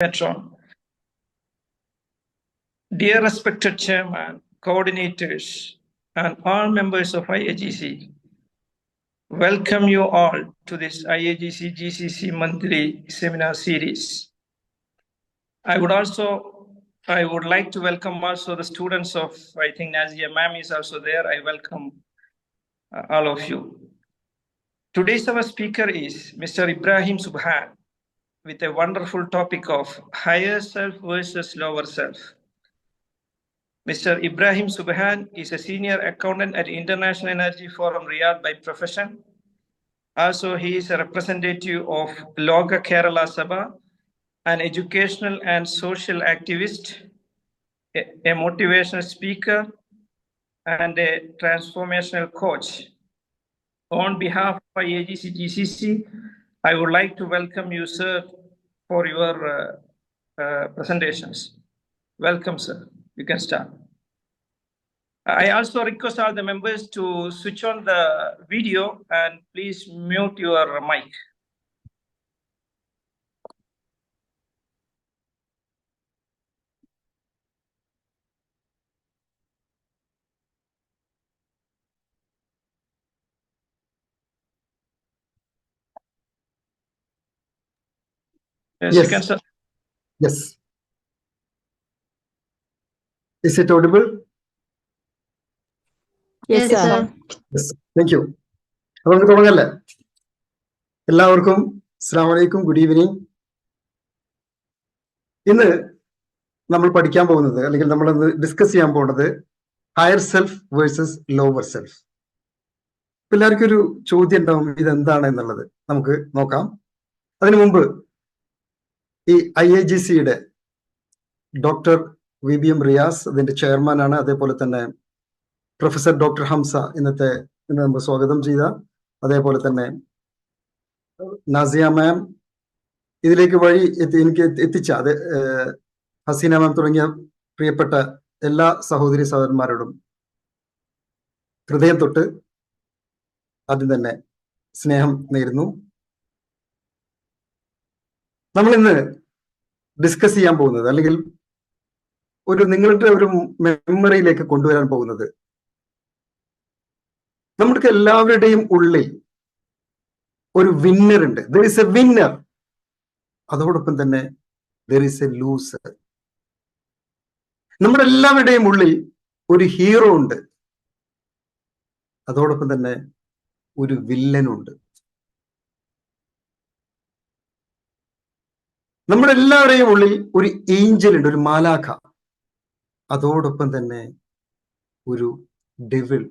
Patron. Dear respected Chairman, coordinators, and all members of IAGC, welcome you all to this IAGC GCC monthly seminar series. I would like to welcome also the students of, I think Nazia ma'am is also there. I welcome all of you. Today's our speaker is Mr. Ibrahim Subhan with a wonderful topic of higher self versus lower self. Mr. Ibrahim Subhan is a senior accountant at International Energy Forum Riyadh by profession. Also, he is a representative of Loga Kerala Sabha, an educational and social activist, a motivational speaker, and a transformational coach. On behalf of IAGC GCC, I would like to welcome you, sir, for your presentations. Welcome, sir. You can start. I also request all the members to switch on the video and please mute your mic. Yes, you can start. Yes. Is it audible? Yes, sir. Yes. Thank you. നമുക്ക് തുടങ്ങല്ലേ? എല്ലാവർക്കും അസ്സലാമു അലൈക്കും, good evening. ഇന്ന് നമ്മൾ പഠിക്കാൻ പോകുന്നത് അല്ലെങ്കിൽ നമ്മൾ ഡിസ്കസ് ചെയ്യാൻ പോകുന്നത് higher self versus lower self. എല്ലാവർക്കും ഒരു ചോദ്യം ഉണ്ടാവും, ഇതെന്താണ് എന്നുള്ളത്. നമുക്ക് നോക്കാം. അതിനു മുമ്പ് ഈ IAGCയുടെ ഡോക്ടർ VBM റിയാസ് അതിന്റെ ചെയർമാനാണ്. അതേപോലെ തന്നെ പ്രൊഫസർ ഡോക്ടർ ഹംസ ഇന്ന് നമ്മൾ സ്വാഗതം ചെയ്ത, അതേപോലെ തന്നെ നാസിയ മാം ഇതിലേക്ക് വഴി എനിക്ക് എത്തിച്ച ഹസീന മാം തുടങ്ങിയ പ്രിയപ്പെട്ട എല്ലാ സഹോദരി സഹോദരന്മാരോടും ഹൃദയം തൊട്ട് ആദ്യം തന്നെ സ്നേഹം നേരുന്നു. നമ്മൾ ഇന്ന് ഡിസ്കസ് ചെയ്യാൻ പോകുന്നത് അല്ലെങ്കിൽ നിങ്ങളുടെ ഒരു മെമ്മറിയിലേക്ക് കൊണ്ടുവരാൻ പോകുന്നത്, നമുക്ക് എല്ലാവരുടെയും ഉള്ളിൽ ഒരു വിന്നർ ഉണ്ട്. There is A winner. അതോടൊപ്പം തന്നെ ദർ ഈസ് എ ലൂസർ. നമ്മുടെ എല്ലാവരുടെയും ഉള്ളിൽ ഒരു ഹീറോ ഉണ്ട്. അതോടൊപ്പം തന്നെ ഒരു വില്ലനുണ്ട്. നമ്മുടെ എല്ലാവരുടെയും ഉള്ളിൽ ഒരു ഏഞ്ചൽ ഉണ്ട്, ഒരു മാലാഖ. അതോടൊപ്പം തന്നെ ഒരു ഡെവിൾ,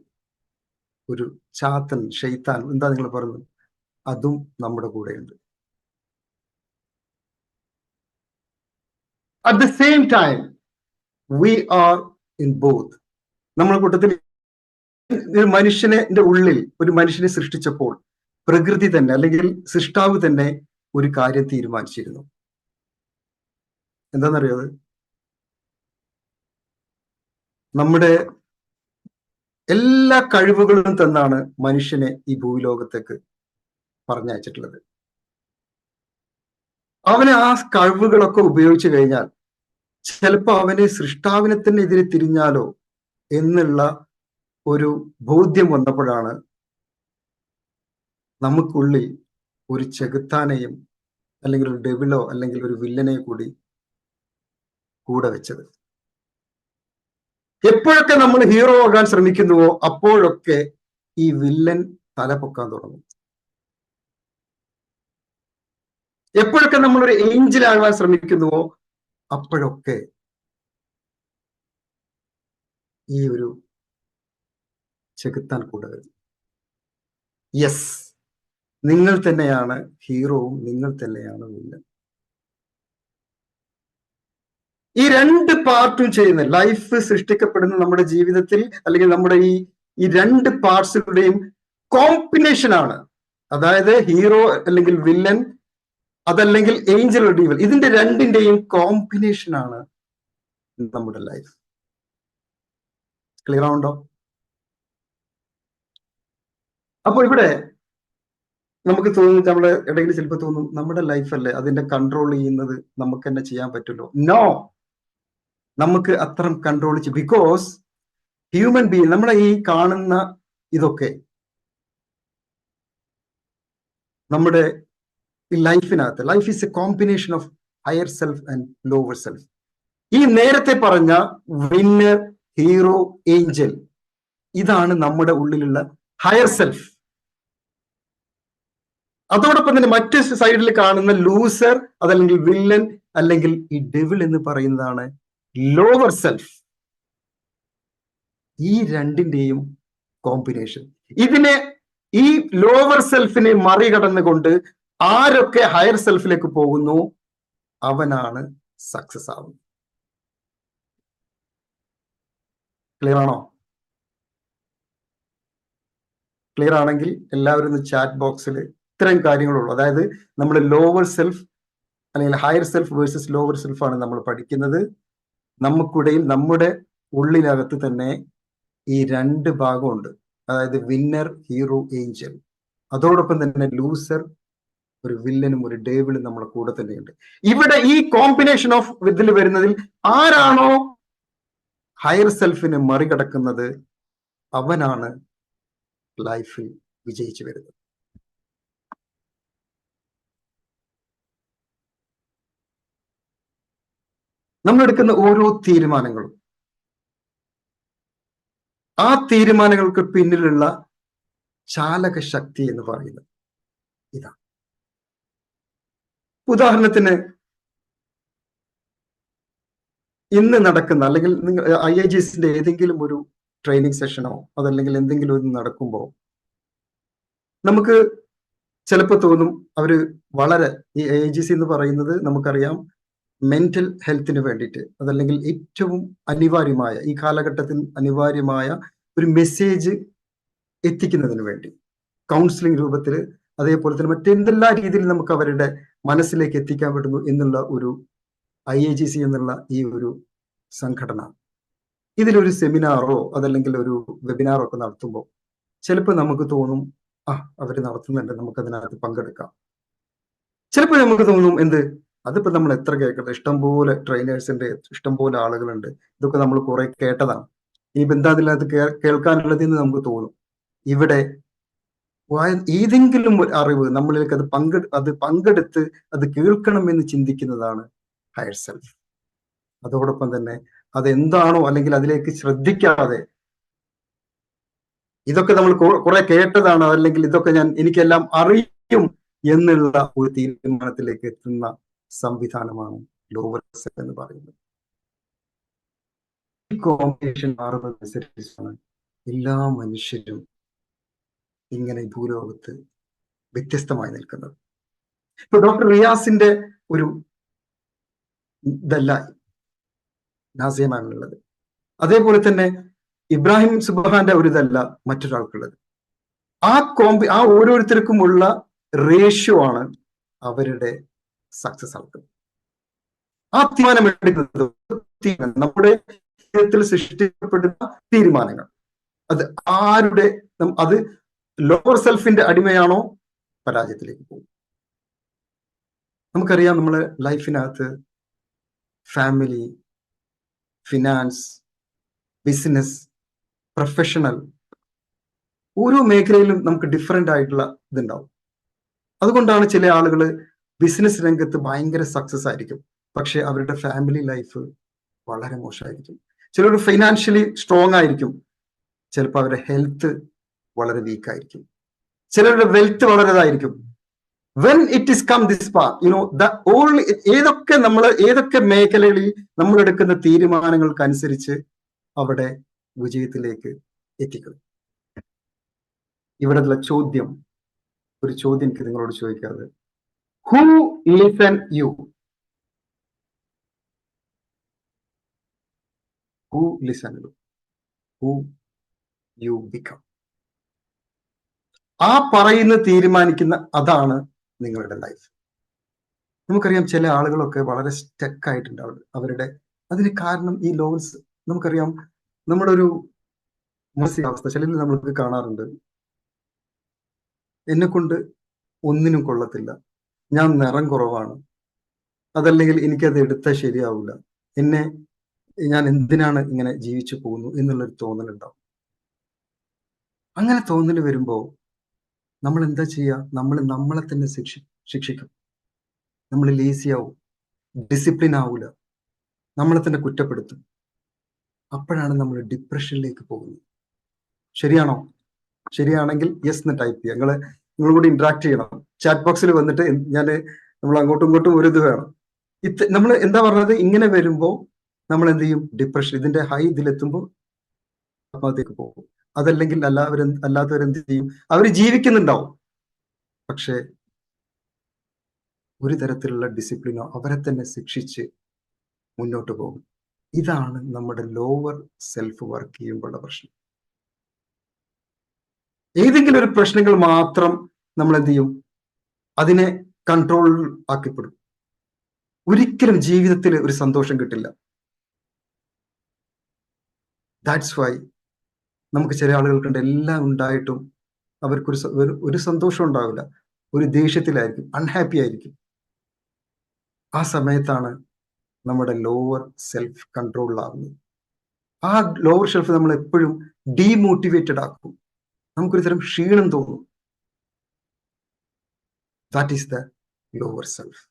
ഒരു ചാത്തൻ, ഷെയ്ത്താൻ, എന്താ നിങ്ങൾ പറയുന്നത്, അതും നമ്മുടെ കൂടെയുണ്ട്. At the same time we are in both. നമ്മുടെ കൂട്ടത്തിൽ മനുഷ്യന്റെ ഉള്ളിൽ ഒരു മനുഷ്യനെ സൃഷ്ടിച്ചപ്പോൾ പ്രകൃതി തന്നെ അല്ലെങ്കിൽ സൃഷ്ടാവ് തന്നെ ഒരു കാര്യം തീരുമാനിച്ചിരുന്നു. എന്താണെന്നറിയോ? നമ്മുടെ എല്ലാ കഴിവുകളും തന്നാണ് മനുഷ്യനെ ഈ ഭൂലോകത്തേക്ക് പറഞ്ഞയച്ചിട്ടുള്ളത്. അവന് ആ കഴിവുകളൊക്കെ ഉപയോഗിച്ചു കഴിഞ്ഞാൽ ചിലപ്പോൾ അവന് സൃഷ്ടാവിനെ തന്നെ എതിരെ തിരിഞ്ഞാലോ എന്നുള്ള ഒരു ബോധ്യം വന്നപ്പോഴാണ് നമുക്കുള്ളിൽ ഒരു ചെകുത്താനെയും അല്ലെങ്കിൽ ഒരു ഡെവിളോ അല്ലെങ്കിൽ ഒരു വില്ലനെ കൂടെ വെച്ചത്. എപ്പോഴൊക്കെ നമ്മൾ ഹീറോ ആകാൻ ശ്രമിക്കുന്നുവോ അപ്പോഴൊക്കെ ഈ വില്ലൻ തല പൊക്കാൻ തുടങ്ങും. എപ്പോഴൊക്കെ നമ്മളൊരു ഏഞ്ചൽ ആകാൻ ശ്രമിക്കുന്നുവോ അപ്പോഴൊക്കെ ഈ ഒരു ചെകുത്താൻ കൂടെ വരും. യെസ്, നിങ്ങൾ തന്നെയാണ് ഹീറോവും, നിങ്ങൾ തന്നെയാണ് വില്ലൻ. ഈ രണ്ട് പാർട്ടും ചെയ്യുന്ന ലൈഫ് സൃഷ്ടിക്കപ്പെടുന്ന നമ്മുടെ ജീവിതത്തിൽ അല്ലെങ്കിൽ നമ്മുടെ ഈ രണ്ട് പാർട്സുകളുടെയും കോമ്പിനേഷൻ ആണ്. അതായത് ഹീറോ അല്ലെങ്കിൽ വില്ലൻ, അതല്ലെങ്കിൽ ഏഞ്ചൽ ഓർ ഡീവൽ, ഇതിന്റെ രണ്ടിന്റെയും കോമ്പിനേഷൻ ആണ് നമ്മുടെ ലൈഫ്. ക്ലിയർ ആവുണ്ടോ? അപ്പൊ ഇവിടെ നമുക്ക് തോന്നും, നമ്മുടെ ഇടയിൽ ചിലപ്പോൾ തോന്നും നമ്മുടെ ലൈഫല്ലേ അതിന്റെ കൺട്രോൾ ചെയ്യുന്നത് നമുക്ക് തന്നെ ചെയ്യാൻ പറ്റുമല്ലോ. നോ, നമുക്ക് അത്തരം കൺട്രോൾ ചെയ്യും. ബിക്കോസ് ഹ്യൂമൻ ബീങ്, നമ്മളെ ഈ കാണുന്ന ഇതൊക്കെ നമ്മുടെ ഈ ലൈഫിനകത്ത്, life is a combination of higher self and lower self. ഈ നേരത്തെ പറഞ്ഞ വിന്നർ, ഹീറോ, ഏഞ്ചൽ, ഇതാണ് നമ്മുടെ ഉള്ളിലുള്ള ഹയർ സെൽഫ്. അതോടൊപ്പം തന്നെ മറ്റു സൈഡിൽ കാണുന്ന ലൂസർ, അതല്ലെങ്കിൽ വില്ലൻ, അല്ലെങ്കിൽ ഈ ഡെവിൾ എന്ന് പറയുന്നതാണ് ലോവർ സെൽഫ്. ഈ രണ്ടിന്റെയും കോമ്പിനേഷൻ. ഈ ലോവർ സെൽഫിനെ മറികടന്നുകൊണ്ട് ആരൊക്കെ ഹയർ സെൽഫിലേക്ക് പോകുന്നു അവനാണ് സക്സസ് ആവുന്നത്. ക്ലിയർ ആണോ? ക്ലിയർ ആണെങ്കിൽ എല്ലാവരും ചാറ്റ് ബോക്സിൽ ഇത്തരം കാര്യങ്ങളുള്ളൂ. അതായത് നമ്മൾ ലോവർ സെൽഫ് അല്ലെങ്കിൽ higher self versus lower self ആണ് നമ്മൾ പഠിക്കുന്നത്. നമുക്കിടയിൽ നമ്മുടെ ഉള്ളിനകത്ത് തന്നെ ഈ രണ്ട് ഭാഗമുണ്ട്. അതായത് വിന്നർ, ഹീറോ, ഏഞ്ചൽ. അതോടൊപ്പം തന്നെ ലൂസർ, ഒരു വില്ലനും ഒരു ഡേവിളും നമ്മുടെ കൂടെ തന്നെയുണ്ട്. ഇവിടെ ഈ കോമ്പിനേഷൻ ഓഫ് ഇതിൽ വരുന്നതിൽ ആരാണോ ഹയർ സെൽഫിനെ മറികടക്കുന്നത് അവനാണ് ലൈഫിൽ വിജയിച്ചു വരുന്നത്. നമ്മൾ എടുക്കുന്ന ഓരോ തീരുമാനങ്ങളും ആ തീരുമാനങ്ങൾക്ക് പിന്നിലുള്ള ചാലക ശക്തി എന്ന് പറയുന്നത് ഇതാണ്. ഉദാഹരണത്തിന് ഇന്ന് നടക്കുന്ന അല്ലെങ്കിൽ IIGSന്റെ ഏതെങ്കിലും ഒരു ട്രെയിനിങ് സെഷനോ അതല്ലെങ്കിൽ എന്തെങ്കിലും ഒന്ന് നടക്കുമ്പോൾ നമുക്ക് ചിലപ്പോൾ തോന്നും അവര് വളരെ, ഈ IIGC എന്ന് പറയുന്നത് നമുക്കറിയാം മെന്റൽ ഹെൽത്തിന് വേണ്ടിയിട്ട്, അതല്ലെങ്കിൽ ഏറ്റവും അനിവാര്യമായ ഈ കാലഘട്ടത്തിൽ അനിവാര്യമായ ഒരു മെസ്സേജ് എത്തിക്കുന്നതിന് വേണ്ടി കൗൺസിലിംഗ് രൂപത്തിൽ, അതേപോലെ തന്നെ മറ്റെന്തെല്ലാ രീതിയിൽ നമുക്ക് അവരുടെ മനസ്സിലേക്ക് എത്തിക്കാൻ പറ്റുന്നു എന്നുള്ള ഒരു IIGC എന്നുള്ള ഈ ഒരു സംഘടന ഇതിലൊരു സെമിനാറോ അതല്ലെങ്കിൽ ഒരു വെബിനാറോ ഒക്കെ നടത്തുമ്പോൾ ചിലപ്പോൾ നമുക്ക് തോന്നും അവര് നടത്തുന്നുണ്ട്, നമുക്കതിനകത്ത് പങ്കെടുക്കാം. ചിലപ്പോൾ നമുക്ക് തോന്നും അതിപ്പോ നമ്മൾ എത്ര കേൾക്കട്ടെ, ഇഷ്ടംപോലെ ട്രെയിനേഴ്സിന്റെ ഇഷ്ടംപോലെ ആളുകളുണ്ട്, ഇതൊക്കെ നമ്മൾ കുറെ കേട്ടതാണ്, ഇനിയിപ്പോ എന്താ അതിനകത്ത് കേൾക്കാനുള്ളതെന്ന് നമുക്ക് തോന്നും. ഇവിടെ ഏതെങ്കിലും ഒരു അറിവ് നമ്മളിലേക്ക് അത് പങ്കെടുത്ത് അത് കേൾക്കണമെന്ന് ചിന്തിക്കുന്നതാണ് ഹയർ സെൽഫ്. അതോടൊപ്പം തന്നെ അതെന്താണോ അല്ലെങ്കിൽ അതിലേക്ക് ശ്രദ്ധിക്കാതെ ഇതൊക്കെ നമ്മൾ കുറെ കേട്ടതാണ്, അല്ലെങ്കിൽ ഇതൊക്കെ എനിക്കെല്ലാം അറിയും എന്നുള്ള ഒരു തീരുമാനത്തിലേക്ക് എത്തുന്ന സംവിധാനമാണ് ലോവർ സെൽഫ് എന്ന് പറയുന്നത്. ഈ കോമ്പിനേഷൻ മാറുന്നതനുസരിച്ചാണ് എല്ലാ മനുഷ്യരും ഇങ്ങനെ ഭൂലോകത്ത് വ്യത്യസ്തമായി നിൽക്കുന്നത്. ഇപ്പൊ ഡോക്ടർ റിയാസിന്റെ ഒരു ഇതല്ല നാസിയമാണുള്ളത്, അതേപോലെ തന്നെ ഇബ്രാഹിം സുബ്ഹാന്റെ ഒരു ഇതല്ല മറ്റൊരാൾക്കുള്ളത്. ആ ഓരോരുത്തർക്കുമുള്ള റേഷ്യോ ആണ് അവരുടെ സക്സസ് ആക്കുന്നത്. ആ തീരുമാനം എടുക്കുന്നത് നമ്മുടെ ജീവിതത്തിൽ സൃഷ്ടിക്കപ്പെടുന്ന തീരുമാനങ്ങൾ അത് ലോവർ സെൽഫിന്റെ അടിമയാണോ പരാജയത്തിലേക്ക് പോകും. നമുക്കറിയാം നമ്മളെ ലൈഫിനകത്ത് ഫാമിലി, ഫിനാൻസ്, ബിസിനസ്, പ്രൊഫഷണൽ, ഓരോ മേഖലയിലും നമുക്ക് ഡിഫറെന്റ് ആയിട്ടുള്ള ഇതുണ്ടാവും. അതുകൊണ്ടാണ് ചില ആളുകൾ ബിസിനസ് രംഗത്ത് ഭയങ്കര സക്സസ് ആയിരിക്കും, പക്ഷെ അവരുടെ ഫാമിലി ലൈഫ് വളരെ മോശമായിരിക്കും. ചിലർ ഫൈനാൻഷ്യലി സ്ട്രോങ് ആയിരിക്കും, ചിലപ്പോൾ അവരുടെ ഹെൽത്ത് വളരെ വീക്ക് ആയിരിക്കും, ചിലരുടെ വെൽത്ത് വളരെതായിരിക്കും. When it is come this part, ഏതൊക്കെ മേഖലകളിൽ നമ്മൾ എടുക്കുന്ന തീരുമാനങ്ങൾക്കനുസരിച്ച് അവിടെ വിജയത്തിലേക്ക് എത്തിക്കും. ഇവിടെയുള്ള ഒരു ചോദ്യം എനിക്ക് നിങ്ങളോട് ചോദിക്കാതെ, who listen you? Who listen you? Who you become? ആ പറയുന്ന തീരുമാനിക്കുന്ന അതാണ് നിങ്ങളുടെ ലൈഫ്. നമുക്കറിയാം ചില ആളുകളൊക്കെ വളരെ സ്റ്റക്ക് ആയിട്ടുണ്ടാവും അതിന് കാരണം ഈ ലോവൽസ്. നമുക്കറിയാം നമ്മുടെ ഒരു മാനസികാവസ്ഥ ചിലരിൽ നമ്മൾക്ക് കാണാറുണ്ട്, എന്നെ കൊണ്ട് ഒന്നിനും കൊള്ളത്തില്ല, ഞാൻ നിറം കുറവാണ്, അതല്ലെങ്കിൽ എനിക്കത് എടുത്താൽ ശരിയാവില്ല, ഞാൻ എന്തിനാണ് ഇങ്ങനെ ജീവിച്ചു പോകുന്നു എന്നുള്ളൊരു തോന്നലുണ്ടാവും. അങ്ങനെ തോന്നൽ വരുമ്പോൾ നമ്മൾ എന്താ ചെയ്യുക? നമ്മളെ തന്നെ ശിക്ഷിക്കും. നമ്മൾ ലേസി ആവും, ഡിസിപ്ലിൻ ആവൂല, നമ്മളെ തന്നെ കുറ്റപ്പെടുത്തും. അപ്പോഴാണ് നമ്മൾ ഡിപ്രഷനിലേക്ക് പോകുന്നത്. ശരിയാണോ? ശരിയാണെങ്കിൽ യെസ് എന്ന് ടൈപ്പ് ചെയ്യുക. നിങ്ങൾ കൂടി ഇന്ററാക്ട് ചെയ്യണം. ചാറ്റ് ബോക്സിൽ വന്നിട്ട് നമ്മൾ അങ്ങോട്ടും ഇങ്ങോട്ടും ഒരു ഇത് വേണം. നമ്മൾ എന്താ പറഞ്ഞത്? ഇങ്ങനെ വരുമ്പോൾ നമ്മൾ എന്ത് ചെയ്യും? ഡിപ്രഷൻ, ഇതിന്റെ ഹൈ ഇതിലെത്തുമ്പോൾ ആത്മഹത്യക്ക് പോകും. അതല്ലെങ്കിൽ അല്ലാത്തവരെന്ത് ചെയ്യും? അവർ ജീവിക്കുന്നുണ്ടാവും, പക്ഷെ ഒരു തരത്തിലുള്ള ഡിസിപ്ലിനോ അവരെ തന്നെ ശിക്ഷിച്ച് മുന്നോട്ട് പോകും. ഇതാണ് നമ്മുടെ ലോവർ സെൽഫ് വർക്ക് ചെയ്യുമ്പോഴുള്ള പ്രശ്നം. ഏതെങ്കിലും ഒരു പ്രശ്നങ്ങൾ മാത്രം നമ്മൾ എന്ത് ചെയ്യും? അതിനെ കൺട്രോൾ ആക്കിപ്പെടും. ഒരിക്കലും ജീവിതത്തിൽ ഒരു സന്തോഷം കിട്ടില്ല. ദാറ്റ്സ് വൈ നമുക്ക് ചില ആളുകൾക്കുണ്ട് എല്ലാം ഉണ്ടായിട്ടും അവർക്കൊരു സന്തോഷം ഉണ്ടാവില്ല, ഒരു ദേഷ്യത്തിലായിരിക്കും, അൺഹാപ്പി ആയിരിക്കും. ആ സമയത്താണ് നമ്മുടെ ലോവർ സെൽഫ് കൺട്രോളിലാവുന്നത്. ആ ലോവർ സെൽഫ് നമ്മൾ എപ്പോഴും ഡീമോട്ടിവേറ്റഡ് ആക്കും, നമുക്കൊരു തരം ക്ഷീണം തോന്നും. That is the lower self.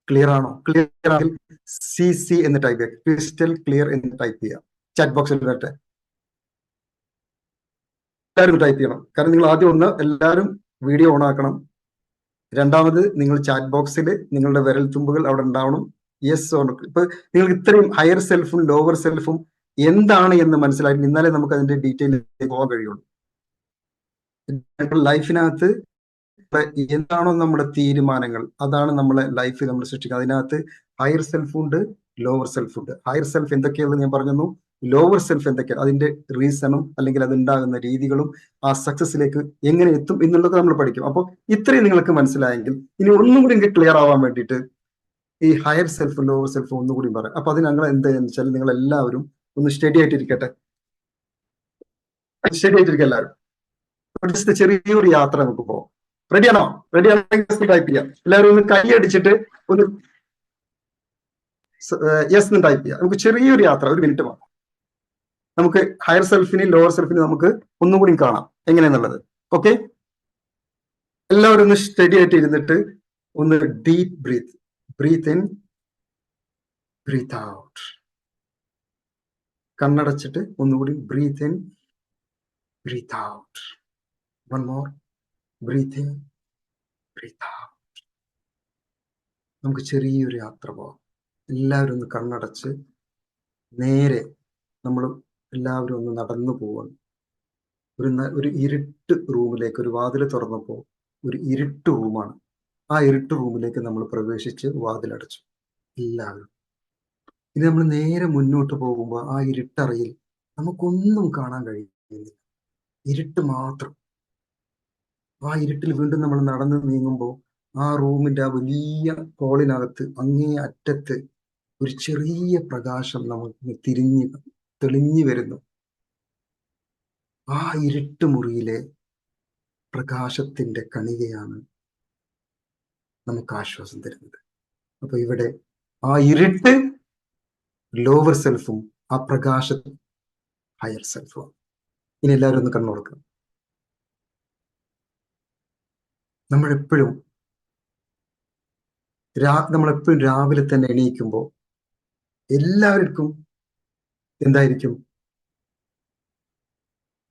Clear ആണോ? ക്ലിയർ ആണെങ്കിൽ CC എന്ന് ടൈപ്പ് ചെയ്യുക, ക്രിസ്റ്റൽ ക്ലിയർ എന്ന് ടൈപ്പ് ചെയ്യുക. ചാറ്റ് ബോക്സിൽ വരട്ടെ, എല്ലാവരും ടൈപ്പ് ചെയ്യണം. കാരണം നിങ്ങൾ ആദ്യം എല്ലാവരും വീഡിയോ ഓൺ ആക്കണം. രണ്ടാമത് നിങ്ങൾ ചാറ്റ് ബോക്സിൽ നിങ്ങളുടെ വിരൽ തുമ്പുകൾ അവിടെ ഉണ്ടാവണം. Yes or no. ഇപ്പൊ നിങ്ങൾക്ക് ഇത്രയും ഹയർ സെൽഫും ലോവർ സെൽഫും എന്താണ് എന്ന് മനസ്സിലാക്കി ഇന്നാലേ നമുക്ക് അതിന്റെ ഡീറ്റെയിലേക്ക് പോകാൻ കഴിയുള്ളൂ. ലൈഫിനകത്ത് എന്താണോ നമ്മുടെ തീരുമാനങ്ങൾ, അതാണ് നമ്മളെ ലൈഫിൽ നമ്മൾ സൃഷ്ടിക്കുന്നത്. അതിനകത്ത് ഹയർ സെൽഫ് ഉണ്ട്, ലോവർ സെൽഫ് ഉണ്ട്. ഹയർ സെൽഫ് എന്തൊക്കെയാണെന്ന് ഞാൻ പറഞ്ഞു, ലോവർ സെൽഫ് എന്തൊക്കെയാണ്, അതിന്റെ റീസണും അല്ലെങ്കിൽ അതുണ്ടാകുന്ന രീതികളും ആ സക്സസിലേക്ക് എങ്ങനെ എത്തും എന്നുള്ളത് നമ്മൾ പഠിക്കും. അപ്പോൾ ഇത്രയും നിങ്ങൾക്ക് മനസ്സിലായെങ്കിൽ ഇനി ഒന്നും കൂടി എനിക്ക് ക്ലിയർ ആവാൻ വേണ്ടിയിട്ട് ഈ ഹയർ സെൽഫ് ലോവർ സെൽഫ് ഒന്നുകൂടി പറയാം. അപ്പൊ അത് ഞങ്ങൾ എന്താണെന്ന് വെച്ചാൽ നിങ്ങൾ എല്ലാവരും ഒന്ന് സ്റ്റഡി ആയിട്ടിരിക്കട്ടെ. സ്റ്റഡി ആയിട്ടിരിക്കുക എല്ലാവരും. ചെറിയൊരു യാത്ര നമുക്ക് പോകാം. റെഡിയാണോ? റെഡിയാണെങ്കിൽ ടൈപ്പ് ചെയ്യാം. എല്ലാവരും ഒന്ന് കൈ അടിച്ചിട്ട് ഒന്ന് യെസ് എന്ന് ടൈപ്പ് ചെയ്യാം. നമുക്ക് ചെറിയൊരു യാത്ര, 1 മിനിറ്റ് പോകാം. നമുക്ക് ഹയർ സെൽഫിനെയും ലോവർ സെൽഫിനെയും നമുക്ക് ഒന്നും കൂടി കാണാം എങ്ങനെയാന്നുള്ളത്. ഓക്കെ, എല്ലാവരും ഒന്ന് സ്റ്റഡി ആയിട്ട് ഇരുന്നിട്ട് ഒന്ന് deep breath in, breath out. കണ്ണടച്ചിട്ട് ഒന്നുകൂടി breath in, breath out. One more, breath in, breath out. നമുക്ക് ചെറിയൊരു യാത്ര പോവാം. എല്ലാവരും ഒന്ന് കണ്ണടച്ച് നേരെ നമ്മൾ എല്ലാവരും ഒന്ന് നടന്നു പോവാണ്. ഒരു ഇരുട്ട് റൂമിലേക്ക്, ഒരു വാതിൽ തുറന്നപ്പോൾ ഒരു ഇരുട്ട് റൂമാണ്. ആ ഇരുട്ട് റൂമിലേക്ക് നമ്മൾ പ്രവേശിച്ച് വാതിലടച്ചു എല്ലാവരും. ഇനി നമ്മൾ നേരെ മുന്നോട്ട് പോകുമ്പോൾ ആ ഇരുട്ടറയിൽ നമുക്കൊന്നും കാണാൻ കഴിയുന്നില്ല, ഇരുട്ട് മാത്രം. ആ ഇരുട്ടിൽ വീണ്ടും നമ്മൾ നടന്നു നീങ്ങുമ്പോൾ ആ റൂമിന്റെ ആ വലിയ ഹോളിനകത്ത് അങ്ങേ അറ്റത്ത് ഒരു ചെറിയ പ്രകാശം നമുക്ക് തെളിഞ്ഞു വരുന്നു. ആ ഇരുട്ട് മുറിയിലെ പ്രകാശത്തിന്റെ കണികയാണ് നമുക്ക് ആശ്വാസം തരുന്നത്. അപ്പൊ ഇവിടെ ആ ഇരുട്ട് ലോവർ സെൽഫും ആ പ്രകാശം ഹയർ സെൽഫും. ഇനി എല്ലാവരും ഒന്ന് കണ്ണു കൊടുക്കുക. നമ്മളെപ്പോഴും രാവിലെ തന്നെ എണീക്കുമ്പോൾ എല്ലാവർക്കും എന്തായിരിക്കും?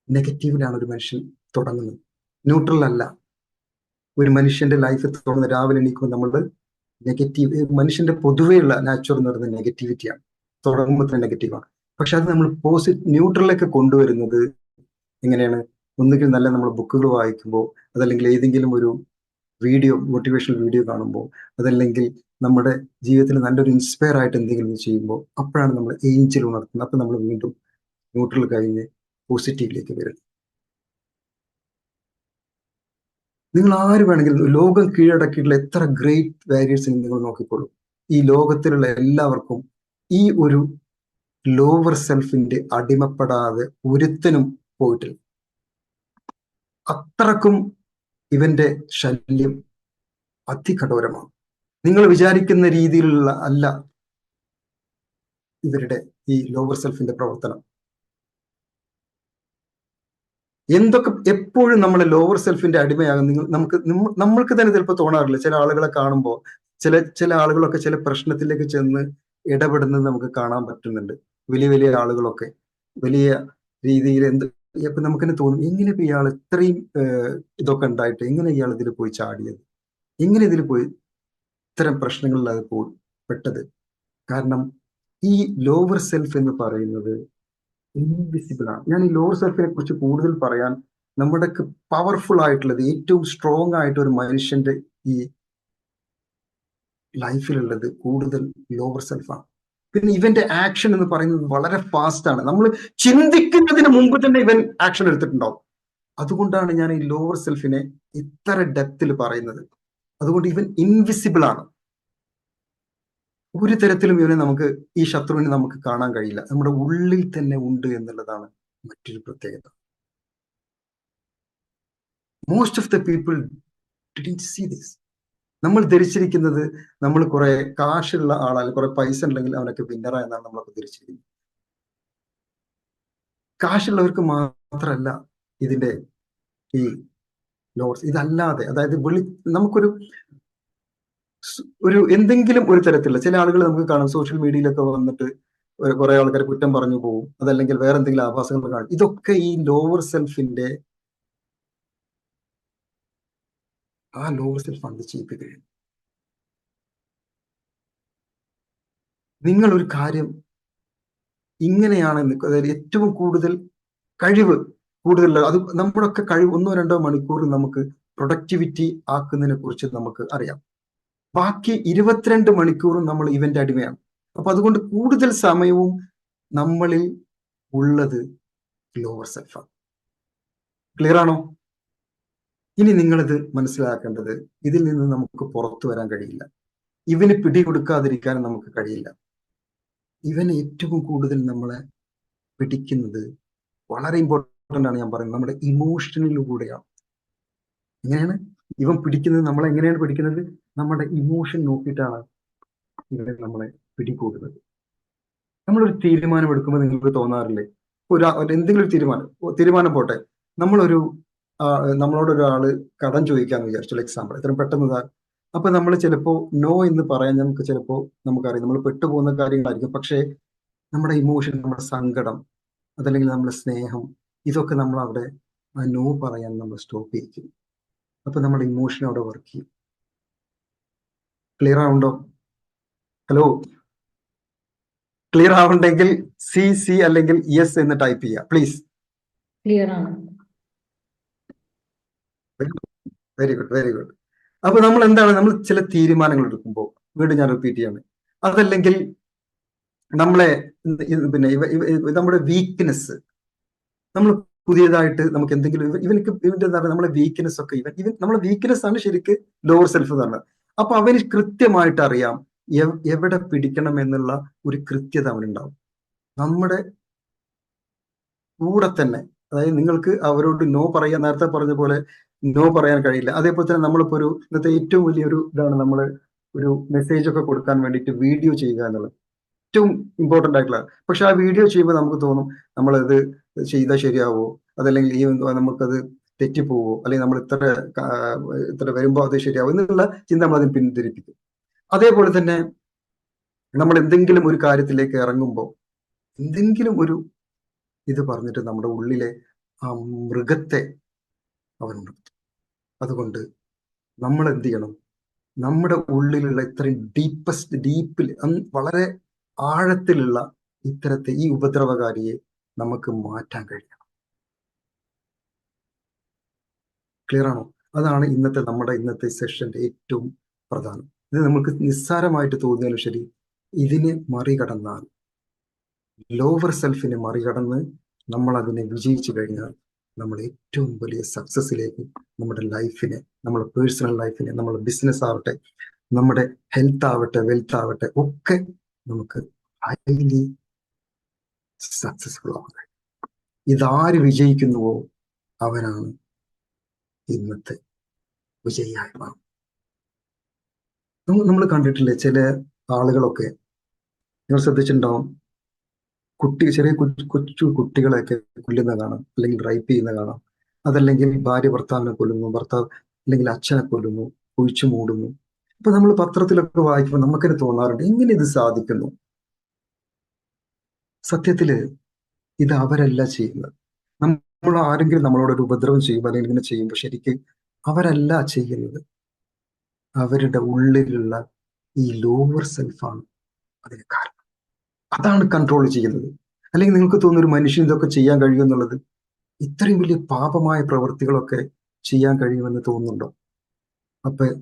നെഗറ്റീവിലാണ് ഒരു മനുഷ്യൻ തുടങ്ങുന്നത്, ന്യൂട്രൽ അല്ല. ഒരു മനുഷ്യന്റെ ലൈഫ് തുടങ്ങുന്ന രാവിലെ എണീക്കുമ്പോൾ നമ്മൾ നെഗറ്റീവ്, മനുഷ്യന്റെ പൊതുവെയുള്ള നാച്ചുറൽ എന്ന് പറയുന്നത് നെഗറ്റിവിറ്റിയാണ്. തുടങ്ങുമ്പോൾ തന്നെ നെഗറ്റീവാണ്. പക്ഷെ അത് നമ്മൾ ന്യൂട്രലിലേക്ക് കൊണ്ടുവരുന്നത് എങ്ങനെയാണ്? ഒന്നുകിൽ നല്ല നമ്മൾ ബുക്കുകൾ വായിക്കുമ്പോൾ, അതല്ലെങ്കിൽ ഏതെങ്കിലും ഒരു മോട്ടിവേഷണൽ വീഡിയോ കാണുമ്പോൾ, അതല്ലെങ്കിൽ നമ്മുടെ ജീവിതത്തിൽ നല്ലൊരു ഇൻസ്പയർ ആയിട്ട് എന്തെങ്കിലും ചെയ്യുമ്പോൾ, അപ്പോഴാണ് നമ്മൾ ഏഞ്ചൽ ഉണർത്തുന്നത്. അപ്പൊ നമ്മൾ വീണ്ടും ന്യൂട്രൽ കഴിഞ്ഞ് പോസിറ്റീവിലേക്ക് വരുന്നത്. നിങ്ങൾ ആര് വേണമെങ്കിലും ലോകം കീഴടക്കിയിട്ടുള്ള എത്ര ഗ്രേറ്റ് വാരിയേഴ്സിനെ നിങ്ങൾ നോക്കിക്കോളൂ. ഈ ലോകത്തിലുള്ള എല്ലാവർക്കും ഈ ഒരു ലോവർ സെൽഫിന്റെ അടിമപ്പെടാതെ ഒരുത്തനും പോയിട്ടില്ല. അത്രക്കും ഇവന്റെ ശല്യം അതികഠോരമാണ്. നിങ്ങൾ വിചാരിക്കുന്ന രീതിയിലുള്ള അല്ല ഇവരുടെ ഈ ലോവർ സെൽഫിന്റെ പ്രവർത്തനം. എന്തൊക്കെ എപ്പോഴും നമ്മളെ ലോവർ സെൽഫിന്റെ അടിമയാകും. നമ്മൾക്ക് തന്നെ ചിലപ്പോൾ തോന്നാറില്ല. ചില ആളുകളെ കാണുമ്പോൾ ചില ആളുകളൊക്കെ ചില പ്രശ്നത്തിലേക്ക് ചെന്ന് ഇടപെടുന്നത് നമുക്ക് കാണാൻ പറ്റുന്നുണ്ട്. വലിയ വലിയ ആളുകളൊക്കെ വലിയ രീതിയിൽ ഇപ്പൊ നമുക്കെന്നെ തോന്നും, എങ്ങനെ ഇപ്പൊ ഇയാൾ ഇത്രയും ഇതൊക്കെ ഉണ്ടായിട്ട് എങ്ങനെ ഇയാൾ ഇതിൽ പോയി ചാടിയത്, എങ്ങനെ ഇതിൽ പോയി ഇത്തരം പ്രശ്നങ്ങളിൽ അത് പെട്ടത്. കാരണം ഈ ലോവർ സെൽഫ് എന്ന് പറയുന്നത് ഇൻവിസിബിൾ ആണ്. ഞാൻ ഈ ലോവർ സെൽഫിനെ കുറിച്ച് കൂടുതൽ പറയാൻ, നമ്മുടെ പവർഫുൾ ആയിട്ടുള്ളത്, ഏറ്റവും സ്ട്രോങ് ആയിട്ട് ഒരു മനുഷ്യന്റെ ഈ ലൈഫിലുള്ളത് കൂടുതൽ ലോവർ സെൽഫാണ്. പിന്നെ ഇവന്റെ ആക്ഷൻ എന്ന് പറയുന്നത് വളരെ ഫാസ്റ്റ് ആണ്. നമ്മൾ ചിന്തിക്കുന്നതിന് മുമ്പ് തന്നെ ഇവൻ ആക്ഷൻ എടുത്തിട്ടുണ്ടാവും. അതുകൊണ്ടാണ് ഞാൻ ഈ ലോവർ സെൽഫിനെ ഇത്ര ഡെപ്തിൽ പറയുന്നത്. അതുകൊണ്ട് ഇവൻ ഇൻവിസിബിൾ ആണ്. ഒരു തരത്തിലും ഇവനെ ഈ ശത്രുവിനെ നമുക്ക് കാണാൻ കഴിയില്ല. നമ്മുടെ ഉള്ളിൽ തന്നെ ഉണ്ട് എന്നുള്ളതാണ് മറ്റൊരു പ്രത്യേകത. Most of the people didn't see this. നമ്മൾ ധരിച്ചിരിക്കുന്നത് നമ്മൾ കുറെ കാശുള്ള ആളാൽ, കുറെ പൈസ ഉണ്ടെങ്കിൽ അവനൊക്കെ വിന്നറ എന്നാണ് നമ്മളൊക്കെ ധരിച്ചിരിക്കുന്നത്. കാശുള്ളവർക്ക് മാത്രമല്ല ഇതിന്റെ ഈ ലോഡ്സ്. ഇതല്ലാതെ, അതായത് നമുക്കൊരു എന്തെങ്കിലും ഒരു തരത്തിലുള്ള ചില ആളുകൾ നമുക്ക് കാണാം സോഷ്യൽ മീഡിയയിലൊക്കെ വന്നിട്ട് കുറെ ആൾക്കാർ കുറ്റം പറഞ്ഞു പോകും, അതല്ലെങ്കിൽ വേറെ എന്തെങ്കിലും ആഭാസങ്ങൾ കാണും. ഇതൊക്കെ ഈ ലോവർ സെൽഫിന്റെ ആ ലോവർ സെൽഫാണ് ഇത് ചെയ്യിപ്പിക്കുന്നത്. നിങ്ങളൊരു കാര്യം ഇങ്ങനെയാണെന്ന്, അതായത് ഏറ്റവും കൂടുതൽ കഴിവ് കൂടുതലുള്ള, അത് നമ്മുടെയൊക്കെ കഴിവ് 1-2 മണിക്കൂർ നമുക്ക് പ്രൊഡക്ടിവിറ്റി ആക്കുന്നതിനെ കുറിച്ച് നമുക്ക് അറിയാം. ബാക്കി 22 മണിക്കൂറും നമ്മൾ ഇവന്റെ അടിമയാണ്. അപ്പൊ അതുകൊണ്ട് കൂടുതൽ സമയവും നമ്മളിൽ ഉള്ളത് ലോവർ സെൽഫാണ്. ക്ലിയർ ആണോ? ഇനി നിങ്ങളിത് മനസ്സിലാക്കേണ്ടത്, ഇതിൽ നിന്ന് നമുക്ക് പുറത്തു വരാൻ കഴിയില്ല. ഇവന് പിടികൊടുക്കാതിരിക്കാൻ നമുക്ക് കഴിയില്ല. ഇവൻ ഏറ്റവും കൂടുതൽ നമ്മളെ പിടിക്കുന്നത് വളരെ ഇമ്പോർട്ടൻ്റ് ആണ്. ഞാൻ പറയുന്നത് നമ്മുടെ ഇമോഷനിലൂടെയാണ്. എങ്ങനെയാണ് ഇവൻ പിടിക്കുന്നത്? നമ്മളെ എങ്ങനെയാണ് പിടിക്കുന്നത്? നമ്മുടെ ഇമോഷൻ നോക്കിയിട്ടാണ് ഇവൻ നമ്മളെ പിടികൂടുന്നത്. നമ്മളൊരു തീരുമാനം എടുക്കുമ്പോൾ നിങ്ങൾക്ക് തോന്നാറില്ലേ, എന്തെങ്കിലും ഒരു തീരുമാനം പോട്ടെ, നമ്മളോടൊരാള് കടം ചോദിക്കാന്ന് വിചാരിച്ചു, എക്സാമ്പിൾ ഇത്രയും പെട്ടെന്ന് അപ്പൊ നമ്മൾ ചിലപ്പോ നോ എന്ന് പറയാൻ നമുക്കറിയാം നമ്മൾ പെട്ടുപോകുന്ന കാര്യങ്ങളായിരിക്കും. പക്ഷേ നമ്മുടെ ഇമോഷൻ, നമ്മുടെ സങ്കടം, അതല്ലെങ്കിൽ നമ്മുടെ സ്നേഹം, ഇതൊക്കെ നമ്മൾ അവിടെ ആ നോ പറയാൻ നമ്മൾ സ്റ്റോപ്പ് ചെയ്യിക്കും. അപ്പൊ നമ്മുടെ ഇമോഷൻ അവിടെ വർക്ക് ചെയ്യും. ക്ലിയർ ആവുണ്ടോ? ഹലോ, ക്ലിയർ ആവുണ്ടെങ്കിൽ സി അല്ലെങ്കിൽ യെസ് എന്ന് ടൈപ്പ് ചെയ്യുക പ്ലീസ്. ക്ലിയർ ആണ്. Very good, very good. അപ്പൊ നമ്മൾ ചില തീരുമാനങ്ങൾ എടുക്കുമ്പോൾ, വീണ്ടും ഞാൻ റിപ്പീറ്റ് ചെയ്യാണ്, അതല്ലെങ്കിൽ നമ്മളെ പിന്നെ നമ്മുടെ വീക്ക്നെസ്, നമ്മൾ പുതിയതായിട്ട് നമുക്ക് എന്തെങ്കിലും ഇവന്റെ എന്താ പറയുക, നമ്മളെ വീക്ക്നെസ് ഒക്കെ നമ്മളെ വീക്ക്നെസ് ആണ് ശരിക്ക് ലോവർ സെൽഫ് എന്ന് പറഞ്ഞത്. അപ്പൊ അവന് കൃത്യമായിട്ട് അറിയാം എവിടെ പിടിക്കണം എന്നുള്ള ഒരു കൃത്യത അവനുണ്ടാവും. നമ്മുടെ കൂടെ തന്നെ, അതായത് നിങ്ങൾക്ക് അവരോട് നോ പറയാൻ, നേരത്തെ പറഞ്ഞ പോലെ നോ പറയാൻ കഴിയില്ല. അതേപോലെ തന്നെ നമ്മളിപ്പോ ഇന്നത്തെ ഏറ്റവും വലിയൊരു ഇതാണ് നമ്മൾ ഒരു മെസ്സേജ് ഒക്കെ കൊടുക്കാൻ വേണ്ടിയിട്ട് വീഡിയോ ചെയ്യുക എന്നുള്ളത് ഏറ്റവും ഇമ്പോർട്ടൻ്റ് ആയിട്ടുള്ള. പക്ഷെ ആ വീഡിയോ ചെയ്യുമ്പോൾ നമുക്ക് തോന്നും നമ്മളത് ചെയ്താൽ ശരിയാവോ, അതല്ലെങ്കിൽ നമുക്കത് തെറ്റിപ്പോവോ, അല്ലെങ്കിൽ നമ്മൾ ഇത്ര വരുമ്പോൾ അത് ശരിയാവോ എന്നുള്ള ചിന്ത നമ്മൾ അതിന് പിന്തിരിപ്പിക്കും. അതേപോലെ തന്നെ നമ്മൾ എന്തെങ്കിലും ഒരു കാര്യത്തിലേക്ക് ഇറങ്ങുമ്പോൾ എന്തെങ്കിലും ഒരു ഇത് പറഞ്ഞിട്ട് നമ്മുടെ ഉള്ളിലെ ആ മൃഗത്തെ അവനുണ്ട്. അതുകൊണ്ട് നമ്മൾ എന്ത് ചെയ്യണം? നമ്മുടെ ഉള്ളിലുള്ള ഇത്രയും ഡീപ്പിൽ വളരെ ആഴത്തിലുള്ള ഇത്തരത്തെ ഈ ഉപദ്രവകാരിയെ നമുക്ക് മാറ്റാൻ കഴിയണം. ക്ലിയർ ആണോ? അതാണ് നമ്മുടെ ഇന്നത്തെ സെഷന്റെ ഏറ്റവും പ്രധാനം. ഇത് നമുക്ക് നിസ്സാരമായിട്ട് തോന്നിയാലും ശരി, ഇതിനെ മറികടന്നാൽ, ലോവർ സെൽഫിനെ മറികടന്ന് നമ്മൾ അതിനെ വിജയിച്ചു കഴിഞ്ഞാൽ നമ്മൾ ഏറ്റവും വലിയ സക്സസിലേക്ക് നമ്മുടെ ലൈഫിനെ, നമ്മുടെ പേഴ്സണൽ ലൈഫിനെ, നമ്മുടെ ബിസിനസ് ആവട്ടെ, നമ്മുടെ ഹെൽത്ത് ആവട്ടെ, വെൽത്ത് ആവട്ടെ, ഒക്കെ നമുക്ക് ഹൈലി സക്സസ്ഫുൾ ആവാൻ. ഇതാര് വിജയിക്കുന്നുവോ അവനാണ് ഇന്നത്തെ വിജയിയായി മാറും. നമ്മൾ കണ്ടിട്ടില്ലേ ചില ആളുകളൊക്കെ, നിങ്ങൾ ശ്രദ്ധിച്ചിട്ടുണ്ടാവും, ചെറിയ കൊച്ചു കുട്ടികളെയൊക്കെ കൊല്ലുന്ന കാണാം, അല്ലെങ്കിൽ റേപ്പ് ചെയ്യുന്ന കാണാം. അതല്ലെങ്കിൽ ഭാര്യ ഭർത്താവിനെ കൊല്ലുന്നു, ഭർത്താവ് അല്ലെങ്കിൽ അച്ഛനെ കൊല്ലുന്നു, കുഴിച്ചു മൂടുന്നു. അപ്പൊ നമ്മൾ പത്രത്തിലൊക്കെ വായിക്കുമ്പോൾ നമുക്കിത് തോന്നാറുണ്ട്, എങ്ങനെ ഇത് സാധിക്കുന്നു? സത്യത്തില് ഇത് അവരല്ല ചെയ്യുന്നത്. നമ്മൾ ആരെങ്കിലും നമ്മളോട് ഒരു ഉപദ്രവം ചെയ്യുമ്പോൾ അല്ലെങ്കിൽ ഇങ്ങനെ ചെയ്യുമ്പോൾ ശരിക്കും അവരല്ല ചെയ്യുന്നത്. അവരുടെ ഉള്ളിലുള്ള ഈ ലോവർ സെൽഫാണ് അതിന് കാരണം. അതാണ് കൺട്രോൾ ചെയ്യുന്നത്. അല്ലെങ്കിൽ നിങ്ങൾക്ക് തോന്നുന്ന ഒരു മനുഷ്യൻ ഇതൊക്കെ ചെയ്യാൻ കഴിയുമെന്നുള്ളത്, ഇത്രയും വലിയ പാപമായ പ്രവൃത്തികളൊക്കെ ചെയ്യാൻ കഴിയുമെന്ന് തോന്നുന്നുണ്ടോ?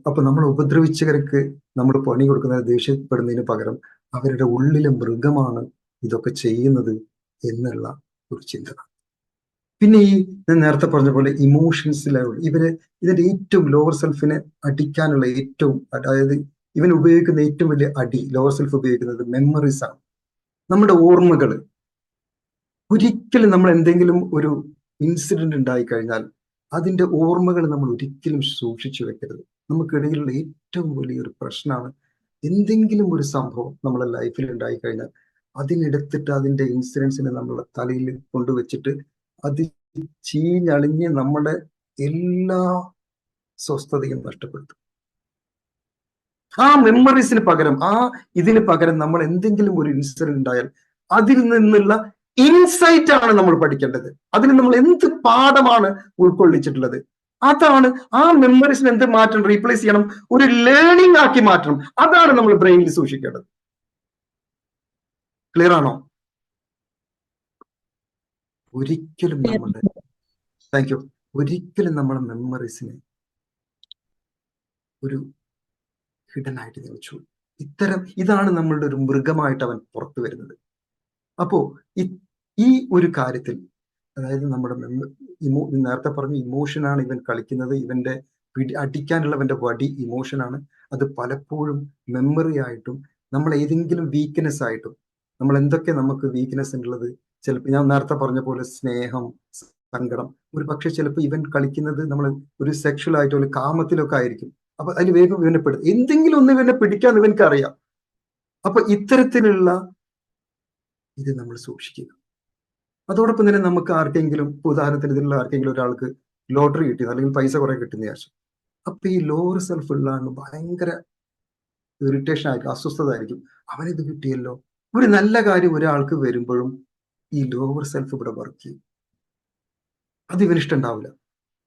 അപ്പൊ നമ്മൾ ഉപദ്രവിച്ചവർക്ക് നമ്മൾ പണി കൊടുക്കുന്നത് ദേഷ്യപ്പെടുന്നതിന് പകരം അവരുടെ ഉള്ളിലെ മൃഗമാണ് ഇതൊക്കെ ചെയ്യുന്നത് എന്നുള്ള ഒരു ചിന്ത. പിന്നെ ഈ ഞാൻ നേരത്തെ പറഞ്ഞ പോലെ ഇമോഷൻസിലുള്ള ഇതിന്റെ ഏറ്റവും ലോവർ സെൽഫിനെ അടിക്കാനുള്ള ഏറ്റവും, അതായത് ഇവൻ ഉപയോഗിക്കുന്ന ഏറ്റവും വലിയ അടി, ലോവർ സെൽഫ് ഉപയോഗിക്കുന്നത് മെമ്മറീസ് ആണ്. നമ്മുടെ ഓർമ്മകൾ. ഒരിക്കലും നമ്മൾ എന്തെങ്കിലും ഒരു ഇൻസിഡന്റ് ഉണ്ടായി കഴിഞ്ഞാൽ അതിന്റെ ഓർമ്മകൾ നമ്മൾ ഒരിക്കലും സൂക്ഷിച്ചു വെക്കരുത്. നമുക്കിടയിലുള്ള ഏറ്റവും വലിയൊരു പ്രശ്നമാണ് എന്തെങ്കിലും ഒരു സംഭവം നമ്മളെ ലൈഫിൽ ഉണ്ടായി കഴിഞ്ഞാൽ അതിനെടുത്തിട്ട് അതിന്റെ ഇൻസിഡൻസിനെ നമ്മളെ തലയിൽ കൊണ്ടുവച്ചിട്ട് അത് ചീഞ്ഞളിഞ്ഞ് നമ്മുടെ എല്ലാ സ്വസ്ഥതയും നഷ്ടപ്പെടുത്തും. ആ മെമ്മറീസിന് പകരം, ഇതിന് പകരം നമ്മൾ എന്തെങ്കിലും ഒരു ഇൻസിഡന്റ് ഉണ്ടായാൽ അതിൽ നിന്നുള്ള ഇൻസൈറ്റ് ആണ് നമ്മൾ പഠിക്കേണ്ടത്. അതിൽ നമ്മൾ എന്ത് പാഠമാണ് ഉൾക്കൊള്ളിച്ചിട്ടുള്ളത്, അതാണ്. ആ മെമ്മറീസിന് എന്ത് മാറ്റണം, റീപ്ലേസ് ചെയ്യണം, ഒരു ലേണിംഗ് ആക്കി മാറ്റണം. അതാണ് നമ്മൾ ബ്രെയിനിൽ സൂക്ഷിക്കേണ്ടത്. ക്ലിയർ ആണോ? ഒരിക്കലും നമ്മളെ മെമ്മറീസിനെ ഒരു ഹിഡൻ ആയിട്ട് വെച്ചു. ഇതാണ് നമ്മളുടെ ഒരു മൃഗമായിട്ട് അവൻ പുറത്തു വരുന്നത്. അപ്പോ ഈ ഒരു കാര്യത്തിൽ, അതായത് നമ്മുടെ നേരത്തെ പറഞ്ഞ ഇമോഷനാണ് ഇവൻ കളിക്കുന്നത്. ഇവന്റെ അടിക്കാനുള്ളവന്റെ വടി ഇമോഷനാണ്. അത് പലപ്പോഴും മെമ്മറി ആയിട്ടും നമ്മൾ ഏതെങ്കിലും വീക്ക്നെസ് ആയിട്ടും, നമ്മൾ എന്തൊക്കെ നമുക്ക് വീക്ക്നെസ് ഉള്ളത്, ചിലപ്പോൾ ഞാൻ നേരത്തെ പറഞ്ഞ പോലെ സ്നേഹം, സങ്കടം, ഒരു പക്ഷെ ചിലപ്പോൾ ഇവൻ കളിക്കുന്നത് നമ്മൾ ഒരു സെക്ഷൽ ആയിട്ടോ ഒരു കാമത്തിലൊക്കെ ആയിരിക്കും. അപ്പൊ അതിൽ വേഗം ഇവനെ എന്തെങ്കിലും ഒന്ന് ഇവനെ പിടിക്കാൻ ഇവനക്ക് അറിയാം. അപ്പൊ ഇത്തരത്തിലുള്ള ഇത് നമ്മൾ സൂക്ഷിക്കുക. അതോടൊപ്പം തന്നെ നമുക്ക് ആർക്കെങ്കിലും, ഉദാഹരണത്തിന് ഇതിലുള്ള ആർക്കെങ്കിലും ഒരാൾക്ക് ലോട്ടറി കിട്ടിയത് അല്ലെങ്കിൽ പൈസ കുറെ കിട്ടുന്ന വിചാരിച്ചു. അപ്പൊ ഈ ലോവർ സെൽഫ് ഉള്ള ഭയങ്കര ഇറിറ്റേഷൻ ആയിരിക്കും, അസ്വസ്ഥത ആയിരിക്കും. അവനിത് കിട്ടിയല്ലോ. ഒരു നല്ല കാര്യം ഒരാൾക്ക് വരുമ്പോഴും ഈ ലോവർ സെൽഫ് ഇവിടെ വർക്ക് ചെയ്യും. അത് ഇവനിഷ്ടം ഉണ്ടാവില്ല.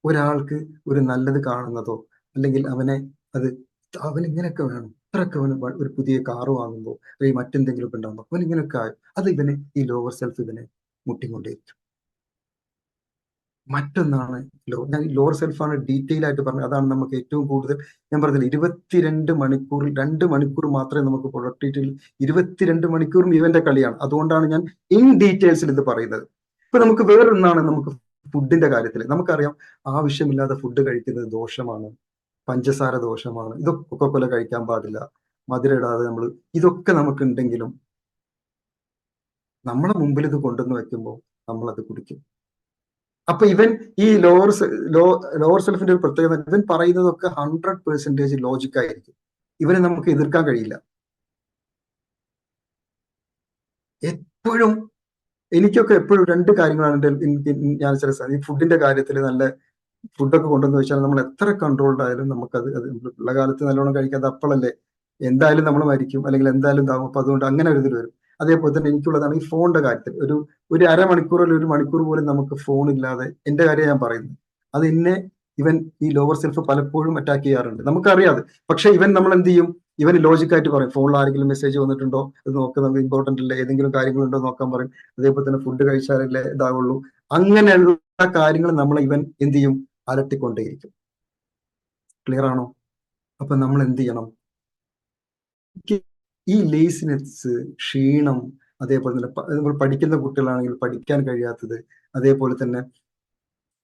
ഒരാൾക്ക് ഒരു നല്ലത് കാണുന്നതോ അല്ലെങ്കിൽ അവൻ ഇങ്ങനെയൊക്കെ വേണം, അത്രയൊക്കെ അവന് ഒരു പുതിയ കാറ് വാങ്ങുമ്പോൾ അല്ലെങ്കിൽ മറ്റെന്തെങ്കിലും ഒക്കെ ഉണ്ടാകുമ്പോൾ അവൻ ഇങ്ങനെയൊക്കെ ആയി, അത് ഈ ലോവർ സെൽഫ് ഇവനെ മുട്ടിക്കൊണ്ടേയിരിക്കും. മറ്റൊന്നാണ് ഞാൻ ലോവർ സെൽഫാണ് ഡീറ്റെയിൽ ആയിട്ട് പറഞ്ഞത്. അതാണ് നമുക്ക് ഏറ്റവും കൂടുതൽ, ഞാൻ പറഞ്ഞില്ല 22 മണിക്കൂറിൽ 2 മണിക്കൂർ മാത്രമേ നമുക്ക് പ്രൊഡക്ടിവിറ്റിയിൽ, 22 മണിക്കൂറും ഇവന്റെ കളിയാണ്. അതുകൊണ്ടാണ് ഞാൻ ഇൻ ഡീറ്റെയിൽസിൽ ഇത് പറയുന്നത്. ഇപ്പൊ നമുക്ക് വേറൊന്നാണ്, നമുക്ക് ഫുഡിന്റെ കാര്യത്തിൽ നമുക്കറിയാം, ആവശ്യമില്ലാതെ ഫുഡ് കഴിക്കുന്നത് ദോഷമാണ്, പഞ്ചസാര ദോഷമാണ്, ഇതൊക്കെ പോലെ കഴിക്കാൻ പാടില്ല, മധുരം ഇടാതെ ഇതൊക്കെ നമുക്കുണ്ടെങ്കിലും നമ്മളെ മുമ്പിൽ ഇത് കൊണ്ടുവന്ന് വെക്കുമ്പോൾ നമ്മളത് കുടിക്കും. അപ്പൊ ഇവൻ ഈ ലോവർ സെൽഫിന്റെ ഒരു പ്രത്യേകത, ഇവൻ പറയുന്നതൊക്കെ 100% ലോജിക് ആയിരിക്കും. ഇവനെ നമുക്ക് എതിർക്കാൻ കഴിയില്ല. എപ്പോഴും എനിക്കൊക്കെ എപ്പോഴും 2 കാര്യങ്ങളാണ് ഞാൻ ചില ഈ ഫുഡിന്റെ കാര്യത്തിൽ, നല്ല ഫുഡൊക്കെ കൊണ്ടുവന്ന് വെച്ചാൽ നമ്മൾ എത്ര കൺട്രോൾഡ് ആയാലും നമുക്കത് ഉള്ള കാലത്ത് നല്ലോണം കഴിക്കാതെ അപ്പോഴല്ലേ എന്തായാലും നമ്മൾ മരിക്കും, അല്ലെങ്കിൽ എന്തായാലും ഇതാവും. അപ്പൊ അതുകൊണ്ട് അങ്ങനെ ഒരു ഇതിൽ വരും. അതേപോലെ തന്നെ എനിക്കുള്ളതാണ് ഈ ഫോണിന്റെ കാര്യത്തിൽ. ഒരു അരമണിക്കൂർ അല്ലെങ്കിൽ 1 മണിക്കൂർ പോലും നമുക്ക് ഫോൺ ഇല്ലാതെ, എന്റെ കാര്യം ഞാൻ പറയുന്നത്, അത് ഇവൻ ഈ ലോവർ സെൽഫ് പലപ്പോഴും അറ്റാക്ക് ചെയ്യാറുണ്ട്, നമുക്കറിയാതെ. പക്ഷെ നമ്മൾ എന്ത് ചെയ്യും, ഇവന് ലോജിക്കായിട്ട് പറയും, ഫോണിൽ ആരെങ്കിലും മെസ്സേജ് വന്നിട്ടുണ്ടോ അത് നോക്കുന്നത് ഇമ്പോർട്ടന്റ് അല്ലേ, ഏതെങ്കിലും കാര്യങ്ങളുണ്ടോ നോക്കാൻ പറയും. അതേപോലെ തന്നെ ഫുഡ് കഴിച്ചാലല്ലേ ഇതാവുള്ളൂ. അങ്ങനെയുള്ള കാര്യങ്ങൾ ഇവൻ എന്ത് ചെയ്യും, അലട്ടിക്കൊണ്ടേയിരിക്കും. ക്ലിയർ ആണോ? അപ്പൊ നമ്മൾ എന്ത് ചെയ്യണം, ഈ ലേസിനെസ്, ക്ഷീണം, അതേപോലെ തന്നെ നമ്മൾ പഠിക്കുന്ന കുട്ടികളാണെങ്കിൽ പഠിക്കാൻ കഴിയാത്തത്, അതേപോലെ തന്നെ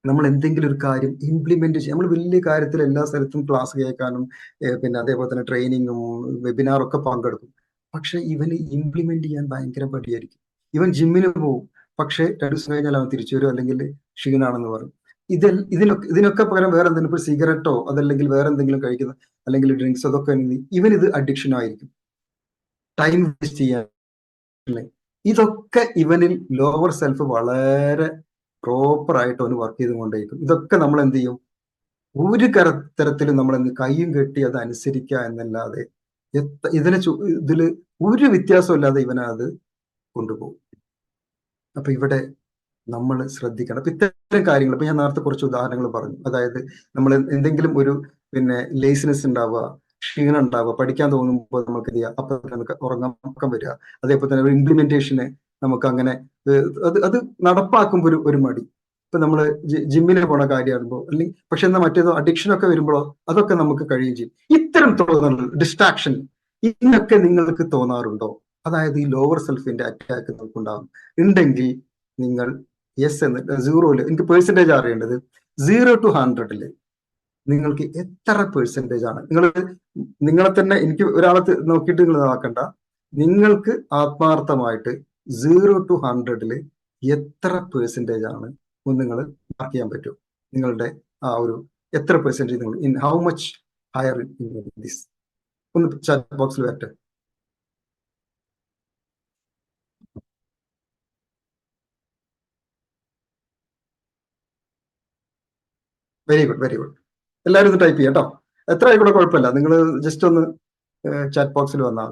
നമ്മൾ എന്തെങ്കിലും ഒരു കാര്യം ഇംപ്ലിമെന്റ് ചെയ്യും. നമ്മൾ വലിയ കാര്യത്തിൽ എല്ലാ സ്ഥലത്തും ക്ലാസ് കേൾക്കാനും പിന്നെ അതേപോലെ തന്നെ ട്രെയിനിങ്ങും വെബിനാറൊക്കെ പങ്കെടുക്കും. പക്ഷെ ഇവന് ഇംപ്ലിമെന്റ് ചെയ്യാൻ ഭയങ്കര പടിയായിരിക്കും. ഇവൻ ജിമ്മിന് പോകും, പക്ഷെ 2 ദിവസം കഴിഞ്ഞാൽ അവൻ തിരിച്ചു വരും, അല്ലെങ്കിൽ ക്ഷീണാണെന്ന് പറയും. ഇതിനൊക്കെ പകരം വേറെ എന്തെങ്കിലും ഇപ്പൊ സിഗരറ്റോ അതല്ലെങ്കിൽ വേറെ എന്തെങ്കിലും കഴിക്കുന്ന അല്ലെങ്കിൽ ഡ്രിങ്ക്സ് അതൊക്കെ ഇവൻ ഇത് അഡിക്ഷൻ ആയിരിക്കും. ടൈം വേസ്റ്റ് ചെയ്യാൻ ഇതൊക്കെ ഇവനിൽ ലോവർ സെൽഫ് വളരെ പ്രോപ്പർ ആയിട്ട് അവന് വർക്ക് ചെയ്തുകൊണ്ടേയിരിക്കും. ഇതൊക്കെ നമ്മൾ എന്ത് ചെയ്യും, ഒരു തരത്തിലും നമ്മൾ കയ്യും കെട്ടി അത് അനുസരിക്കുക എന്നല്ലാതെ ഇതില് ഒരു വ്യത്യാസമില്ലാതെ ഇവനത് കൊണ്ടുപോകും. അപ്പൊ ഇവിടെ നമ്മൾ ശ്രദ്ധിക്കണം. അപ്പൊ ഇത്തരം കാര്യങ്ങൾ ഇപ്പൊ ഞാൻ നേരത്തെ കുറച്ച് ഉദാഹരണങ്ങൾ പറഞ്ഞു. അതായത് നമ്മൾ എന്തെങ്കിലും ഒരു ലേസിനെസ് ഉണ്ടാവുക, ക്ഷീണം ഉണ്ടാവുക, പഠിക്കാൻ തോന്നുമ്പോൾ നമുക്ക് എന്ത് ചെയ്യുക, അപ്പൊ നമുക്ക് ഉറക്കം വരിക. അതേപോലെ തന്നെ ഒരു ഇംപ്ലിമെന്റേഷന് നമുക്ക് അങ്ങനെ അത് നടപ്പാക്കുമ്പോൾ ഒരു മടി. ഇപ്പൊ നമ്മള് ജിമ്മിന് പോണ കാര്യമാകുമ്പോൾ അല്ലെങ്കിൽ പക്ഷെ എന്നാ മറ്റേതോ അഡിക്ഷൻ ഒക്കെ വരുമ്പോഴോ അതൊക്കെ നമുക്ക് കഴിയുകയും ചെയ്യും. ഇത്തരം തോന്നൽ, ഡിസ്ട്രാക്ഷൻ, ഇതൊക്കെ നിങ്ങൾക്ക് തോന്നാറുണ്ടോ? അതായത് ഈ ലോവർ സെൽഫിന്റെ അറ്റാക്ക് നമുക്കുണ്ടാകും. ഉണ്ടെങ്കിൽ നിങ്ങൾ യെസ് എന്ന് 0-ല് എനിക്ക് പെർസെൻറ്റേജ് അറിയേണ്ടത് 0 to 100-ല് നിങ്ങൾക്ക് എത്ര പെർസെൻറ്റേജ് ആണ്. നിങ്ങളെ തന്നെ എനിക്ക് ഒരാളെ നോക്കിയിട്ട് നിങ്ങൾ നോക്കണ്ട. നിങ്ങൾക്ക് ആത്മാർത്ഥമായിട്ട് 0 to 100-ല് എത്ര പെർസെൻറ്റേജ് ആണ് നിങ്ങൾ മാർക്ക് ചെയ്യാൻ പറ്റും. നിങ്ങളുടെ ആ ഒരു എത്ര പെർസെൻറ്റേജ് നിങ്ങൾ in how much higher in this ഒന്ന് ചാറ്റ് ബോക്സിൽ വരട്ടെ. Very good, very good. എല്ലാവരും ഒന്ന് ടൈപ്പ് ചെയ്യാം കേട്ടോ. എത്ര ആയിക്കോട്ടെ, കുഴപ്പമില്ല. നിങ്ങൾ ജസ്റ്റ് ഒന്ന് ചാറ്റ് ബോക്സിൽ വന്നാൽ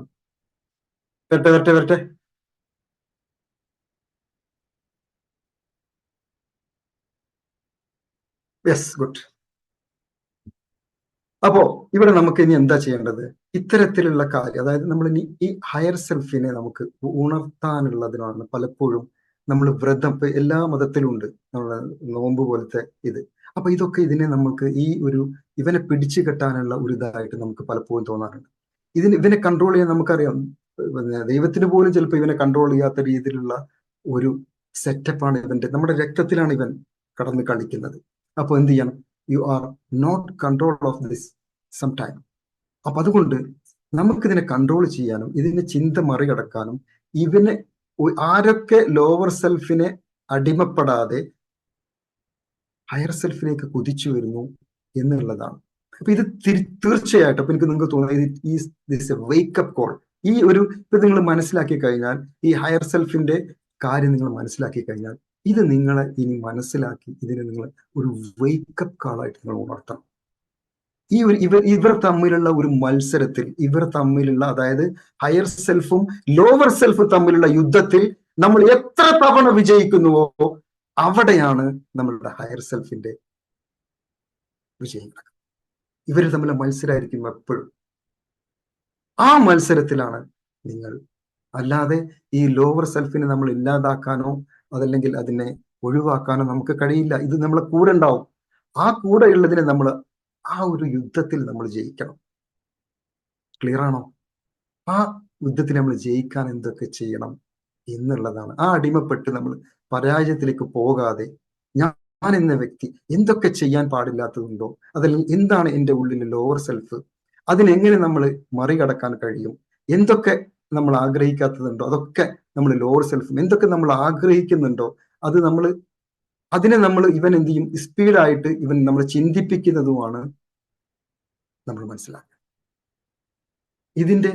വരട്ടെ വരട്ടെ വരട്ടെ. Yes, good. അപ്പോ ഇവിടെ നമുക്ക് ഇനി എന്താ ചെയ്യേണ്ടത്? ഇത്തരത്തിലുള്ള കാര്യം, അതായത് നമ്മൾ ഇനി ഈ ഹയർ സെൽഫിനെ നമുക്ക് ഉണർത്താനുള്ളതിനാണ് പലപ്പോഴും നമ്മൾ വ്രതം, ഇപ്പൊ എല്ലാ മതത്തിലും ഉണ്ട് നമ്മളെ നോമ്പ് പോലത്തെ ഇത്. അപ്പൊ ഇതൊക്കെ ഇതിനെ നമുക്ക് ഇവനെ പിടിച്ചു കെട്ടാനുള്ള ഒരു ഇതായിട്ട് നമുക്ക് പലപ്പോഴും തോന്നാറുണ്ട്. ഇവനെ കൺട്രോൾ ചെയ്യാൻ നമുക്കറിയാം. ദൈവത്തിന് പോലും ചിലപ്പോൾ ഇവനെ കൺട്രോൾ ചെയ്യാത്ത രീതിയിലുള്ള ഒരു സെറ്റപ്പാണ് നമ്മുടെ രക്തത്തിലാണ് ഇവൻ കടന്ന് കളിക്കുന്നത്. അപ്പൊ എന്ത് ചെയ്യണം? You are not control of this some time. അപ്പൊ അതുകൊണ്ട് നമുക്കിതിനെ കൺട്രോൾ ചെയ്യാനും ഇതിന്റെ ചിന്ത മറികടക്കാനും ഇവനെ ആരൊക്കെ ലോവർ സെൽഫിനെ അടിമപ്പെടാതെ ഹയർ സെൽഫിലേക്ക് കുതിച്ചു വരുന്നു എന്നുള്ളതാണ്. അപ്പൊ ഇത് തീർച്ചയായിട്ടും അപ്പൊ നിങ്ങൾക്ക് തോന്നുന്നത് വേക്കപ്പ് കോൾ. ഇപ്പൊ നിങ്ങൾ മനസ്സിലാക്കി കഴിഞ്ഞാൽ, ഈ ഹയർ സെൽഫിന്റെ കാര്യം നിങ്ങൾ മനസ്സിലാക്കി കഴിഞ്ഞാൽ, ഇത് നിങ്ങളെ ഇനി മനസ്സിലാക്കി ഇതിനെ നിങ്ങൾ ഒരു വേക്കപ്പ് കാളായിട്ട് നിങ്ങൾ ഉണർത്തണം. ഇവർ തമ്മിലുള്ള ഒരു മത്സരത്തിൽ, അതായത് ഹയർ സെൽഫും ലോവർ സെൽഫും തമ്മിലുള്ള യുദ്ധത്തിൽ നമ്മൾ എത്ര തവണ വിജയിക്കുന്നുവോ അവിടെയാണ് നമ്മളുടെ ഹയർ സെൽഫിന്റെ വിജയം. ഇവർ തമ്മിലുള്ള മത്സരമായിരിക്കും എപ്പോഴും. ആ മത്സരത്തിലാണ് നിങ്ങൾ. അല്ലാതെ ഈ ലോവർ സെൽഫിനെ നമ്മൾ ഇല്ലാതാക്കാനോ അതല്ലെങ്കിൽ അതിനെ ഒഴിവാക്കാനോ നമുക്ക് കഴിയില്ല. ഇത് നമ്മളെ കൂടെ ഉണ്ടാവും. ആ കൂടെ ഉള്ളതിനെ നമ്മൾ ആ ഒരു യുദ്ധത്തിൽ നമ്മൾ ജയിക്കണം. ക്ലിയർ ആണോ? ആ യുദ്ധത്തിൽ നമ്മൾ ജയിക്കാൻ എന്തൊക്കെ ചെയ്യണം എന്നുള്ളതാണ്. ആ അടിമപ്പെട്ട് നമ്മൾ പരാജയത്തിലേക്ക് പോകാതെ ഞാൻ എന്ന വ്യക്തി എന്തൊക്കെ ചെയ്യാൻ പാടില്ലാത്തതുണ്ടോ, അതല്ലെങ്കിൽ എന്താണ് എൻ്റെ ഉള്ളിലെ ലോവർ സെൽഫ്, അതിനെങ്ങനെ നമ്മൾ മറികടക്കാൻ കഴിയും, എന്തൊക്കെ നമ്മൾ ആഗ്രഹിക്കാത്തതുണ്ടോ അതൊക്കെ നമ്മൾ ലോവർ സെൽഫും, എന്തൊക്കെ നമ്മൾ ആഗ്രഹിക്കുന്നുണ്ടോ അതിനെ നമ്മൾ ഇവൻ എന്ത് ചെയ്യും, സ്പീഡായിട്ട് ഇവൻ നമ്മൾ ചിന്തിപ്പിക്കുന്നതുമാണ് നമ്മൾ മനസ്സിലാക്കുക. ഇതിന്റെ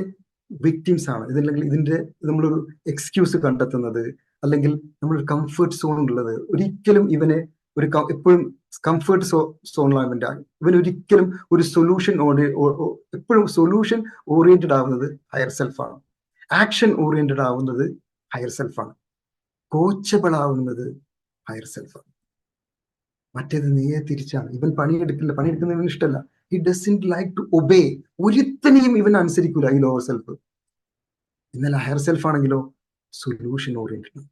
വിക്ടിംസ് ആണ് ഇതല്ലെങ്കിൽ ഇതിന്റെ നമ്മളൊരു എക്സ്ക്യൂസ് കണ്ടെത്തുന്നത്, അല്ലെങ്കിൽ നമ്മളൊരു കംഫർട്ട് സോൺ ഉള്ളത്. ഒരിക്കലും ഇവനെ എപ്പോഴും കംഫർട്ട് സോണിലാണ് ഇവൻ ഒരിക്കലും ഒരു സൊല്യൂഷൻ എപ്പോഴും സൊല്യൂഷൻ ഓറിയന്റഡ് ആവുന്നത് ഹയർ സെൽഫാണ്. ആക്ഷൻ ഓറിയന്റഡ് ആവുന്നത് ഹയർ സെൽഫാണ്. കോച്ചബിൾ ആവുന്നത് ഹയർ സെൽഫാണ്. മറ്റേത് നേരെ തിരിച്ചാണ്. ഇവൻ പണിയെടുക്കുന്നതിന് ഇഷ്ടമല്ല. He doesn't like to obey. ഒരുത്തനെയും ഇവൻ അനുസരിക്കൂല ഈ ലോവർ സെൽഫ്. എന്നാൽ ഹയർ സെൽഫ് ആണെങ്കിലോ സൊല്യൂഷൻ ഓറിയന്റഡ്,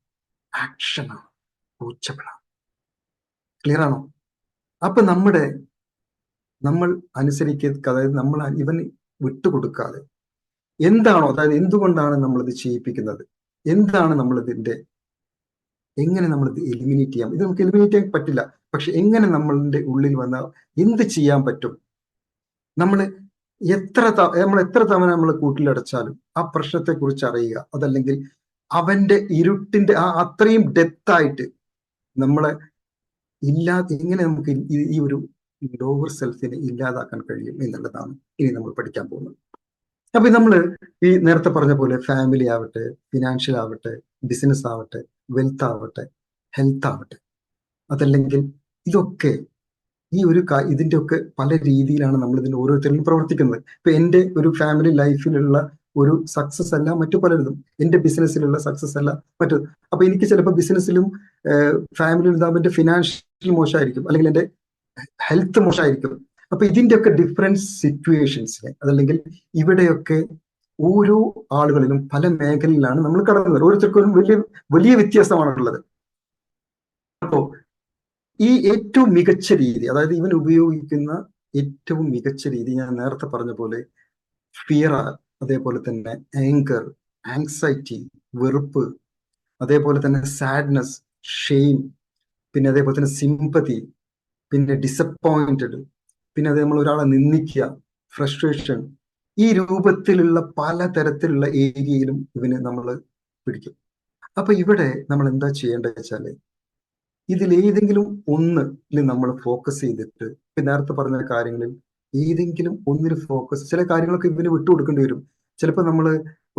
ആക്ഷൻ ആണ്, കോച്ചബിൾ ആണ്. ക്ലിയർ ആണോ? അപ്പൊ നമ്മൾ അനുസരിക്കുക, അതായത് നമ്മൾ ഇവന് വിട്ടുകൊടുക്കാതെ എന്താണോ, അതായത് എന്തുകൊണ്ടാണ് നമ്മളിത് ചെയ്യിപ്പിക്കുന്നത്, എന്താണ് എങ്ങനെ നമ്മളിത് എലിമിനേറ്റ് ചെയ്യാം. ഇത് നമുക്ക് എലിമിനേറ്റ് ചെയ്യാൻ പറ്റില്ല, പക്ഷെ എങ്ങനെ നമ്മളുടെ ഉള്ളിൽ വന്ന എന്ത് ചെയ്യാൻ പറ്റും. നമ്മൾ എത്ര തവണ നമ്മൾ കൂട്ടിലടച്ചാലും ആ പ്രശ്നത്തെ കുറിച്ച് അറിയുക, അതല്ലെങ്കിൽ അവന്റെ ഇരുട്ടിന്റെ അത്രയും ഡെപ്ത് ആയിട്ട് എങ്ങനെ നമുക്ക് ഈ ഒരു ലോവർ സെൽഫിനെ ഇല്ലാതാക്കാൻ കഴിയും എന്നുള്ളതാണ് ഇനി നമ്മൾ പഠിക്കാൻ പോകുന്നത്. അപ്പൊ നമ്മൾ ഈ നേരത്തെ പറഞ്ഞ പോലെ ഫാമിലി ആവട്ടെ, ഫിനാൻഷ്യൽ ആവട്ടെ, ബിസിനസ് ആവട്ടെ, വെൽത്ത് ആവട്ടെ, ഹെൽത്ത് ആവട്ടെ, അതല്ലെങ്കിൽ ഇതൊക്കെ ഇതിന്റെ ഒക്കെ പല രീതിയിലാണ് നമ്മൾ ഇതിന്റെ ഓരോരുത്തരിലും പ്രവർത്തിക്കുന്നത്. ഇപ്പൊ എന്റെ ഒരു ഫാമിലി ലൈഫിലുള്ള ഒരു സക്സസ് അല്ല മറ്റു പലരിതും, എന്റെ ബിസിനസ്സിലുള്ള സക്സസ് അല്ല മറ്റു. അപ്പൊ എനിക്ക് ചിലപ്പോൾ ബിസിനസ്സിലും ഫാമിലിയിലും ഇതാകുമ്പോൾ എന്റെ ഫിനാൻഷ്യൽ മോശമായിരിക്കും, അല്ലെങ്കിൽ എന്റെ ഹെൽത്ത് മോശമായിരിക്കും. അപ്പൊ ഇതിന്റെ ഒക്കെ ഡിഫറൻസ് സിറ്റുവേഷൻസിനെ, അതല്ലെങ്കിൽ ഇവിടെയൊക്കെ ഓരോ ആളുകളിലും പല മേഖലയിലാണ് നമ്മൾ കടന്നത്. ഓരോരുത്തർക്കും വലിയ വലിയ വ്യത്യാസമാണുള്ളത്. അപ്പോ ഈ ഏറ്റവും മികച്ച രീതി, അതായത് ഇവൻ ഉപയോഗിക്കുന്ന ഏറ്റവും മികച്ച രീതി ഞാൻ നേരത്തെ പറഞ്ഞ പോലെ ഫിയർ, അതേപോലെ തന്നെ ആങ്കർ, ആങ്സൈറ്റി, വെറുപ്പ്, അതേപോലെ തന്നെ സാഡ്നെസ്, ഷെയിം, പിന്നെ അതേപോലെ തന്നെ സിമ്പതി, പിന്നെ ഡിസപ്പോയിന്റഡ്, പിന്നെ അത് നമ്മൾ ഒരാളെ നിന്ദിക്കുക, ഫ്രസ്ട്രേഷൻ, ഈ രൂപത്തിലുള്ള പലതരത്തിലുള്ള ഏരിയയിലും ഇവന് നമ്മൾ പിടിക്കും. അപ്പൊ ഇവിടെ നമ്മൾ എന്താ ചെയ്യേണ്ടത് വെച്ചാല്, ഇതിലേതെങ്കിലും ഒന്നിൽ നമ്മൾ ഫോക്കസ് ചെയ്തിട്ട്, നേരത്തെ പറഞ്ഞ കാര്യങ്ങളിൽ ഏതെങ്കിലും ഒന്നിൽ ഫോക്കസ്, ചില കാര്യങ്ങളൊക്കെ ഇവന് വിട്ടുകൊടുക്കേണ്ടി വരും. ചിലപ്പോൾ നമ്മൾ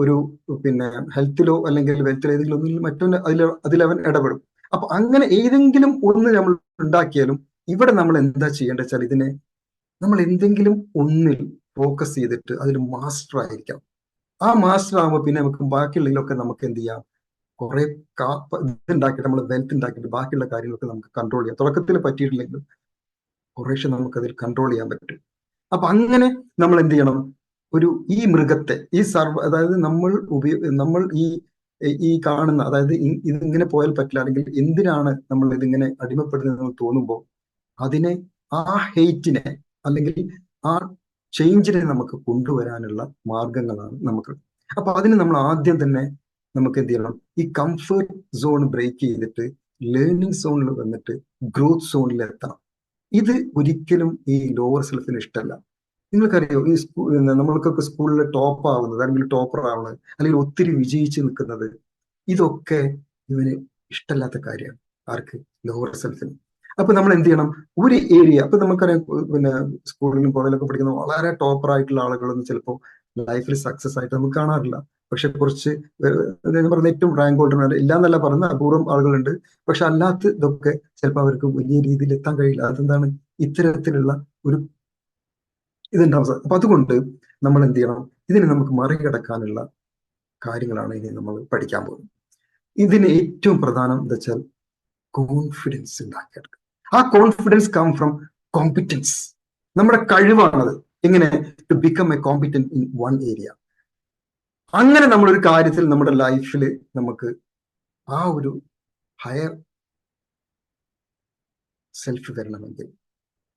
ഒരു പിന്നെ ഹെൽത്തിലോ അല്ലെങ്കിൽ വെൽത്തിലോ ഏതെങ്കിലും ഒന്നിൽ മറ്റൊന്ന് അതിലവൻ ഇടപെടും. അപ്പൊ അങ്ങനെ ഏതെങ്കിലും ഒന്ന് നമ്മൾ ഉണ്ടാക്കിയാലും ഇവിടെ നമ്മൾ എന്താ ചെയ്യേണ്ടത് വെച്ചാൽ, ഇതിനെ നമ്മൾ എന്തെങ്കിലും ഒന്നിൽ ഫോക്കസ് ചെയ്തിട്ട് അതിൽ മാസ്റ്റർ ആയിരിക്കാം. ആ മാസ്റ്റർ ആകുമ്പോൾ പിന്നെ നമുക്ക് ബാക്കിയുള്ളതിലൊക്കെ നമുക്ക് എന്ത് ചെയ്യാം, കുറെ ഇതുണ്ടാക്കിയിട്ട് നമ്മൾ വെൽത്ത് ഉണ്ടാക്കിയിട്ട് ബാക്കിയുള്ള കാര്യങ്ങളൊക്കെ നമുക്ക് കൺട്രോൾ ചെയ്യാം. തുടക്കത്തിൽ പറ്റിയിട്ടില്ലെങ്കിലും കുറേശ്ശെ നമുക്കതിൽ കൺട്രോൾ ചെയ്യാൻ പറ്റും. അപ്പൊ അങ്ങനെ നമ്മൾ എന്ത് ചെയ്യണം, ഈ മൃഗത്തെ, അതായത് നമ്മൾ ഈ കാണുന്ന, അതായത് ഇതിങ്ങനെ പോയാൽ പറ്റില്ല, അല്ലെങ്കിൽ എന്തിനാണ് നമ്മൾ ഇതിങ്ങനെ അടിമപ്പെടുന്നത് തോന്നുമ്പോൾ അതിനെ, ആ ഹെയ്റ്റിനെ അല്ലെങ്കിൽ ആ ചേഞ്ചിനെ നമുക്ക് കൊണ്ടുവരാനുള്ള മാർഗങ്ങളാണ് നമുക്ക്. അപ്പൊ അതിന് നമ്മൾ ആദ്യം തന്നെ നമുക്ക് എന്ത് ചെയ്യണം, ഈ കംഫർട്ട് സോൺ ബ്രേക്ക് ചെയ്തിട്ട് ലേണിംഗ് സോണിൽ വന്നിട്ട് ഗ്രോത്ത് സോണിൽ എത്തണം. ഇത് ഒരിക്കലും ഈ ലോവർ സെൽഫിന് ഇഷ്ടമല്ല. നിങ്ങൾക്കറിയോ, ഈ നമ്മൾക്കൊക്കെ സ്കൂളിൽ ടോപ്പ് ആവുന്നത്, അല്ലെങ്കിൽ ടോപ്പർ ആവുന്നത്, അല്ലെങ്കിൽ ഒത്തിരി വിജയിച്ച് നിൽക്കുന്നത്, ഇതൊക്കെ ഇവന് ഇഷ്ടമല്ലാത്ത കാര്യമാണ്. ആർക്ക്? ലോവർ സെൽഫിന്. അപ്പൊ നമ്മൾ എന്ത് ചെയ്യണം, ഒരു ഏരിയ, അപ്പൊ നമുക്കറിയാം, പിന്നെ സ്കൂളിലും കോളേജിലൊക്കെ പഠിക്കുന്ന വളരെ ടോപ്പർ ആയിട്ടുള്ള ആളുകളൊന്നും ചിലപ്പോൾ ലൈഫിൽ സക്സസ് ആയിട്ട് നമുക്ക് കാണാറില്ല. പക്ഷെ കുറച്ച് പറഞ്ഞ ഏറ്റവും റാങ്ക് ഹോൾഡർ ഇല്ല എന്നല്ല പറഞ്ഞ അപൂർവം ആളുകളുണ്ട്. പക്ഷെ അല്ലാത്ത ഇതൊക്കെ ചിലപ്പോൾ അവർക്ക് വലിയ രീതിയിൽ എത്താൻ കഴിയില്ല. അതെന്താണ്? ഇത്തരത്തിലുള്ള ഒരു ഇതുണ്ടാവും. അപ്പൊ അതുകൊണ്ട് നമ്മൾ എന്ത് ചെയ്യണം, ഇതിനെ നമുക്ക് മറികടക്കാനുള്ള കാര്യങ്ങളാണ് ഇനി നമ്മൾ പഠിക്കാൻ പോകുന്നത്. ഇതിന് ഏറ്റവും പ്രധാനം എന്താ വെച്ചാൽ കോൺഫിഡൻസ് ഉണ്ടാക്കിയെടുക്കുക. ആ കോൺഫിഡൻസ് കം ഫ്രം കോമ്പിറ്റൻസ്. നമ്മുടെ കഴിവാണത്. എങ്ങനെ? To become a competent in one area. അങ്ങനെ നമ്മളൊരു കാര്യത്തിൽ നമ്മുടെ ലൈഫിൽ നമുക്ക് ആ ഒരു ഹയർ സെൽഫ് വരണമെങ്കിൽ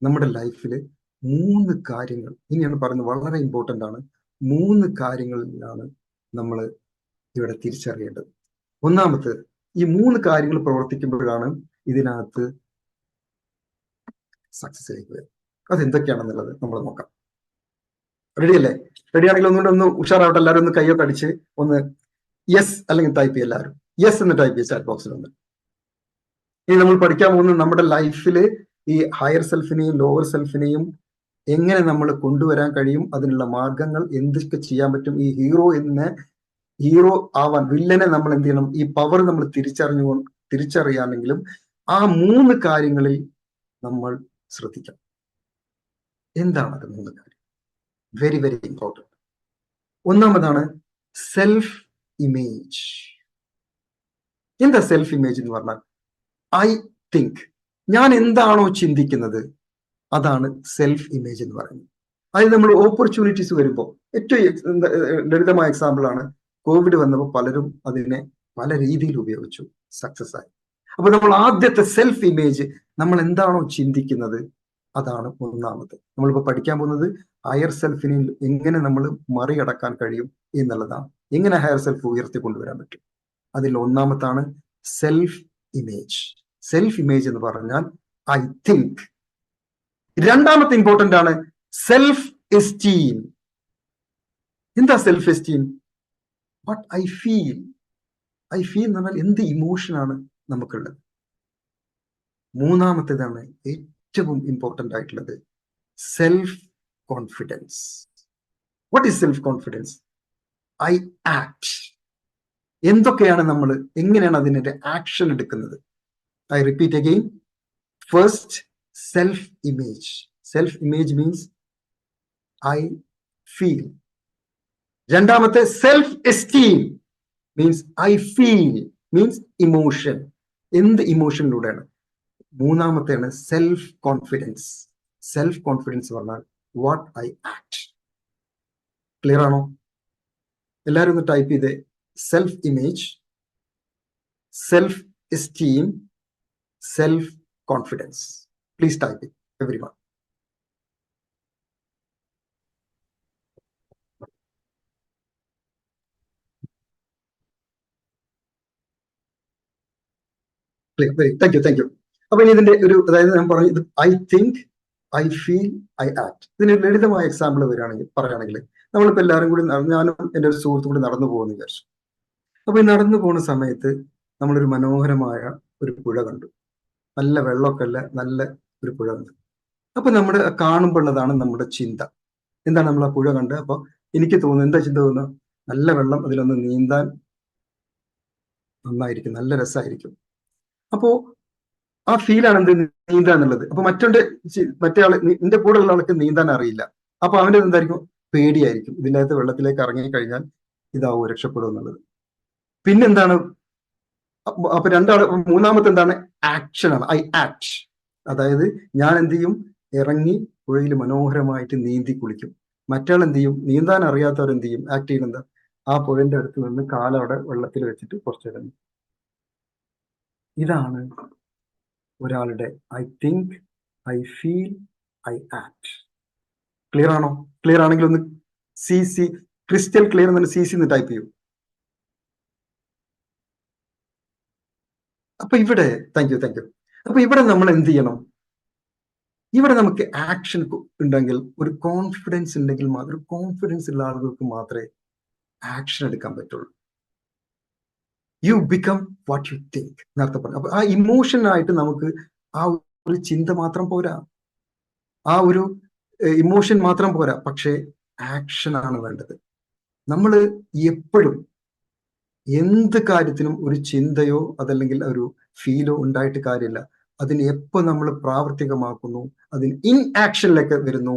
നമ്മുടെ ലൈഫിൽ 3 കാര്യങ്ങൾ, ഇനിയാണ് പറയുന്നത്, വളരെ ഇമ്പോർട്ടൻ്റ് ആണ്. 3 കാര്യങ്ങളിലാണ് നമ്മൾ ഇവിടെ തിരിച്ചറിയേണ്ടത്. ഒന്നാമത്തെ, ഈ 3 കാര്യങ്ങൾ പ്രവർത്തിക്കുമ്പോഴാണ് ഇതിനകത്ത് സക്സസിലേക്ക് വരും. അതെന്തൊക്കെയാണെന്നുള്ളത് നമ്മൾ നോക്കാം. റെഡി അല്ലേ? റെഡി ആണെങ്കിൽ ഒന്ന് ഉഷാറാവട്ടെ. എല്ലാവരും ഒന്ന് കയ്യൊക്കെ അടിച്ച് ഒന്ന് യെസ് അല്ലെങ്കിൽ ടൈപ്പ് ചെയ്യുക. എല്ലാവരും യെസ് എന്ന് ടൈപ്പ് ചെയ്യുക ചാറ്റ് ബോക്സിൽ ഒന്ന്. ഇനി നമ്മൾ പഠിക്കാൻ പോകുന്നത് നമ്മുടെ ലൈഫിൽ ഈ ഹയർ സെൽഫിനെയും ലോവർ സെൽഫിനെയും എങ്ങനെ നമ്മൾ കൊണ്ടുവരാൻ കഴിയും, അതിനുള്ള മാർഗങ്ങൾ, എന്തൊക്കെ ചെയ്യാൻ പറ്റും. ഈ ഹീറോ ആവാൻ, വില്ലനെ നമ്മൾ എന്ത് ചെയ്യണം, ഈ പവർ നമ്മൾ തിരിച്ചറിയാമെങ്കിലും ആ 3 കാര്യങ്ങളിൽ നമ്മൾ ശ്രദ്ധിക്കണം. എന്താണ് അത് 3 കാര്യം? Very very important. ഒന്നാമതാണ് സെൽഫ് ഇമേജ്. എന്താ സെൽഫ് ഇമേജ് എന്ന് പറഞ്ഞാൽ, ഐ തിങ്ക്, ഞാൻ എന്താണോ ചിന്തിക്കുന്നത് അതാണ് സെൽഫ് ഇമേജ് എന്ന് പറയുന്നത്. അതിൽ നമ്മൾ ഓപ്പർച്യൂണിറ്റീസ് വരുമ്പോൾ, ഏറ്റവും ലളിതമായ എക്സാമ്പിൾ ആണ്, കോവിഡ് വന്നപ്പോൾ പലരും അതിനെ പല രീതിയിൽ ഉപയോഗിച്ചു, സക്സസ് ആയി. അപ്പൊ നമ്മൾ ആദ്യത്തെ സെൽഫ് ഇമേജ്, നമ്മൾ എന്താണോ ചിന്തിക്കുന്നത് അതാണ് ഒന്നാമത്. നമ്മളിപ്പോൾ പഠിക്കാൻ പോകുന്നത് ഹയർ സെൽഫിനെ എങ്ങനെ നമ്മൾ മറികടക്കാൻ കഴിയും എന്നുള്ളതാണ്. എങ്ങനെ ഹയർ സെൽഫ് ഉയർത്തിക്കൊണ്ടുവരാൻ പറ്റും. അതിൽ ഒന്നാമത്താണ് സെൽഫ് ഇമേജ്. സെൽഫ് ഇമേജ് എന്ന് പറഞ്ഞാൽ ഐ തിങ്ക്. രണ്ടാമത്തെ ഇമ്പോർട്ടന്റ് ആണ് സെൽഫ് എസ്റ്റീം. എന്താ self esteem? What I feel. I feel എന്ന് പറഞ്ഞാൽ എന്ത് ഇമോഷനാണ് നമുക്കുള്ളത്. മൂന്നാമത്തേതാണ് ഏറ്റവും ഇമ്പോർട്ടൻ്റ് ആയിട്ടുള്ളത്, self confidence. What is self confidence? I act. എന്തൊക്കെയാണ് നമ്മൾ, എങ്ങനെയാണ് അതിൻ്റെ ആക്ഷൻ എടുക്കുന്നത്? I repeat again. First, self image. Self image means I feel. രണ്ടാമത്തെ self esteem means I feel, means emotion. എന്ത് ഇമോഷനിലൂടെയാണ്? മൂന്നാമത്തെയാണ് സെൽഫ് കോൺഫിഡൻസ്. സെൽഫ് കോൺഫിഡൻസ് പറഞ്ഞാൽ what I act. Clear ആണോ? എല്ലാവരും ഒന്ന് ടൈപ്പ് ചെയ്തേ. Self image, self esteem, self confidence. Please type it everyone. Thank you. അപ്പൊ ഇനി ഇതിന്റെ ഒരു, അതായത് ഞാൻ പറഞ്ഞു, ഇത് I think, I feel, I act. ഇതിന് ലളിതമായ എക്സാമ്പിൾ പറയുകയാണെങ്കിൽ നമ്മളിപ്പോ എല്ലാവരും കൂടി, ഞാനും എൻ്റെ ഒരു സുഹൃത്തും കൂടി നടന്നു പോകുന്നു വിചാരിച്ചു. അപ്പൊ ഈ നടന്നു പോകുന്ന സമയത്ത് നമ്മളൊരു മനോഹരമായ ഒരു പുഴ കണ്ടു. നല്ല വെള്ളമൊക്കെ ഉള്ള നല്ല ഒരു പുഴ കണ്ടു. അപ്പൊ നമ്മുടെ കാണുമ്പോഴുള്ളതാണ് നമ്മുടെ ചിന്ത. എന്താണ്? നമ്മൾ ആ പുഴ കണ്ട് അപ്പൊ എനിക്ക് തോന്നുന്നു, എന്താ ചിന്ത തോന്നുന്നത്? നല്ല വെള്ളം, അതിലൊന്ന് നീന്താൻ നന്നായിരിക്കും, നല്ല രസമായിരിക്കും. അപ്പോ ആ ഫീലാണ് എന്ത്, നീന്താ എന്നുള്ളത്. അപ്പൊ മറ്റേ ആള്, നിന്റെ കൂടെ ഉള്ള ആൾക്ക് നീന്താൻ അറിയില്ല. അപ്പൊ അവന്റെ എന്തായിരിക്കും? പേടിയായിരിക്കും. ഇതിനകത്ത് വെള്ളത്തിലേക്ക് ഇറങ്ങി കഴിഞ്ഞാൽ ഇതാവോ, രക്ഷപ്പെടും എന്നുള്ളത്. പിന്നെന്താണ്? അപ്പൊ മൂന്നാമത്തെ എന്താണ്? ആക്ഷൻ ആണ്. I act. അതായത് ഞാൻ എന്ത് ചെയ്യും? ഇറങ്ങി പുഴയിൽ മനോഹരമായിട്ട് നീന്തി കുളിക്കും. മറ്റാൾ എന്ത് ചെയ്യും? നീന്താൻ അറിയാത്തവർ എന്ത് ചെയ്യും? ആക്ട് ചെയ്യുന്നത്, ആ പുഴന്റെ അടുത്ത് നിന്ന് കാലവിടെ വെള്ളത്തിൽ വെച്ചിട്ട് കുറച്ചിടുന്നു. ഇതാണ് ഒരാളുടെ I think, I feel, I act. Clear ആണോ? ക്ലിയർ ആണെങ്കിൽ ഒന്ന് CC, ക്രിസ്റ്റൽ ക്ലിയർ എന്ന് CC എന്ന് ടൈപ്പ് ചെയ്യൂ. അപ്പൊ ഇവിടെ താങ്ക് യു. അപ്പൊ ഇവിടെ നമ്മൾ എന്ത് ചെയ്യണം? ഇവിടെ നമുക്ക് ആക്ഷൻ ഉണ്ടെങ്കിൽ, ഒരു കോൺഫിഡൻസ് ഉണ്ടെങ്കിൽ മാത്രം, കോൺഫിഡൻസ് ഉള്ള ആളുകൾക്ക് മാത്രമേ ആക്ഷൻ എടുക്കാൻ പറ്റുള്ളൂ. You become what you think നേരത്തെ പറഞ്ഞു. അപ്പൊ ആ ഇമോഷനായിട്ട് നമുക്ക് ആ ഒരു ചിന്ത മാത്രം പോരാ, ആ ഒരു ഇമോഷൻ മാത്രം പോരാ, പക്ഷേ ആക്ഷൻ ആണ് വേണ്ടത്. നമ്മൾ എപ്പോഴും എന്ത് കാര്യത്തിനും ഒരു ചിന്തയോ അതല്ലെങ്കിൽ ഒരു ഫീലോ ഉണ്ടായിട്ട് കാര്യമില്ല. അതിന് എപ്പോൾ നമ്മൾ പ്രാവർത്തികമാക്കുന്നു, അതിന് ഇൻ ആക്ഷനിലേക്ക് വരുന്നു,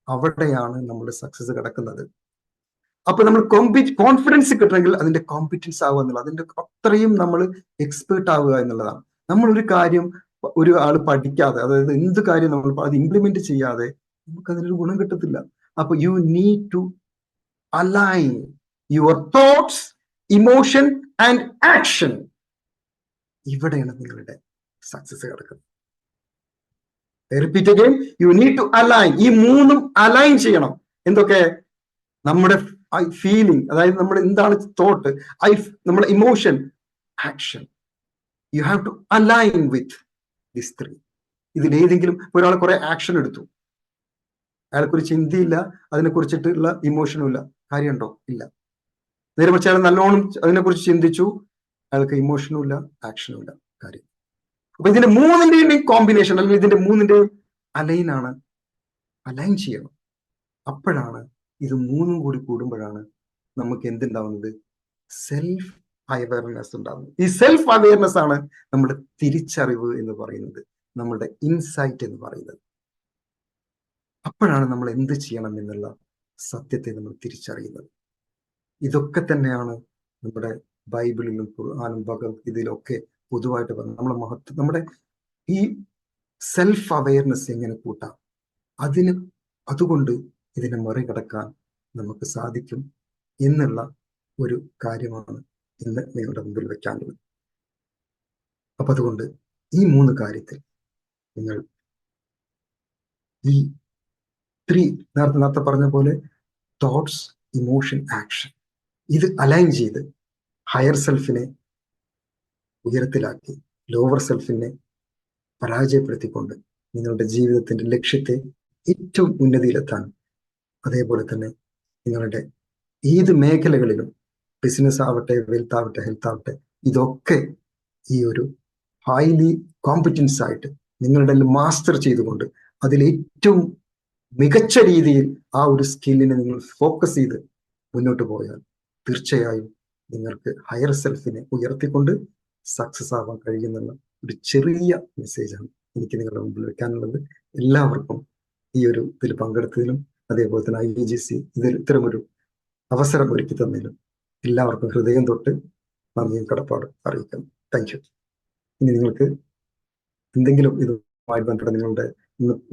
അവിടെയാണ് നമ്മൾ സക്സസ് കിടക്കുന്നത്. അപ്പൊ നമ്മൾ കോൺഫിഡൻസ് കിട്ടണമെങ്കിൽ അതിന്റെ കോമ്പറ്റൻസ് ആവുക എന്നുള്ളത്, അതിന്റെ അത്രയും നമ്മൾ എക്സ്പേർട്ട് ആവുക എന്നുള്ളതാണ്. നമ്മൾ ഒരു കാര്യം ഒരു ആള് പഠിക്കാതെ, അതായത് എന്ത് കാര്യം നമ്മൾ അത് ഇംപ്ലിമെന്റ് ചെയ്യാതെ നമുക്ക് അതിനൊരു ഗുണം കിട്ടത്തില്ല. അപ്പൊ you need to align your thoughts, emotion and action. ഇവിടെയാണ് നിങ്ങളുടെ സക്സസ് കിടക്കുന്നത്. Repeat again, you need to align. ഈ മൂന്നും അലൈൻ ചെയ്യണം. എന്തൊക്കെ? നമ്മുടെ ഫീലിംഗ്, അതായത് നമ്മൾ എന്താണ് തോട്ട്, നമ്മുടെ emotion, action. You have to align with this three. ഇതിലേതെങ്കിലും ഒരാൾ കുറെ ആക്ഷൻ എടുത്തു, അയാൾക്കൊരു ചിന്തയില്ല, അതിനെ കുറിച്ചിട്ടുള്ള ഇമോഷനും ഇല്ല, കാര്യമുണ്ടോ? ഇല്ല. നേരെ മറിച്ച് അയാൾ നല്ലോണം അതിനെക്കുറിച്ച് ചിന്തിച്ചു, അയാൾക്ക് ഇമോഷനും ഇല്ല, ആക്ഷനും ഇല്ല, കാര്യം. അപ്പൊ ഇതിന്റെ മൂന്നിന്റെയും കോമ്പിനേഷൻ, അല്ലെങ്കിൽ ഇതിന്റെ മൂന്നിന്റെയും അലൈൻ ചെയ്യണം. അപ്പോഴാണ് ഇത് മൂന്നും കൂടി കൂടുമ്പോഴാണ് നമുക്ക് എന്തുണ്ടാവുന്നത്? സെൽഫ് അവയർനെസ് ഉണ്ടാവുന്നത്. ഈ സെൽഫ് അവയർനെസ് ആണ് നമ്മുടെ തിരിച്ചറിവ് എന്ന് പറയുന്നത്, നമ്മുടെ ഇൻസൈറ്റ് എന്ന് പറയുന്നത്. അപ്പോഴാണ് നമ്മൾ എന്ത് ചെയ്യണം എന്നുള്ള സത്യത്തെ നമ്മൾ തിരിച്ചറിയുന്നത്. ഇതൊക്കെ തന്നെയാണ് നമ്മുടെ ബൈബിളിലും ഖുർആനും ഭഗവത്ഗീതയിലും ഒക്കെ പൊതുവായിട്ട് പറഞ്ഞത്. നമ്മുടെ ഈ സെൽഫ് അവയർനെസ് എങ്ങനെ കൂട്ടാം, അതുകൊണ്ട് ഇതിനെ മറികടക്കാൻ നമുക്ക് സാധിക്കും എന്നുള്ള ഒരു കാര്യമാണ് ഇന്ന് നിങ്ങളുടെ മുമ്പിൽ വെക്കാനുള്ളത്. അപ്പൊ അതുകൊണ്ട് ഈ മൂന്ന് കാര്യത്തിൽ നിങ്ങൾ ഈ നേരത്തെ പറഞ്ഞ പോലെ തോട്ട്സ്, ഇമോഷൻ, ആക്ഷൻ, ഇത് അലൈൻ ചെയ്ത് ഹയർ സെൽഫിനെ ഉയരത്തിലാക്കി ലോവർ സെൽഫിനെ പരാജയപ്പെടുത്തിക്കൊണ്ട് നിങ്ങളുടെ ജീവിതത്തിന്റെ ലക്ഷ്യത്തെ ഏറ്റവും ഉന്നതിയിലെത്താൻ, അതേപോലെ തന്നെ നിങ്ങളുടെ ഏത് മേഖലകളിലും, ബിസിനസ് ആവട്ടെ, വെൽത്ത് ആവട്ടെ, ഹെൽത്ത് ആവട്ടെ, ഇതൊക്കെ ഈ ഒരു ഹൈലി കോമ്പറ്റൻസ് ആയിട്ട് നിങ്ങളുടെ മാസ്റ്റർ ചെയ്തുകൊണ്ട് അതിൽ ഏറ്റവും മികച്ച രീതിയിൽ ആ ഒരു സ്കില്ലിനെ നിങ്ങൾ ഫോക്കസ് ചെയ്ത് മുന്നോട്ട് പോയാൽ തീർച്ചയായും നിങ്ങൾക്ക് ഹയർ സെൽഫിനെ ഉയർത്തിക്കൊണ്ട് സക്സസ് ആവാൻ കഴിയുന്നുള്ള ഒരു ചെറിയ മെസ്സേജാണ് എനിക്ക് നിങ്ങളുടെ മുമ്പിൽ വെക്കാനുള്ളത്. എല്ലാവർക്കും ഈ ഒരു ഇതിൽ പങ്കെടുത്തതിലും അതേപോലെ തന്നെ IAGC ഇതിൽ ഇത്തരമൊരു അവസരം ഒരുക്കി തന്നതിലും എല്ലാവർക്കും ഹൃദയം തൊട്ട് നന്ദിയും കടപ്പാട് അറിയിക്കുന്നു. Thank you. ഇനി നിങ്ങൾക്ക് എന്തെങ്കിലും ഇതുമായി ബന്ധപ്പെട്ട നിങ്ങളുടെ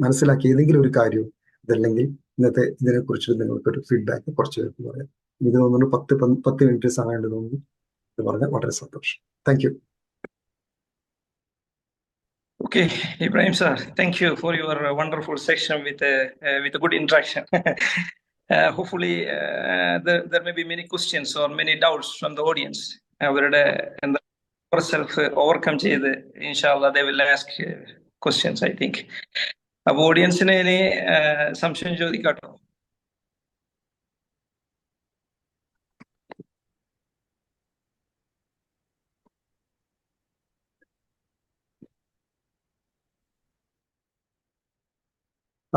മനസ്സിലാക്കിയ ഏതെങ്കിലും ഒരു കാര്യവും ഇതല്ലെങ്കിൽ ഇന്നത്തെ ഇതിനെക്കുറിച്ച് നിങ്ങൾക്കൊരു ഫീഡ്ബാക്ക് കുറച്ച് പേർക്ക് പറയാം. എനിക്ക് തോന്നുന്നു 10 മിനിറ്റ് സമയം ഉണ്ട് തോന്നുന്നു. ഇത് പറഞ്ഞാൽ വളരെ സന്തോഷം. Thank you. Okay, Ibrahim sir, thank you for your wonderful section with a good interaction. Hopefully, there may be many questions or many doubts from the audience. And ourself overcome ചെയ്ത് inshallah they will ask questions, I think. അപ്പോൾ ഓഡിയൻസിന് ഇനി സംശയം ചോദിക്കാട്ടോ.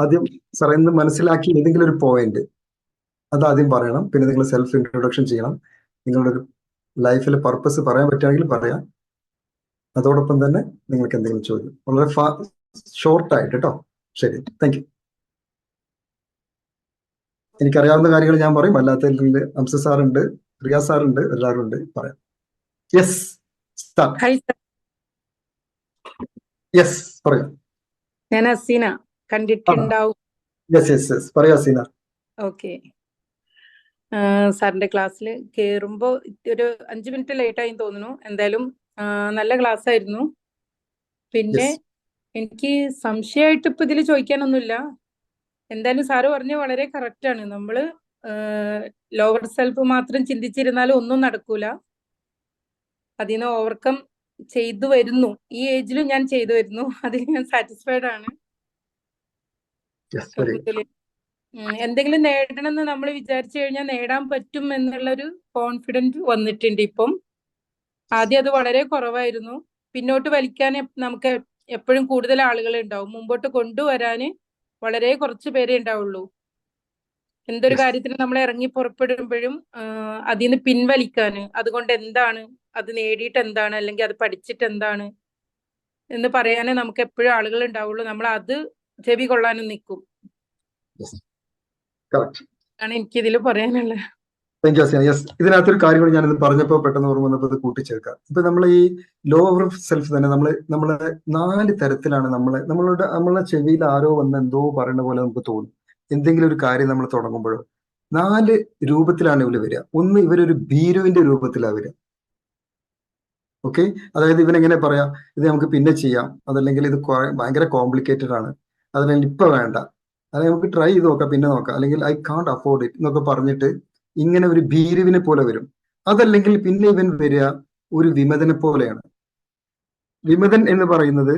ആദ്യം sir ഇന്ന് മനസ്സിലാക്കി ഏതെങ്കിലും ഒരു പോയിന്റ് അത് ആദ്യം പറയണം. പിന്നെ നിങ്ങൾ സെൽഫ് ഇൻട്രൊഡക്ഷൻ ചെയ്യണം. നിങ്ങളുടെ ഒരു ലൈഫിലെ പർപ്പസ് പറയാൻ പറ്റുകയാണെങ്കിൽ പറയാം. അതോടൊപ്പം തന്നെ നിങ്ങൾക്ക് എന്തെങ്കിലും ചോദ്യം വളരെ ഷോർട്ടായിട്ട് കേട്ടോ. ശരി, താങ്ക് യു. എനിക്കറിയാവുന്ന കാര്യങ്ങൾ ഞാൻ പറയും. അല്ലാത്തതിൽ അംസ സാറുണ്ട്, റിയ സാറുണ്ട്, എല്ലാവരും ഉണ്ട്, പറയാം. യെസ് യെസ് പറയാം. ഞാൻ അസീന, കണ്ടിട്ടുണ്ടാവും. യെസ് യെസ് യെസ് പറയാം അസീന. ഓക്കെ, സാറിന്റെ ക്ലാസ്സിൽ കേറുമ്പോ ഒരു 5 മിനിറ്റ് ലേറ്റ് ആയി തോന്നുന്നു. എന്തായാലും നല്ല ക്ലാസ് ആയിരുന്നു. പിന്നെ എനിക്ക് സംശയമായിട്ട് ഇപ്പൊ ഇതിൽ ചോദിക്കാനൊന്നുമില്ല. എന്തായാലും സാറ് പറഞ്ഞ വളരെ കറക്റ്റ് ആണ്. നമ്മള് ലോവർ സെൽഫ് മാത്രം ചിന്തിച്ചിരുന്നാലും ഒന്നും നടക്കൂല. അതിന് ഓവർകം ചെയ്തു വരുന്നു. ഈ ഏജിലും ഞാൻ ചെയ്തു വരുന്നു. അതിൽ ഞാൻ സാറ്റിസ്ഫൈഡ് ആണ്. എന്തെങ്കിലും നേടണമെന്ന് നമ്മൾ വിചാരിച്ചു കഴിഞ്ഞാൽ നേടാൻ പറ്റും എന്നുള്ളൊരു കോൺഫിഡൻസ് വന്നിട്ടുണ്ട് ഇപ്പം. ആദ്യം അത് വളരെ കുറവായിരുന്നു. പിന്നോട്ട് വലിക്കാൻ നമുക്ക് എപ്പോഴും കൂടുതൽ ആളുകൾ ഉണ്ടാവും. മുമ്പോട്ട് കൊണ്ടുവരാന് വളരെ കുറച്ച് പേരേ ഉണ്ടാവുള്ളൂ. എന്തൊരു കാര്യത്തിന് നമ്മൾ ഇറങ്ങി പുറപ്പെടുമ്പോഴും അതിൽ നിന്ന് പിൻവലിക്കാന്, അതുകൊണ്ട് എന്താണ്, അത് നേടിയിട്ട് എന്താണ്, അല്ലെങ്കിൽ അത് പഠിച്ചിട്ട് എന്താണ് എന്ന് പറയാനേ നമുക്ക് എപ്പോഴും ആളുകൾ ഉണ്ടാവുള്ളൂ. നമ്മൾ അത് ചെവി കൊള്ളാനും നിൽക്കും. ആണ് എനിക്കിതിൽ പറയാനുള്ളത്. Thank you Aseena. യെസ്, ഇതിനകത്തൊരു കാര്യം കൂടി ഞാനിത് പറഞ്ഞപ്പോൾ പെട്ടെന്ന് ഓർമ്മ വന്നപ്പോൾ ഇത് കൂട്ടിച്ചേർക്കാം. ഇപ്പൊ നമ്മൾ ഈ ലോവർ സെൽഫ് തന്നെ നമ്മളെ 4 തരത്തിലാണ് നമ്മളെ ചെവിയിൽ ആരോ വന്ന് എന്തോ പറയുന്ന പോലെ നമുക്ക് തോന്നും. എന്തെങ്കിലും ഒരു കാര്യം നമ്മൾ തുടങ്ങുമ്പോഴോ 4 രൂപത്തിലാണ് ഇവര് വരിക. ഒന്ന്, ഇവരൊരു ഭീരുവിന്റെ രൂപത്തിലാണ് വരിക. ഓക്കെ, അതായത് ഇവനെങ്ങനെ പറയാം, ഇത് നമുക്ക് പിന്നെ ചെയ്യാം, അതല്ലെങ്കിൽ ഇത് ഭയങ്കര കോംപ്ലിക്കേറ്റഡ് ആണ്, അതല്ലെങ്കിൽ ഇപ്പൊ വേണ്ട, അത് നമുക്ക് ട്രൈ ചെയ്ത് നോക്കാം, പിന്നെ നോക്കാം, അല്ലെങ്കിൽ ഐ കാണ്ട് അഫോർഡ് ഇറ്റ് എന്നൊക്കെ പറഞ്ഞിട്ട് ഇങ്ങനെ ഒരു ഭീരുവിനെ പോലെ വരും. അതല്ലെങ്കിൽ പിന്നെ ഇവൻ വരിക ഒരു വിമതനെ പോലെയാണ്. വിമതൻ എന്ന് പറയുന്നത്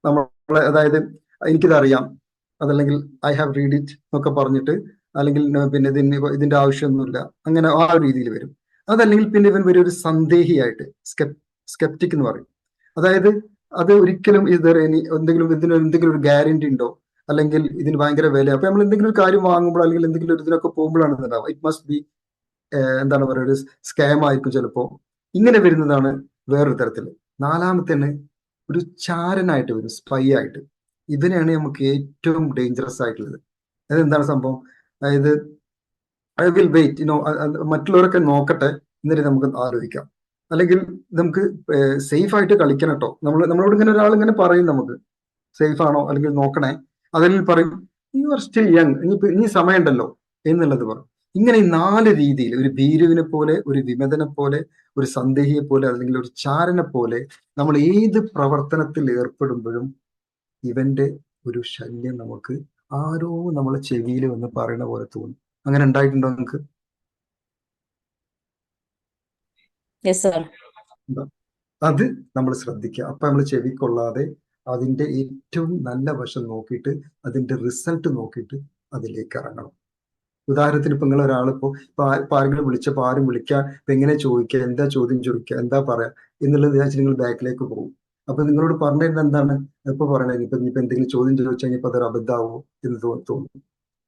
നമ്മളെ, അതായത് എനിക്കിതറിയാം, അതല്ലെങ്കിൽ ഐ ഹാവ് റീഡ് ഇറ്റ് എന്നൊക്കെ പറഞ്ഞിട്ട്, അല്ലെങ്കിൽ പിന്നെ ഇതിന്റെ ആവശ്യമൊന്നുമില്ല, അങ്ങനെ ആ ഒരു രീതിയിൽ വരും. അതല്ലെങ്കിൽ പിന്നെ ഇവൻ വരും ഒരു സന്ദേഹിയായിട്ട്, സ്കെപ്റ്റിക് എന്ന് പറയും. അതായത് അത് ഒരിക്കലും എന്തെങ്കിലും ഒരു ഗ്യാരണ്ടി ഉണ്ടോ, അല്ലെങ്കിൽ ഇതിന് ഭയങ്കര വില, അപ്പൊ നമ്മൾ എന്തെങ്കിലും ഒരു കാര്യം വാങ്ങുമ്പോൾ അല്ലെങ്കിൽ എന്തെങ്കിലും ഒരു ഇതിനൊക്കെ പോകുമ്പോഴാണ് ഉണ്ടാവുക. ഇറ്റ് മസ്റ്റ് ബി എന്താണ് പറയുക, ഒരു സ്കാം ആയിരിക്കും ചിലപ്പോ. ഇങ്ങനെ വരുന്നതാണ് വേറൊരു തരത്തില്. 4മത്തേന് ഒരു ചാരനായിട്ട് വരും, സ്പൈ ആയിട്ട്. ഇതിനെയാണ് നമുക്ക് ഏറ്റവും ഡേഞ്ചറസ് ആയിട്ടുള്ളത്. അതെന്താണ് സംഭവം, അതായത് ഐ വിൽ വെയിറ്റ്, മറ്റുള്ളവരൊക്കെ നോക്കട്ടെ എന്നിട്ട് നമുക്ക് ആലോചിക്കാം, അല്ലെങ്കിൽ നമുക്ക് സേഫ് ആയിട്ട് കളിക്കണം കേട്ടോ. നമ്മളോട് ഇങ്ങനെ ഒരാൾ ഇങ്ങനെ പറയും, നമുക്ക് സേഫ് ആണോ അല്ലെങ്കിൽ നോക്കണേ, അതിൽ പറയും യു ആർ സ്റ്റിൽ യങ്, ഇനി സമയമുണ്ടല്ലോ എന്നുള്ളത് പറയും. ഇങ്ങനെ 4 രീതിയിൽ, ഒരു ഭീരുവിനെ പോലെ, ഒരു വിമതനെ പോലെ, ഒരു സന്ദേഹിയെ പോലെ, അല്ലെങ്കിൽ ഒരു ചാരനെ പോലെ നമ്മൾ ഏത് പ്രവർത്തനത്തിൽ ഏർപ്പെടുമ്പോഴും ഇവന്റെ ഒരു ശല്യം നമുക്ക് ആരോ നമ്മളെ ചെവിയിൽ വന്ന് പറയുന്ന പോലെ തോന്നും. അങ്ങനെ ഉണ്ടായിട്ടുണ്ടോ നിങ്ങൾക്ക്? അത് നമ്മൾ ശ്രദ്ധിക്കുക. അപ്പൊ നമ്മൾ ചെവിക്കൊള്ളാതെ അതിന്റെ ഏറ്റവും നല്ല വശം നോക്കിയിട്ട് അതിന്റെ റിസൾട്ട് നോക്കിയിട്ട് അതിലേക്ക് ഇറങ്ങണം. ഉദാഹരണത്തിന് ഇപ്പൊ നിങ്ങൾ ഒരാളിപ്പോ ആരെങ്കിലും വിളിച്ചപ്പോ ആരും വിളിക്കുക, ഇപ്പൊ എങ്ങനെ ചോദിക്കുക, എന്താ ചോദ്യം ചോദിക്കുക, എന്താ പറയാ എന്നുള്ളത് വിചാരിച്ച് നിങ്ങൾ ബാക്കിലേക്ക് പോകും. അപ്പൊ നിങ്ങളോട് പറഞ്ഞിരുന്നത് എന്താണ്? ഇപ്പൊ പറയണത് ഇനിയിപ്പോ എന്തെങ്കിലും ചോദ്യം ചോദിച്ചു കഴിഞ്ഞപ്പോ അതൊരു അബദ്ധമാവോ എന്ന് തോന്നുന്നു.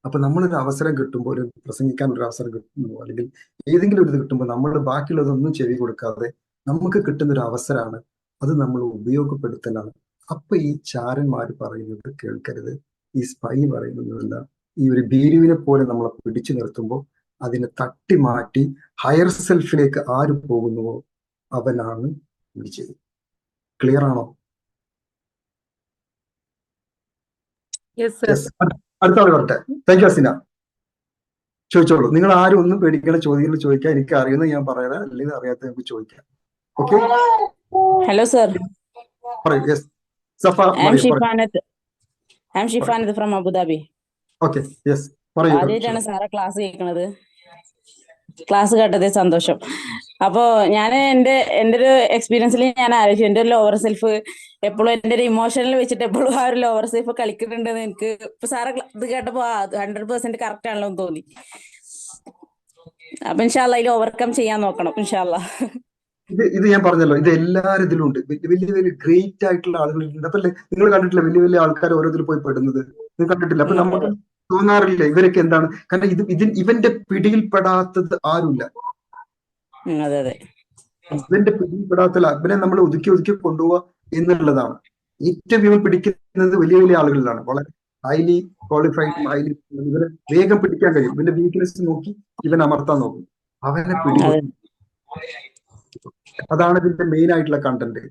അപ്പൊ നമ്മളൊരു അവസരം കിട്ടുമ്പോൾ, ഒരു പ്രസംഗിക്കാൻ ഒരു അവസരം കിട്ടുമ്പോൾ, അല്ലെങ്കിൽ ഏതെങ്കിലും ഒരു ഇത് കിട്ടുമ്പോൾ നമ്മൾ ബാക്കിയുള്ളതൊന്നും ചെവി കൊടുക്കാതെ നമുക്ക് കിട്ടുന്ന ഒരു അവസരമാണ്, അത് നമ്മൾ ഉപയോഗപ്പെടുത്തലാണ്. അപ്പൊ ഈ ചാരന്മാർ പറയുന്നത് കേൾക്കരുത്, ഈ സ്പൈ പറയുന്നതല്ല. ഈ ഒരു ഭീരുവിനെ പോലെ നമ്മളെ പിടിച്ചു നിർത്തുമ്പോൾ അതിനെ തട്ടി മാറ്റി ഹയർ സെൽഫിലേക്ക് ആര് പോകുന്നുവോ അവനാണ് വിജയി. ക്ലിയർ ആണോ? Yes sir. യെസ്. അടുത്ത ആൾ വരട്ടെ. Thank you Asina. ചോദിച്ചോളൂ. നിങ്ങൾ ആരും ഒന്നും പേടിക്കണം, ചോദ്യങ്ങൾ ചോദിക്കാം. എനിക്ക് അറിയുന്നത് ഞാൻ പറയാം, അല്ലെങ്കിൽ അറിയാത്ത നമുക്ക് ചോദിക്കാം. ഓക്കെ, ഹലോ സർ, പറയൂ. യെസ്, സഫ ഐ എം പറയൂ. Shifanath from Abu Dhabi. Okay, yes, പറയൂ. ആദ്യമായിട്ടാണ് സാറെ ക്ലാസ് കേൾക്കുന്നത്. ക്ലാസ് കേട്ടതേ സന്തോഷം. അപ്പോ ഞാൻ എൻ്റെ ഒരു എക്സ്പീരിയൻസിൽ ഞാൻ ആലോചിച്ചു, എൻ്റെ ഒരു ലോവർ സെൽഫ് എപ്പോഴും എൻ്റെ ഒരു ഇമോഷനിൽ വെച്ചിട്ട് എപ്പോഴും ആ ഒരു ലോവർ സെൽഫ് കളിക്കുന്നുണ്ടെന്ന് എനിക്ക് ഇപ്പൊ സാറെ ഇത് കേട്ടപ്പോ 100% കറക്റ്റ് ആണല്ലോ എന്ന് തോന്നി. അപ്പൊ ഇൻഷാല്ലാ ഇതിൽ ഓവർകം ചെയ്യാൻ നോക്കണം ഇൻഷാല്ലാ. ഇത് ഞാൻ പറഞ്ഞല്ലോ, ഇത് എല്ലാവരും ഇതിലുണ്ട്. വലിയ വലിയ ഗ്രേറ്റ് ആയിട്ടുള്ള ആളുകളുണ്ട്. അപ്പൊ നിങ്ങൾ കണ്ടിട്ടില്ല വലിയ വലിയ ആൾക്കാർ ഓരോരുത്തർ പോയി പെടുന്നത്? നിങ്ങൾ കണ്ടിട്ടില്ല? അപ്പൊ നമുക്ക് തോന്നാറില്ല ഇവരൊക്കെ എന്താണ്? കാരണം ഇവന്റെ പിടിയിൽപ്പെടാത്തത് ആരുമില്ല. ഇവന്റെ പിടിയിൽപ്പെടാത്തല്ല, ഇവനെ നമ്മൾ ഒതുക്കി ഒതുക്കി കൊണ്ടുപോവുക എന്നുള്ളതാണ്. ഏറ്റവും ഇവൻ പിടിക്കുന്നത് വലിയ വലിയ ആളുകളിലാണ്, വളരെ ഹൈലി ക്വാളിഫൈഡ്, ഹൈലി ഇവനെ വേഗം പിടിക്കാൻ കഴിയും. ഇവന്റെ വീക്ക്നെസ് നോക്കി ഇവൻ അമർത്താൻ നോക്കും, അവനെ പിടിക്കും. അതാണ് ഇതിന്റെ മെയിൻ ആയിട്ടുള്ള കണ്ടന്റ്.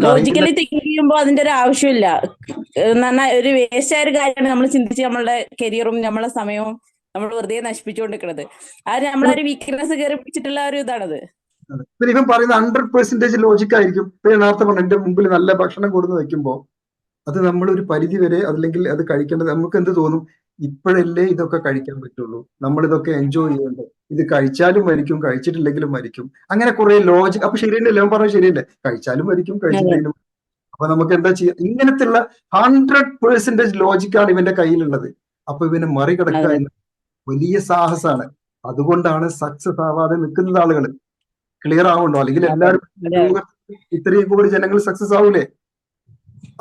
ലോജിക്കലി തിങ്ക് ചെയ്യുമ്പോൾ അതിന്റെ ഒരു ആവശ്യമില്ല. ഒരു വേസ്റ്റ് ആയ ഒരു കാര്യമാണ് നമ്മൾ ചിന്തിച്ച് നമ്മളുടെ കരിയറും നമ്മളെ സമയവും നമ്മൾ വെറുതെ നശിപ്പിച്ചുകൊണ്ടിരിക്കുന്നത്. അത് നമ്മളൊരു വീക്ക്നെസ് കയറി പിടിച്ചിട്ടുള്ള ഒരു ഇതാണത്. ഇവൻ പറയുന്ന 100% ലോജിക് ആയിരിക്കും. ഇപ്പൊ ഞാൻ നേരത്തെ പറഞ്ഞു, എന്റെ മുമ്പിൽ നല്ല ഭക്ഷണം കൊടുന്ന് വെക്കുമ്പോ അത് നമ്മളൊരു പരിധി വരെ, അല്ലെങ്കിൽ അത് കഴിക്കേണ്ടത് നമുക്ക് എന്ത് തോന്നും, ഇപ്പോഴല്ലേ ഇതൊക്കെ കഴിക്കാൻ പറ്റുള്ളൂ, നമ്മൾ ഇതൊക്കെ എൻജോയ് ചെയ്യണ്ടേ, ഇത് കഴിച്ചാലും മരിക്കും കഴിച്ചിട്ടില്ലെങ്കിലും മരിക്കും, അങ്ങനെ കുറെ ലോജിക്. അപ്പൊ ശരിയല്ലേ, ഞാൻ പറഞ്ഞത് ശരിയല്ലേ? കഴിച്ചാലും മരിക്കും കഴിച്ചിട്ടില്ലെങ്കിലും. അപ്പൊ നമുക്ക് എന്താ ചെയ്യാം? ഇങ്ങനത്തെ 100% ലോജിക്കാണ് ഇവന്റെ കയ്യിലുള്ളത്. അപ്പൊ ഇവനെ മറികടക്കുക എന്ന വലിയ സാഹസമാണ്. അതുകൊണ്ടാണ് സക്സസ് ആവാതെ നിൽക്കുന്ന ആളുകൾ. ക്ലിയർ ആവുണ്ടോ? അല്ലെങ്കിൽ എല്ലാവരും ഇത്രയും കൂടി ജനങ്ങൾ സക്സസ് ആവൂലേ?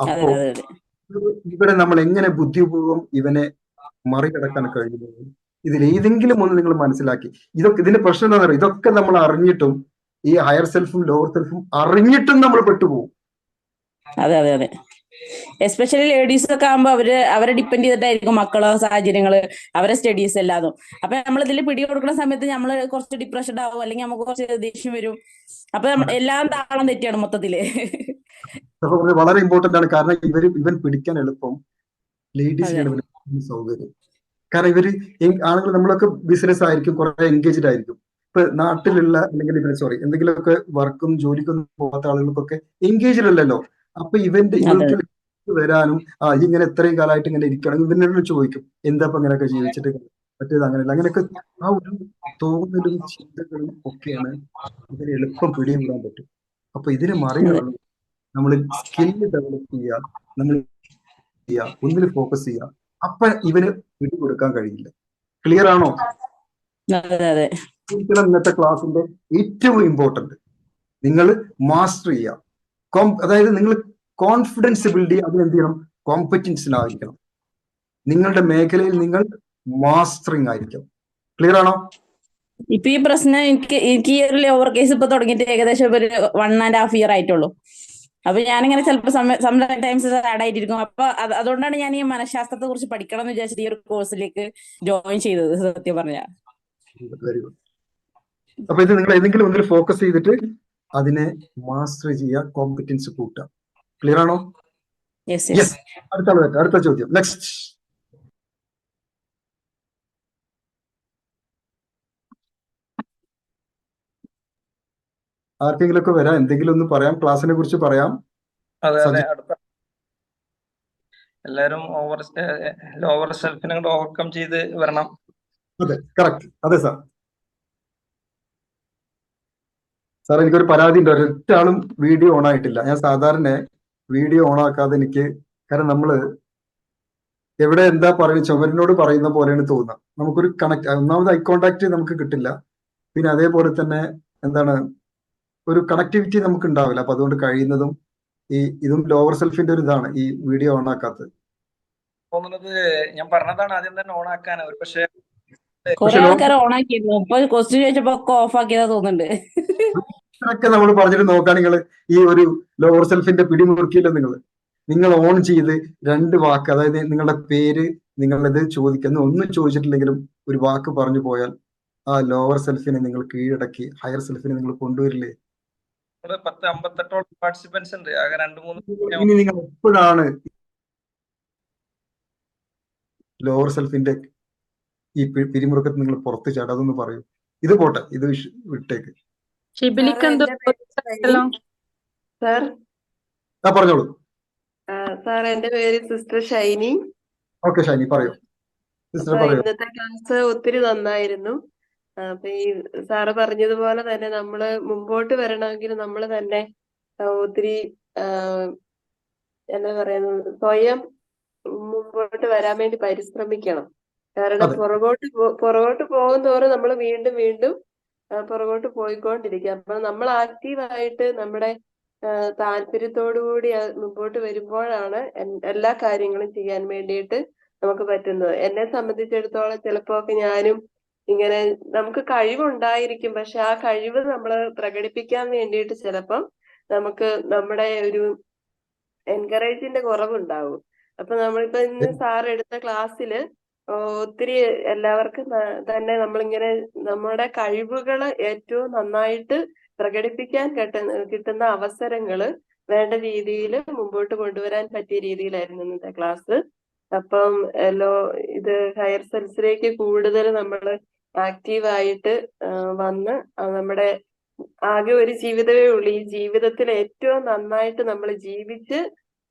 അപ്പോ ഇവിടെ നമ്മൾ എങ്ങനെ ബുദ്ധിപൂർവ്വം ഇവനെ മറികടക്കാൻ കഴിയുന്നത്, ഇതിൽ ഏതെങ്കിലും ഒന്ന് നിങ്ങൾ മനസ്സിലാക്കി. ഇതിന്റെ പ്രശ്നം എന്താ പറയുക, ഇതൊക്കെ നമ്മൾ അറിഞ്ഞിട്ടും, ഈ ഹയർ സെൽഫും ലോവർ സെൽഫും അറിഞ്ഞിട്ടും നമ്മൾ പെട്ടുപോകും. അതെ. എസ്പെഷ്യലി ലേഡീസ് ഒക്കെ ആകുമ്പോ അവരെ ഡിപ്പെൻഡ് ചെയ്തിട്ടായിരിക്കും മക്കളോ സാഹചര്യങ്ങള്, അവരെ സ്റ്റഡീസ് എല്ലാതും. അപ്പൊ നമ്മൾ ഇതിൽ പിടി കൊടുക്കുന്ന സമയത്ത് നമ്മൾ കുറച്ച് ഡിപ്രഷൻ ആവും, അല്ലെങ്കിൽ നമുക്ക് കുറച്ച് ദേഷ്യം വരും. അപ്പൊ എല്ലാം താളം തെറ്റിയാണ് മൊത്തത്തില്. വളരെ ഇമ്പോർട്ടന്റ് ആണ്. കാരണം ഇവൻ പിടിക്കാൻ എളുപ്പം, ലേഡീസിനാണ് സൗകര്യം. കാരണം ആളുകൾ, നമ്മളൊക്കെ ബിസിനസ് ആയിരിക്കും, കുറെ എൻഗേജ്ഡ് ആയിരിക്കും. ഇപ്പൊ നാട്ടിലുള്ള അല്ലെങ്കിൽ എന്തെങ്കിലുമൊക്കെ വർക്കും ജോലിക്കൊന്നും പോകാത്ത ആളുകൾക്കൊക്കെ എൻഗേജ്ഡ് അല്ലല്ലോ. അപ്പൊ ഇവർക്ക് വരാനും ഇങ്ങനെ എത്രയും കാലമായിട്ട് ഇങ്ങനെ ഇരിക്കണം, ഇവനോട് ചോദിക്കും എന്താ ഇപ്പൊ ഇങ്ങനെയൊക്കെ ജീവിച്ചിട്ട് മറ്റേത് അങ്ങനെയല്ല, അങ്ങനെയൊക്കെ ആ ഒരു തോന്നലും ചിന്തകളും ഒക്കെയാണ് ഇതിന് എളുപ്പം പിടികൂടാൻ പറ്റും. അപ്പൊ ഇതിനെ മറികടന്ന് നമ്മൾ സ്കില്ല് ഡെവലപ്പ് ചെയ്യുക, നമ്മൾ ഒന്നിൽ ഫോക്കസ് ചെയ്യുക. അപ്പൊ ഇവന് പിടികൊടുക്കാൻ കഴിയില്ല. ക്ലിയർ ആണോ? ഇന്നത്തെ ക്ലാസ്സിന്റെ ഏറ്റവും ഇമ്പോർട്ടന്റ് നിങ്ങൾ മാസ്റ്റർ ചെയ്യുക. അതായത് നിങ്ങൾ കോൺഫിഡൻസ് ബിൽഡ് ചെയ്യുക. അതിന് എന്ത് ചെയ്യണം? കോമ്പറ്റൻസിലായിരിക്കണം. നിങ്ങളുടെ മേഖലയിൽ നിങ്ങൾ മാസ്റ്ററിങ് ആയിരിക്കണം. ക്ലിയർ ആണോ? ഇപ്പൊ ഈ പ്രശ്നം എനിക്ക് ഈ ഒരു ലോവർ കേസ് ഇപ്പൊ തുടങ്ങിയിട്ട് ഏകദേശം ഒരു 1.5 year ആയിട്ടുള്ളൂ. അപ്പൊ ഞാനിങ്ങനെ ചിലപ്പോൾ ടൈംസ് സാഡ് ആയിട്ടിരിക്കും. അപ്പൊ അതുകൊണ്ടാണ് ഞാൻ ഈ മനഃശാസ്ത്രത്തെ കുറിച്ച് പഠിക്കണം എന്ന് വിചാരിച്ചിട്ട് ഈ ഒരു കോഴ്സിലേക്ക് ജോയിൻ ചെയ്തത്, സത്യം പറഞ്ഞ. Very good. അപ്പൊ ഇത് നിങ്ങൾ ഏതെങ്കിലും ഒന്നിൽ ഫോക്കസ് ചെയ്തിട്ട് അതിനെ മാസ്റ്റർ ചെയ്യുക, കോമ്പറ്റൻസ് കൂട്ടുക. ക്ലിയർ ആണോ? യെസ്. അടുത്ത ചോദ്യം. നെക്സ്റ്റ്. ആർക്കെങ്കിലും ഒക്കെ വരാം, എന്തെങ്കിലും ഒന്ന് പറയാം, ക്ലാസ്സിനെ കുറിച്ച് പറയാം. എല്ലാരും ലോവർ സെൽഫിനെ ഓവർകം ചെയ്ത് വരണം. അതെ, കറക്റ്റ്. അതെ സാർ. സാർ, എനിക്കൊരു പരാതി ഉണ്ട്. ഒരൊറ്റ ആളും വീഡിയോ ഓൺ ആയിട്ടില്ല. ഞാൻ സാധാരണ വീഡിയോ ഓൺ ആക്കാതെ കാരണം നമ്മള് എവിടെ എന്താ പറയുന്നത് ചുമരിനോട് പറയുന്ന പോലെയാണ് തോന്നുക. നമുക്കൊരു ഒന്നാമത് ഐ കോണ്ടാക്ട് നമുക്ക് കിട്ടില്ല. പിന്നെ അതേപോലെ തന്നെ എന്താണ്, ഒരു കണക്ടിവിറ്റി നമുക്ക് ഉണ്ടാവില്ല. അപ്പൊ അതുകൊണ്ട് കഴിയുന്നതും ഇതും ലോവർ സെൽഫിന്റെ ഒരു ഇതാണ് ഈ വീഡിയോ ഓൺ ആക്കാത്തത്. തോന്നുന്നത് ഞാൻ പറഞ്ഞതാണ് ആദ്യം തന്നെ ഓൺ ആക്കാൻ. ഒരു പക്ഷേ കുറെ ആൾക്കാർ ഓൺ ആക്കിയിരുന്നു. ഇപ്പൊ ക്വസ്റ്റ്യൻ ചോദിച്ചപ്പോ ഒക്കെ ഓഫ് ആക്കിയതാ തോന്നുന്നുണ്ട്. ഒക്കെ നമ്മൾ പറഞ്ഞിട്ട് നോക്കാൻ നിങ്ങൾ ഈ ഒരു ലോവർ സെൽഫിന്റെ പിടിമുറുക്കിയില്ല. നിങ്ങൾ ഓൺ ചെയ്ത് 2 വാക്ക്, അതായത് നിങ്ങളുടെ പേര്, നിങ്ങളത് ചോദിക്കുന്ന ഒന്നും ചോദിച്ചിട്ടില്ലെങ്കിലും ഒരു വാക്ക് പറഞ്ഞു പോയാൽ ആ ലോവർ സെൽഫിനെ നിങ്ങൾ കീഴടക്കി ഹയർ സെൽഫിനെ നിങ്ങൾ കൊണ്ടുവരില്ലേ? 58 പാർട്ടിസിപ്പൻസ് ഉണ്ട്. ആകെ 2-3 ഇനി നിങ്ങൾ എപ്പോഴാണ് ലോവർ സെൽഫിന്റെ ഈ പിരിമുറുക്കത്തിൽ നിങ്ങൾ പുറത്ത് ചാടും? അതൊന്ന് പറയൂ. ഇത് പോട്ടെ, ഇത് വിട്ടേക്ക്. ഷിബിലിക്ക് എന്തോ സാർ പറഞ്ഞോളൂ. സാർ, എന്റെ പേര് സിസ്റ്റർ ഷൈനി. ഓക്കെ ഷൈനി, പറയൂ. സിസ്റ്റർ പറയൂ. ഇന്നത്തെ ക്ലാസ് ഒത്തിരി നന്നായിരുന്നു. അപ്പൊ ഈ സാറ് പറഞ്ഞതുപോലെ തന്നെ നമ്മള് മുമ്പോട്ട് വരണമെങ്കിൽ നമ്മൾ തന്നെ ഒത്തിരി എന്താ പറയുന്നത്, സ്വയം മുമ്പോട്ട് വരാൻ വേണ്ടി പരിശ്രമിക്കണം. കാരണം പുറകോട്ട് പോകും തോറും നമ്മൾ വീണ്ടും വീണ്ടും പുറകോട്ട് പോയിക്കൊണ്ടിരിക്കുക. അപ്പൊ നമ്മൾ ആക്റ്റീവായിട്ട് നമ്മുടെ താല്പര്യത്തോടുകൂടി മുമ്പോട്ട് വരുമ്പോഴാണ് എല്ലാ കാര്യങ്ങളും ചെയ്യാൻ വേണ്ടിയിട്ട് നമുക്ക് പറ്റുന്നത്. എന്നെ സംബന്ധിച്ചിടത്തോളം ചിലപ്പോ ഒക്കെ ഞാനും ഇങ്ങനെ, നമുക്ക് കഴിവുണ്ടായിരിക്കും, പക്ഷെ ആ കഴിവ് നമ്മൾ പ്രകടിപ്പിക്കാൻ വേണ്ടിയിട്ട് ചിലപ്പം നമുക്ക് നമ്മുടെ ഒരു എൻകറേജിന്റെ കുറവുണ്ടാവും. അപ്പൊ നമ്മളിപ്പോ ഇന്ന് സാർ എടുത്ത ക്ലാസ്സില് ഒത്തിരി എല്ലാവർക്കും തന്നെ നമ്മളിങ്ങനെ നമ്മുടെ കഴിവുകള് ഏറ്റവും നന്നായിട്ട് പ്രകടിപ്പിക്കാൻ കിട്ടുന്ന അവസരങ്ങള് വേണ്ട രീതിയിൽ മുമ്പോട്ട് കൊണ്ടുവരാൻ പറ്റിയ രീതിയിലായിരുന്നു ഇന്നത്തെ ക്ലാസ്. അപ്പം ഇത് ഹയർ സെൽസിലേക്ക് കൂടുതൽ നമ്മൾ ആക്റ്റീവായിട്ട് വന്ന് നമ്മുടെ ആകെ ഒരു ജീവിതമേ ഉള്ളൂ. ഈ ജീവിതത്തിൽ ഏറ്റവും നന്നായിട്ട് നമ്മൾ ജീവിച്ച്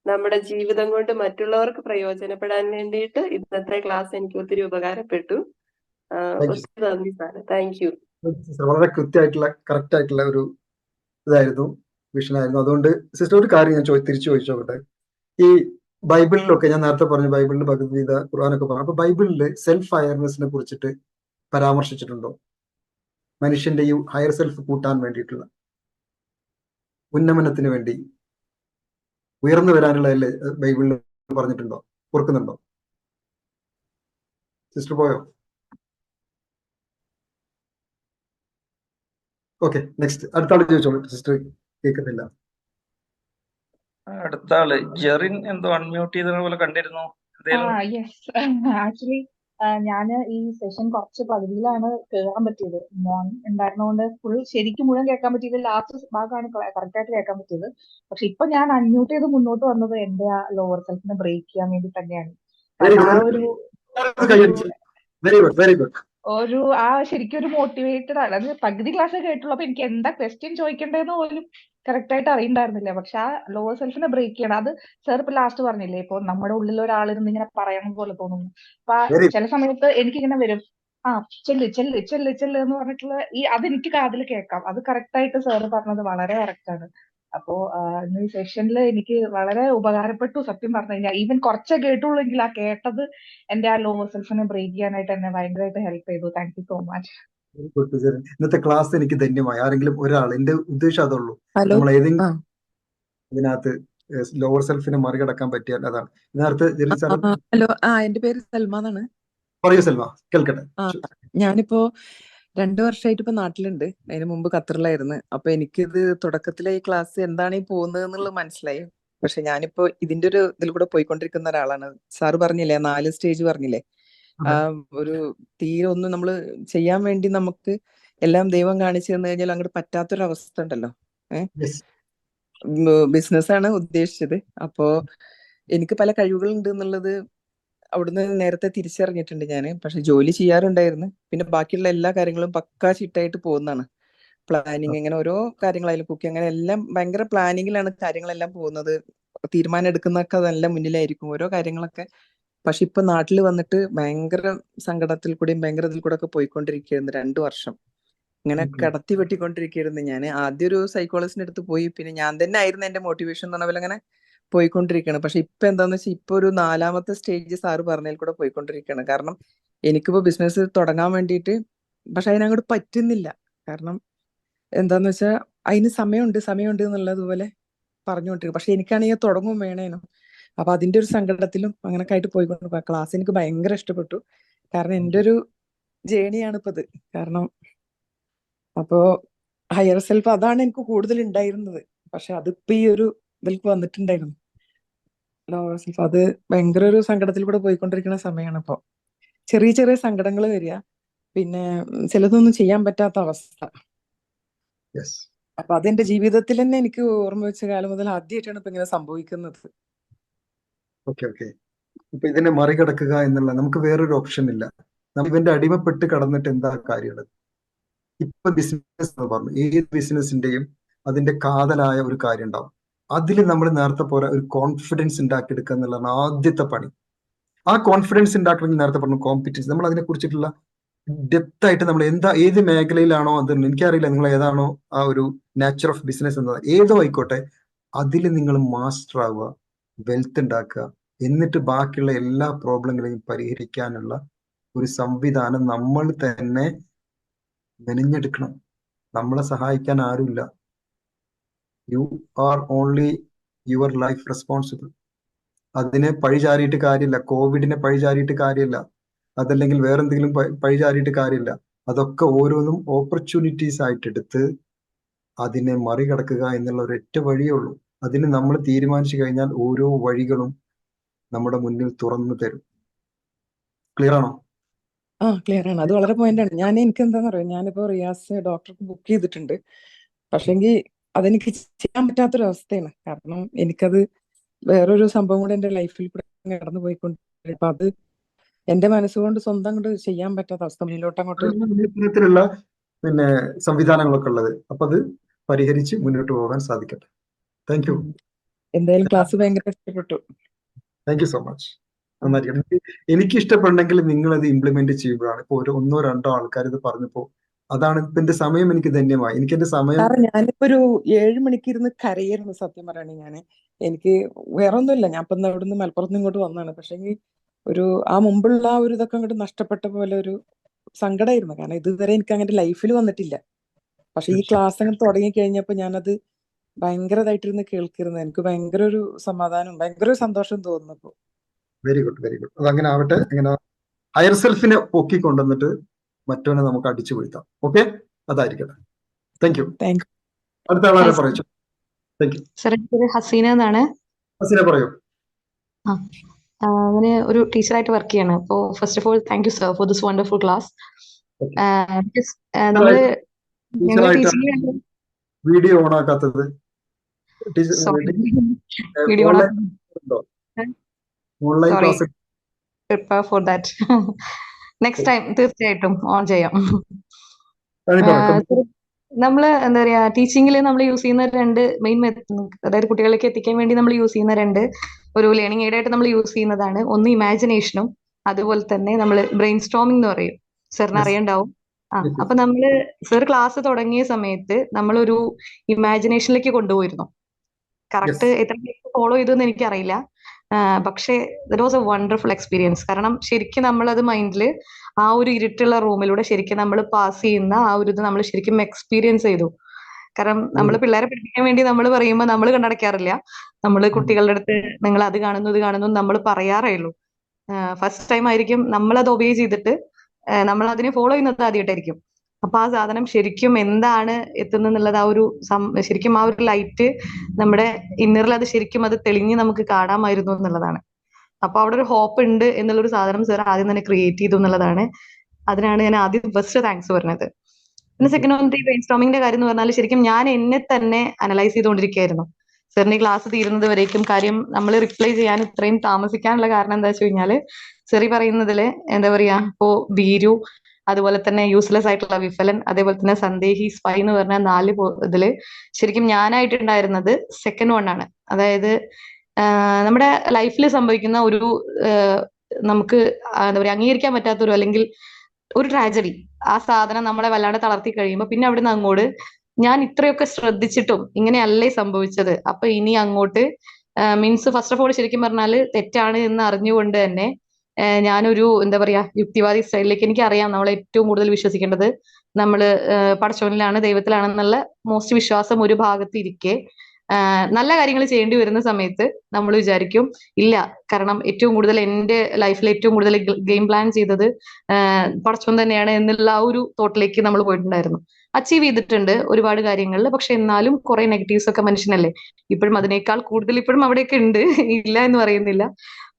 നമ്മുടെ ജീവിതം കൊണ്ട് മറ്റുള്ളവർക്ക് പ്രയോജനപ്പെടാൻ വേണ്ടിയിട്ട് ഇന്നത്തെ ക്ലാസ് എനിക്ക് ഒത്തിരി ഉപകാരപ്പെട്ടു. ഒത്തിരി നന്ദി സാറ്. Thank you. വളരെ കൃത്യമായിട്ടുള്ള കറക്റ്റ് ആയിട്ടുള്ള ഒരു ഇതായിരുന്നു, വിഷനായിരുന്നു. അതുകൊണ്ട് സിസ്റ്റർ ഒരു കാര്യം ഞാൻ തിരിച്ചു ചോദിച്ചോട്ടെ. ഈ ബൈബിളിലൊക്കെ ഞാൻ നേരത്തെ പറഞ്ഞു, ബൈബിളിൽ ഭഗവത്ഗീത, ഖുർആനൊക്കെ പറഞ്ഞു. അപ്പൊ ബൈബിളിൽ സെൽഫ് അവയർനെസിനെ കുറിച്ചിട്ട് പരാമർശിച്ചിട്ടുണ്ടോ? മനുഷ്യന്റെ ഈ ഹയർ സെൽഫ് കൂട്ടാൻ വേണ്ടിയിട്ടുള്ള, ഉന്നമനത്തിന് വേണ്ടി, ഉയർന്നു വരാനുള്ളതല്ലേ ബൈബിളിൽ പറഞ്ഞിട്ടുണ്ടോ? ഓർക്കുന്നുണ്ടോ? സിസ്റ്റർ പോയോ? Okay, next. അടുത്ത ആള് ചോദിച്ചോളൂ. സിസ്റ്റർ കേൾക്കുന്നില്ല. അടുത്ത ആള് ജെറിൻ എന്തോ അൺമ്യൂട്ട് ചെയ്ത പോലെ കണ്ടിരുന്നു. ആക്ച്വലി ഞാന് ഈ സെഷൻ കുറച്ച് പകുതിയിലാണ് കേറാൻ പറ്റിയത്. മോൻ ഉണ്ടായിരുന്നതുകൊണ്ട് ഫുൾ ശരിക്കും മുഴുവൻ കേൾക്കാൻ പറ്റിയത് ലാസ്റ്റ് ഭാഗമാണ് കറക്റ്റ് ആയിട്ട് കേൾക്കാൻ പറ്റിയത്. പക്ഷെ ഇപ്പൊ ഞാൻ അൺമ്യൂട്ട് ചെയ്ത് മുന്നോട്ട് വന്നത് എന്റെ ആ ലോവർ സെൽഫിനെ ബ്രേക്ക് ചെയ്യാൻ വേണ്ടി തന്നെയാണ്. ശരിക്കും ഒരു മോട്ടിവേറ്റഡ് ആണ്. അത് പകുതി ക്ലാസ് കേട്ടുള്ളൂ. അപ്പൊ എനിക്ക് എന്താ ക്വസ്റ്റ്യൻ ചോദിക്കേണ്ടതെന്ന് പോലും കറക്റ്റ് ആയിട്ട് അറിയണ്ടായിരുന്നില്ല. പക്ഷെ ആ ലോവർ സെൽഫിനെ ബ്രേക്ക് ചെയ്യണം. അത് സാർ ഇപ്പൊ ലാസ്റ്റ് പറഞ്ഞില്ലേ, ഇപ്പൊ നമ്മുടെ ഉള്ളിൽ ഒരാളിരുന്ന് ഇങ്ങനെ പറയണം പോലെ തോന്നുന്നു. അപ്പൊ ചില സമയത്ത് എനിക്കിങ്ങനെ വരും, ചെല്ല് ചെല്ല് ചെല്ല് ചെല്ല് എന്ന് പറഞ്ഞിട്ടുള്ള അതെനിക്ക് കാതിൽ കേൾക്കാം. അത് കറക്റ്റ് ആയിട്ട് സാറ് പറഞ്ഞത് വളരെ കറക്റ്റ് ആണ്. അപ്പോ ഇന്ന് ഈ സെഷനിൽ എനിക്ക് വളരെ ഉപകാരപ്പെട്ടു. സത്യം പറഞ്ഞു കഴിഞ്ഞാൽ ഈവൻ കുറച്ചേ കേട്ടുള്ളൂ എങ്കിൽ ആ കേട്ടത് എന്റെ ആ ലോവർ സെൽഫിനെ ബ്രേക്ക് ചെയ്യാനായിട്ട് എന്നെ ഭയങ്കരമായിട്ട് ഹെൽപ്പ് ചെയ്തു. Thank you so much. ഇന്നത്തെ ക്ലാസ് എനിക്ക് ധന്യമായി. ആരെങ്കിലും ഒരാൾ, എന്റെ ഉദ്ദേശം അതുള്ളൂ, നമ്മൾ ഏതെങ്കിലും ഇതിനകത്ത് ലോവർ സെൽഫിനെ മറികടക്കാൻ പറ്റിയാൽ അതാണ്. നേരത്തെ ഹലോ, എന്റെ പേര് സൽമ എന്നാണ്. പറയൂ സൽമ, കേൾക്കട്ടെ. ഞാനിപ്പോ 2 വർഷമായിട്ട് ഇപ്പൊ നാട്ടിലുണ്ട്. അതിന് മുമ്പ് ഖത്തറിലായിരുന്നു. അപ്പൊ എനിക്കിത് തുടക്കത്തിലെ ഈ ക്ലാസ് എന്താണ് ഈ പോകുന്നത് എന്നുള്ളത് മനസ്സിലായി. പക്ഷെ ഞാനിപ്പോ ഇതിന്റെ ഒരു ഇതിൽ കൂടെ പോയിക്കൊണ്ടിരിക്കുന്ന ഒരാളാണ്. സാറ് പറഞ്ഞില്ലേ 4 സ്റ്റേജ് പറഞ്ഞില്ലേ, ഒരു തീരെ ഒന്നും നമ്മള് ചെയ്യാൻ വേണ്ടി നമുക്ക് എല്ലാം ദൈവം കാണിച്ചു തന്നു കഴിഞ്ഞാൽ അങ്ങോട്ട് പറ്റാത്തൊരവസ്ഥ ഉണ്ടല്ലോ. ബിസിനസ്സാണ് ഉദ്ദേശിച്ചത്. അപ്പോ എനിക്ക് പല കഴിവുകളുണ്ട് എന്നുള്ളത് അവിടുന്ന് നേരത്തെ തിരിച്ചറിഞ്ഞിട്ടുണ്ട് ഞാൻ. പക്ഷെ ജോലി ചെയ്യാറുണ്ടായിരുന്നു. പിന്നെ ബാക്കിയുള്ള എല്ലാ കാര്യങ്ങളും പക്കാ ചിട്ടായിട്ട് പോകുന്നതാണ്. പ്ലാനിങ്, ഇങ്ങനെ ഓരോ കാര്യങ്ങളായാലും കുക്കിംഗ്, അങ്ങനെ എല്ലാം ഭയങ്കര പ്ലാനിങ്ങിലാണ് കാര്യങ്ങളെല്ലാം പോകുന്നത്. തീരുമാനം എടുക്കുന്നതൊക്കെ നല്ല മുന്നിലായിരിക്കും ഓരോ കാര്യങ്ങളൊക്കെ. പക്ഷെ ഇപ്പൊ നാട്ടിൽ വന്നിട്ട് ഭയങ്കര സങ്കടത്തിൽ കൂടെയും ഭയങ്കര ഇതിൽ കൂടെ ഒക്കെ പോയിക്കൊണ്ടിരിക്കുകയായിരുന്നു. 2 വർഷം ഇങ്ങനെ കടത്തി വെട്ടിക്കൊണ്ടിരിക്കുകയായിരുന്നു. ഞാൻ ആദ്യം ഒരു സൈക്കോളജിസ്റ്റിന്റെ അടുത്ത് പോയി. പിന്നെ ഞാൻ തന്നെ ആയിരുന്നു എന്റെ മോട്ടിവേഷൻ എന്ന് പറഞ്ഞ പോലെ അങ്ങനെ പോയിക്കൊണ്ടിരിക്കുകയാണ്. പക്ഷെ ഇപ്പൊ എന്താന്ന് വെച്ചാൽ ഇപ്പൊ ഒരു 4ാമത്തെ സ്റ്റേജ് സാറ് പറഞ്ഞതിൽ കൂടെ പോയിക്കൊണ്ടിരിക്കുകയാണ്. കാരണം എനിക്കിപ്പോ ബിസിനസ് തുടങ്ങാൻ വേണ്ടിയിട്ട്, പക്ഷെ അതിനങ്ങോട്ട് പറ്റുന്നില്ല. കാരണം എന്താന്ന് വെച്ചാൽ അതിന് സമയമുണ്ട് എന്നുള്ളതുപോലെ പറഞ്ഞുകൊണ്ടിരിക്കും. പക്ഷെ എനിക്കാണെങ്കിൽ തുടങ്ങും വേണേനു. അപ്പൊ അതിന്റെ ഒരു സങ്കടത്തിലും അങ്ങനൊക്കെ ആയിട്ട് പോയിക്കൊണ്ട് ക്ലാസ് എനിക്ക് ഭയങ്കര ഇഷ്ടപ്പെട്ടു. കാരണം എൻ്റെ ഒരു ജേണിയാണ് ഇപ്പൊ ഇത്. കാരണം അപ്പോ ഹയർ സെൽഫ് അതാണ് എനിക്ക് കൂടുതൽ ഉണ്ടായിരുന്നത്. പക്ഷെ അതിപ്പോ ഈ ഒരു ഇതിലേക്ക് വന്നിട്ടുണ്ടായിരുന്നു ലോവർ സെൽഫ്. അത് ഭയങ്കര ഒരു സങ്കടത്തിൽ കൂടെ പോയിക്കൊണ്ടിരിക്കുന്ന സമയമാണ് ഇപ്പൊ. ചെറിയ ചെറിയ സങ്കടങ്ങൾ വരിക, പിന്നെ ചിലതൊന്നും ചെയ്യാൻ പറ്റാത്ത അവസ്ഥ. യെസ്. അപ്പൊ അതെന്റെ ജീവിതത്തിൽ തന്നെ എനിക്ക് ഓർമ്മ വെച്ച കാലം മുതൽ ആദ്യമായിട്ടാണ് ഇപ്പൊ ഇങ്ങനെ സംഭവിക്കുന്നത്. Okay okay. ഇപ്പൊ ഇതിനെ മറികടക്കുക എന്നുള്ള നമുക്ക് വേറൊരു ഓപ്ഷൻ ഇല്ല. നമ്മൾ ഇവന്റെ അടിമപ്പെട്ട് കടന്നിട്ട് എന്താ കാര്യമുള്ളത്? ഇപ്പൊ ബിസിനസ് എന്ന് പറഞ്ഞു, ഏത് ബിസിനസിന്റെയും അതിന്റെ കാതലായ ഒരു കാര്യം ഉണ്ടാവും. അതിൽ നമ്മൾ നേരത്തെ പോലെ ഒരു കോൺഫിഡൻസ് ഉണ്ടാക്കിയെടുക്കുക എന്നുള്ളതാണ് ആദ്യത്തെ പണി. ആ കോൺഫിഡൻസ് ഉണ്ടാക്കണമെങ്കിൽ നേരത്തെ പറഞ്ഞു കോമ്പറ്റൻസ്, നമ്മൾ അതിനെ കുറിച്ചിട്ടുള്ള ഡെപ്ത് ആയിട്ട് നമ്മൾ ഏത് മേഖലയിലാണോ അത്, എനിക്കറിയില്ല നിങ്ങൾ ഏതാണോ ആ ഒരു നാച്ചർ ഓഫ് ബിസിനസ് എന്നത്, ഏതോ ആയിക്കോട്ടെ, അതിൽ നിങ്ങൾ മാസ്റ്റർ ആവുക, വെൽത്ത് ഉണ്ടാക്കുക, എന്നിട്ട് ബാക്കിയുള്ള എല്ലാ പ്രോബ്ലങ്ങളെയും പരിഹരിക്കാനുള്ള ഒരു സംവിധാനം നമ്മൾ തന്നെ മെനഞ്ഞെടുക്കണം. നമ്മളെ സഹായിക്കാൻ ആരുമില്ല. You are only your life responsible. അതിനെ പഴിചാരിയിട്ട് കാര്യമില്ല, കോവിഡിനെ പഴിചാരിയിട്ട് കാര്യമില്ല, അതല്ലെങ്കിൽ വേറെന്തെങ്കിലും പഴിചാരിയിട്ട് കാര്യമില്ല. അതൊക്കെ ഓരോന്നും ഓപ്പർച്യൂണിറ്റീസ് ആയിട്ടെടുത്ത് അതിനെ മറികടക്കുക എന്നുള്ള ഒരൊറ്റ വഴിയേ ഉള്ളൂ. അതിന് നമ്മൾ തീരുമാനിച്ചു കഴിഞ്ഞാൽ ഓരോ വഴികളും നമ്മുടെ മുന്നിൽ തുറന്നു തരും. ക്ലിയർ ആണോ? ആ ക്ലിയർ ആണ്. അത് വളരെ പോയിന്റാണ്. എനിക്ക് എന്താന്ന് പറയാം, ഞാനിപ്പോ റിയാസ് ഡോക്ടർക്ക് ബുക്ക് ചെയ്തിട്ടുണ്ട്. പക്ഷെങ്കിൽ അതെനിക്ക് ചെയ്യാൻ പറ്റാത്തൊരവസ്ഥയാണ്. കാരണം എനിക്കത് വേറൊരു സംഭവം കൂടെ എന്റെ ലൈഫിൽ കൂടെ കടന്നു പോയിക്കൊണ്ടിരിക്കും. അപ്പൊ അത് എന്റെ മനസ്സുകൊണ്ട് സ്വന്തം കൊണ്ട് ചെയ്യാൻ പറ്റാത്ത അവസ്ഥ. മുന്നിലോട്ട് അങ്ങോട്ട് ഇത്തരത്തിലുള്ള പിന്നെ സംവിധാനങ്ങളൊക്കെ ഉള്ളത്. അപ്പൊ അത് പരിഹരിച്ച് മുന്നോട്ട് പോകാൻ സാധിക്കട്ടെ. Thank you. എന്തായാലും ക്ലാസ് ഭയങ്കര ഇഷ്ടപ്പെട്ടു. Thank you so much. നന്നായിരിക്കും. എനിക്ക് ഇഷ്ടപ്പെടണമെങ്കിൽ നിങ്ങൾ അത് ഇംപ്ലിമെന്റ് ചെയ്യുമ്പോഴാണ്. ഇപ്പൊ ഒന്നോ രണ്ടോ ആൾക്കാർ ഇത് പറഞ്ഞപ്പോ അതാണ് ഇപ്പൊ എന്റെ സമയം എനിക്ക് ധന്യമായി. എനിക്ക് എന്റെ സമയം ഞാനിപ്പോ ഒരു 7 മണിക്ക് ഇരുന്ന് കരയായിരുന്നു സത്യം പറയുകയാണെങ്കിൽ. എനിക്ക് വേറെ ഒന്നുമില്ല, ഞാൻ ഇപ്പൊ അവിടുന്ന് മലപ്പുറത്ത് ഇങ്ങോട്ട് വന്നതാണ്. പക്ഷെ ഒരു ആ മുമ്പുള്ള ആ ഒരു ഇതൊക്കെ അങ്ങോട്ട് നഷ്ടപ്പെട്ട പോലെ ഒരു സങ്കടമായിരുന്നു. കാരണം ഇതുവരെ എനിക്ക് അങ്ങനെ ലൈഫിൽ വന്നിട്ടില്ല. പക്ഷെ ഈ ക്ലാസ് അങ്ങനെ തുടങ്ങി കഴിഞ്ഞപ്പോ ഞാനത് ഭയങ്കരമായിട്ടിരുന്ന് കേൾക്കിരുന്നു. എനിക്ക് ഭയങ്കര ഒരു സമാധാനം, ഭയങ്കര ഒരു സന്തോഷം തോന്നുന്നു. Very good, very good. അതങ്ങനെ ആവട്ടെ. അങ്ങനെ ഹയർ സെൽഫിനെ പൊക്കി കൊണ്ടുവന്നിട്ട് മറ്റവനെ നമുക്ക് അടിച്ചു വീഴ്ത്താം. ഓക്കെ, അതായിരിക്കട്ടെ. Thank you. അടുത്ത ആളാരെ പറയൂ. Thank you. സർ, എൻ്റെ ഹസീന എന്നാണ്. ഹസീന പറയൂ. അങ്ങനെ ഒരു ടീച്ചറായിട്ട് വർക്ക് ചെയ്യാണ്. അപ്പോൾ first of all thank you sir for this wonderful class. നമ്മള് ഞങ്ങൾ ടീച്ചിങ് വീഡിയോ ഓൺ ആക്കാത്തത് video online class prepare for that. Next time തീർച്ചയായിട്ടും ഓൺ ചെയ്യാം. നമ്മള് എന്താ പറയാ, ടീച്ചിങ്ങിൽ നമ്മൾ യൂസ് ചെയ്യുന്ന രണ്ട് മെയിൻ മെത്തേഡ്, അതായത് കുട്ടികളിലേക്ക് എത്തിക്കാൻ വേണ്ടി നമ്മൾ യൂസ് ചെയ്യുന്ന രണ്ട് ഒരു ലേണിംഗ് എയ്ഡ് ആയിട്ട് നമ്മൾ യൂസ് ചെയ്യുന്നതാണ്. ഒന്ന് ഇമാജിനേഷനും അതുപോലെ തന്നെ നമ്മൾ ബ്രെയിൻ സ്റ്റോമിംഗ് എന്ന് പറയും. സാറിന് അറിയണ്ടാവും. അപ്പൊ നമ്മള് സർ ക്ലാസ് തുടങ്ങിയ സമയത്ത് നമ്മളൊരു ഇമാജിനേഷനിലേക്ക് കൊണ്ടുപോയിരുന്നു. കറക്റ്റ് എത്ര ഫോളോ ചെയ്തെന്ന് എനിക്കറിയില്ല. പക്ഷേ that was A wonderful experience. കാരണം ശരിക്കും നമ്മളത് മൈൻഡിൽ ആ ഒരു ഇരുട്ടുള്ള റൂമിലൂടെ ശരിക്കും നമ്മൾ പാസ് ചെയ്യുന്ന ആ ഒരു ഇത് നമ്മൾ ശരിക്കും എക്സ്പീരിയൻസ് ചെയ്തു. കാരണം നമ്മൾ പിള്ളേരെ പഠിപ്പിക്കാൻ വേണ്ടി നമ്മൾ പറയുമ്പോൾ നമ്മൾ കണ്ണടയ്ക്കാറില്ല. നമ്മൾ കുട്ടികളുടെ അടുത്ത് നിങ്ങൾ അത് കാണുന്നു ഇത് കാണുന്നു നമ്മൾ പറയാറേ ഉള്ളൂ. ഫസ്റ്റ് ടൈം ആയിരിക്കും നമ്മളത് ഒബേ ചെയ്തിട്ട് നമ്മൾ അതിനെ ഫോളോ ചെയ്യുന്നത് ആദ്യമായിട്ടായിരിക്കും. അപ്പൊ ആ സാധനം ശരിക്കും എന്താണ് എത്തുന്നുള്ളത് ആ ഒരു ശരിക്കും ആ ഒരു ലൈറ്റ് നമ്മുടെ ഇന്നറിൽ അത് ശരിക്കും അത് തെളിഞ്ഞ് നമുക്ക് കാണാമായിരുന്നു എന്നുള്ളതാണ്. അപ്പൊ അവിടെ ഒരു ഹോപ്പ് ഉണ്ട് എന്നുള്ളൊരു സാധനം സാർ ആദ്യം തന്നെ ക്രിയേറ്റ് ചെയ്തു എന്നുള്ളതാണ്. അതിനാണ് ഞാൻ ആദ്യം ഫസ്റ്റ് താങ്ക്സ് പറഞ്ഞത്. പിന്നെ സെക്കൻഡ് വന്നിട്ട് ഈ ബ്രെയിൻ സ്റ്റോമിങ്ങിന്റെ കാര്യം എന്ന് പറഞ്ഞാൽ ശരിക്കും ഞാൻ എന്നെ തന്നെ അനലൈസ് ചെയ്തുകൊണ്ടിരിക്കുകയായിരുന്നു സാറിന്റെ ക്ലാസ് തീരുന്നത് വരേക്കും. കാര്യം നമ്മൾ റിപ്ലൈ ചെയ്യാൻ ഇത്രയും താമസിക്കാനുള്ള കാരണം എന്താ വെച്ച് കഴിഞ്ഞാല് ചെറി പറയുന്നതില് എന്താ പറയാ, ഇപ്പോ ഭീരു, അതുപോലെ തന്നെ യൂസ്ലെസ് ആയിട്ടുള്ള വിഫലൻ, അതേപോലെ തന്നെ സന്ദേഹി, സ്പൈ എന്ന് പറഞ്ഞ 4 ഇതില് ശരിക്കും ഞാനായിട്ടുണ്ടായിരുന്നത് സെക്കൻഡ് വൺ ആണ്. അതായത് നമ്മുടെ ലൈഫിൽ സംഭവിക്കുന്ന ഒരു നമുക്ക് എന്താ പറയാ അംഗീകരിക്കാൻ പറ്റാത്തൊരു അല്ലെങ്കിൽ ഒരു ട്രാജഡി, ആ സാധനം നമ്മളെ വല്ലാണ്ട് തളർത്തി കഴിയുമ്പോൾ പിന്നെ അവിടുന്ന് അങ്ങോട്ട് ഞാൻ ഇത്രയൊക്കെ ശ്രദ്ധിച്ചിട്ടും ഇങ്ങനെയല്ലേ സംഭവിച്ചത്, അപ്പൊ ഇനി അങ്ങോട്ട് മീൻസ് ഫസ്റ്റ് ഓഫ് ഓൾ ശരിക്കും പറഞ്ഞാല് തെറ്റാണ് എന്ന് അറിഞ്ഞുകൊണ്ട് തന്നെ ഞാനൊരു എന്താ പറയാ യുക്തിവാദി സ്റ്റൈലിലേക്ക്, എനിക്കറിയാം നമ്മൾ ഏറ്റവും കൂടുതൽ വിശ്വസിക്കേണ്ടത് നമ്മള് പടച്ചോനിലാണ്, ദൈവത്തിലാണെന്നുള്ള മോസ്റ്റ് വിശ്വാസം ഒരു ഭാഗത്ത് ഇരിക്കെ നല്ല കാര്യങ്ങൾ ചെയ്യേണ്ടി വരുന്ന സമയത്ത് നമ്മൾ വിചാരിക്കും ഇല്ല, കാരണം ഏറ്റവും കൂടുതൽ എൻ്റെ ലൈഫിൽ ഏറ്റവും കൂടുതൽ ഗെയിം പ്ലാൻ ചെയ്തത് പടച്ചോൻ തന്നെയാണ് എന്നുള്ള ആ ഒരു തോട്ടിലേക്ക് നമ്മൾ പോയിട്ടുണ്ടായിരുന്നു. അച്ചീവ് ചെയ്തിട്ടുണ്ട് ഒരുപാട് കാര്യങ്ങളിൽ, പക്ഷെ എന്നാലും കുറെ നെഗറ്റീവ്സ് ഒക്കെ മനുഷ്യനല്ലേ. ഇപ്പോഴും അതിനേക്കാൾ കൂടുതൽ ഇപ്പോഴും അവിടെയൊക്കെ ഉണ്ട്, ഇല്ല എന്ന് പറയുന്നില്ല.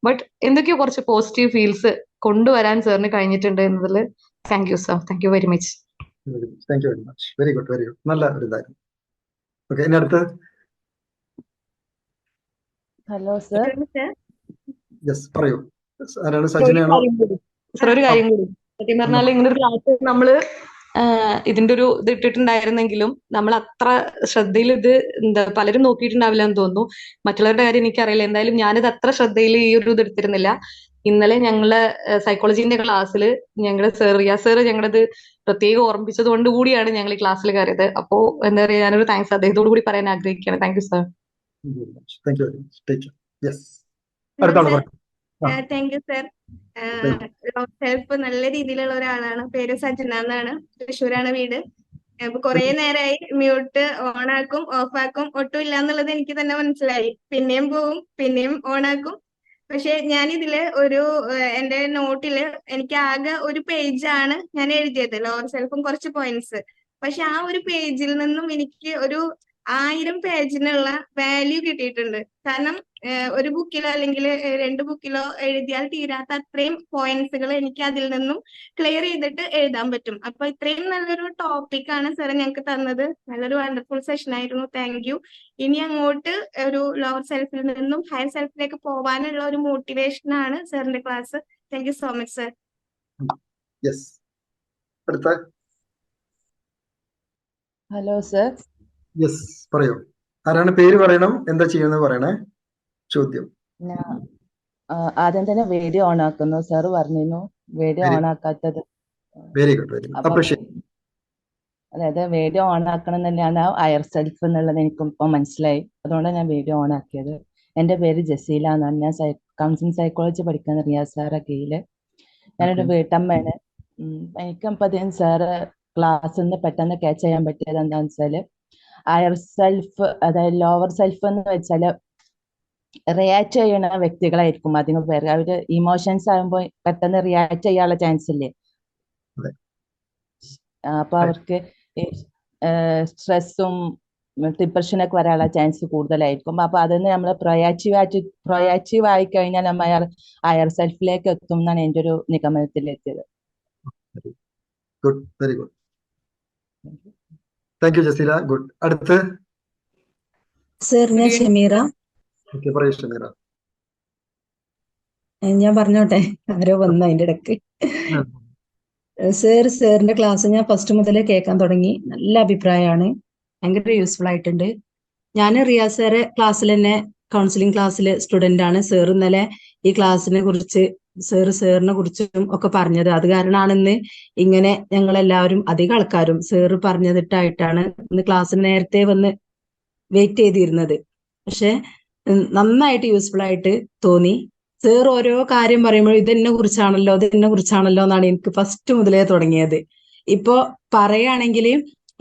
ബട്ട് എന്തൊക്കെയോ കുറച്ച് പോസിറ്റീവ് ഫീൽസ് കൊണ്ടുവരാൻ സാറിന് കഴിഞ്ഞിട്ടുണ്ട് എന്നതിൽ thank you sir, thank you very much. Thank you very much. Very good, very good. നല്ല ഒരു ഇതായിരുന്നു. ഓക്കെ, ഇനി അടുത്ത് ഹലോ സർ. യെസ് പറയൂ. ആരാണ്? സജിനയാണോ? സാർ ഒരു കാര്യം കൂടി, സത്യം പറഞ്ഞാൽ ഇങ്ങനെ ഒരു ക്ലാസ് നമ്മള് ഇതിന്റെ ഒരു ഇത് ഇട്ടിട്ടുണ്ടായിരുന്നെങ്കിലും നമ്മൾ അത്ര ശ്രദ്ധയിൽ ഇത് പലരും നോക്കിയിട്ടുണ്ടാവില്ല എന്ന് തോന്നുന്നു. മറ്റുള്ളവരുടെ കാര്യം എനിക്കറിയില്ല, എന്തായാലും ഞാനിത് അത്ര ശ്രദ്ധയിൽ ഈ ഒരു ഇത് എടുത്തിരുന്നില്ല. ഇന്നലെ ഞങ്ങളെ സൈക്കോളജിന്റെ ക്ലാസ്സിൽ ഞങ്ങളുടെ റിയാസ് സാറ് ഞങ്ങളത് പ്രത്യേകം ഓർമ്മിപ്പിച്ചത് കൊണ്ട് കൂടിയാണ് ഞങ്ങൾ ഈ ക്ലാസ്സിൽ കയറിയത്. അപ്പോ എന്താ പറയുക, ഞാനൊരു താങ്ക്സ് അദ്ദേഹത്തോട് കൂടി പറയാൻ ആഗ്രഹിക്കുകയാണ്. Thank you sir. Thank you very much. Take care. Yes, അടുത്താണ് പറയൂ. Thank you sir. സെൽഫ് നല്ല രീതിയിലുള്ള ഒരാളാണ്. പേര് സജന എന്നാണ്, തൃശ്ശൂരാണ് വീട്. കുറെ നേരമായി മ്യൂട്ട് ഓണാക്കും ഓഫാക്കും, ഒട്ടും ഇല്ല എന്നുള്ളത് എനിക്ക് തന്നെ മനസ്സിലായി. പിന്നെയും പോവും, പിന്നെയും ഓണാക്കും. പക്ഷെ ഞാൻ ഇതില് എന്റെ നോട്ടില് എനിക്ക് ആകെ ഒരു പേജാണ് ഞാൻ എഴുതിയത്, ലോവർ സെൽഫും കുറച്ച് പോയിന്റ്സ്. പക്ഷെ ആ ഒരു പേജിൽ നിന്നും എനിക്ക് ഒരു 1000 പേജിനുള്ള വാല്യൂ കിട്ടിയിട്ടുണ്ട്. കാരണം ഒരു ബുക്കിലോ അല്ലെങ്കിൽ 2 ബുക്കിലോ എഴുതിയാൽ തീരാത്ത അത്രയും പോയിന്റ്സുകൾ എനിക്ക് അതിൽ നിന്നും ക്ലിയർ ചെയ്തിട്ട് എഴുതാൻ പറ്റും. അപ്പൊ ഇത്രയും നല്ലൊരു ടോപ്പിക്കാണ് സാർ ഞങ്ങൾക്ക് തന്നത്. നല്ലൊരു വണ്ടർഫുൾ സെഷൻ ആയിരുന്നു. Thank you. ഇനി അങ്ങോട്ട് ഒരു ലോവർ സെൽഫിൽ നിന്നും ഹയർ സെൽഫിലേക്ക് പോകാനുള്ള ഒരു മോട്ടിവേഷൻ ആണ് സാറിന്റെ class. Thank you so much sir. Yes, അടുത്ത. Hello sir. യെസ് പറയൂ. ആരാണ്? പേര് പറയണം, എന്താ ചെയ്യുന്നത് പറയണേ. ചോദ്യം. ആദ്യം തന്നെ വീഡിയോ ഓൺ ആക്കുന്നു. സാറ് പറഞ്ഞിരുന്നു വീഡിയോ ഓൺ ആക്കാത്തത്. Very good, very good. Appreciate. അതായത് വീഡിയോ ഓൺ ആക്കണം തന്നെയാണ് ഹയർ സെൽഫ് എന്നുള്ളത് എനിക്ക് ഇപ്പം മനസ്സിലായി. അതുകൊണ്ടാണ് ഞാൻ വീഡിയോ ഓൺ ആക്കിയത്. എൻ്റെ പേര് ജസീല എന്നാണ്. ഞാൻ കൗൺസിലിംഗ് സൈക്കോളജി പഠിക്കുന്ന റിയാസ് സാറെ കീഴില്. ഞാനൊരു വീട്ടമ്മയാണ്. എനിക്കപ്പം സാറ് ക്ലാസ്സിൽ നിന്ന് പെട്ടെന്ന് ക്യാച്ച് ചെയ്യാൻ പറ്റിയത് എന്താണെന്ന് വെച്ചാൽ, ഹയർ സെൽഫ് അതായത് ലോവർ സെൽഫ് എന്ന് വെച്ചാൽ റിയാക്ട് ചെയ്യുന്ന വ്യക്തികളായിരിക്കും അധികം പേര്. അവര് ഇമോഷൻസ് ആകുമ്പോൾ പെട്ടെന്ന് റിയാക്ട് ചെയ്യാനുള്ള ചാൻസ് ഇല്ലേ. അപ്പൊ അവർക്ക് സ്ട്രെസ്സും ഡിപ്രഷനൊക്കെ വരാനുള്ള ചാൻസ് കൂടുതലായിരിക്കും. അപ്പൊ അതിന് നമ്മൾ പ്രൊയാക്റ്റീവ് ആയി കഴിഞ്ഞാൽ നമ്മൾ ഹയർ സെൽഫിലേക്ക് എത്തും എന്നാണ് എൻ്റെ ഒരു നിഗമനത്തിലെത്തിയത്. Good, very good. Thank you Jaseela. Good. അടുത്ത് സർ, ഞാൻ ഷമീറ. ഓക്കെ, പറയൂ ഷമീറ. ഞാൻ പറഞ്ഞോട്ടെ, ആരോ വന്നു അതിന്റെ ഇടയ്ക്ക്. സാറിന്റെ ക്ലാസ് ഞാൻ ഫസ്റ്റ് മുതലേ കേൾക്കാൻ തുടങ്ങി. നല്ല അഭിപ്രായമാണ്, ഭയങ്കര യൂസ്ഫുൾ ആയിട്ടുണ്ട്. ഞാൻ റിയാസ് സാറെ ക്ലാസ്സിൽ തന്നെ കൗൺസിലിംഗ് ക്ലാസ്സിലെ സ്റ്റുഡന്റ് ആണ്. സാർ ഇന്നലെ ഈ ക്ലാസ്സിനെ കുറിച്ച് സാറിനെ കുറിച്ചും ഒക്കെ പറഞ്ഞത്. അത് കാരണമാണ് ഇന്ന് ഇങ്ങനെ ഞങ്ങളെല്ലാവരും അധികം ആൾക്കാരും സാറ് പറഞ്ഞതിട്ടായിട്ടാണ് ഇന്ന് ക്ലാസ്സിന് നേരത്തെ വന്ന് വെയിറ്റ് ചെയ്തിരുന്നത്. പക്ഷെ നന്നായിട്ട് യൂസ്ഫുൾ ആയിട്ട് തോന്നി. സാർ ഓരോ കാര്യം പറയുമ്പോൾ ഇതിനെ കുറിച്ചാണല്ലോ എന്നാണ് എനിക്ക് ഫസ്റ്റ് മുതലേ തുടങ്ങിയത്. ഇപ്പൊ പറയുകയാണെങ്കിൽ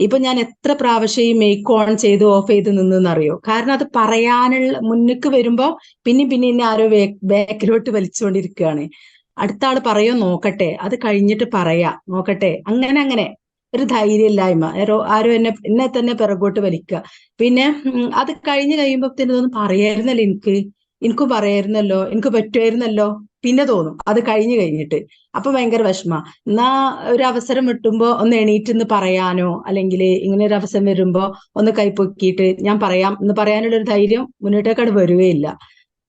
ഇപ്പൊ ഞാൻ എത്ര പ്രാവശ്യം ഈ മെയ്ക്ക് ഓൺ ചെയ്ത് ഓഫ് ചെയ്ത് നിന്നറിയോ? കാരണം അത് പറയാനുള്ള മുന്നിക്ക് വരുമ്പോ പിന്നെ ആരോ ബാക്കിലോട്ട് വലിച്ചുകൊണ്ടിരിക്കുകയാണ്. അടുത്ത ആള് പറയോ നോക്കട്ടെ, അത് കഴിഞ്ഞിട്ട് നോക്കട്ടെ, അങ്ങനെ ഒരു ധൈര്യമില്ലായ്മ, ആരോ എന്നെ തന്നെ പിറകോട്ട് വലിക്കുക. പിന്നെ അത് കഴിഞ്ഞ് കഴിയുമ്പോ തോന്നും പറയായിരുന്നല്ലോ, എനിക്കും പറയായിരുന്നല്ലോ, എനിക്ക് പറ്റുമായിരുന്നല്ലോ പിന്നെ തോന്നും അത് കഴിഞ്ഞിട്ട്. അപ്പൊ ഭയങ്കര വിഷമ. എന്നാ ഒരു അവസരം കിട്ടുമ്പോ ഒന്ന് എണീറ്റ് പറയാനോ അല്ലെങ്കിൽ ഇങ്ങനെ ഒരു അവസരം വരുമ്പോ ഒന്ന് കൈപ്പൊക്കിയിട്ട് ഞാൻ പറയാം എന്ന് പറയാനുള്ള ഒരു ധൈര്യം മുന്നോട്ടേക്കാട് വരികയില്ല.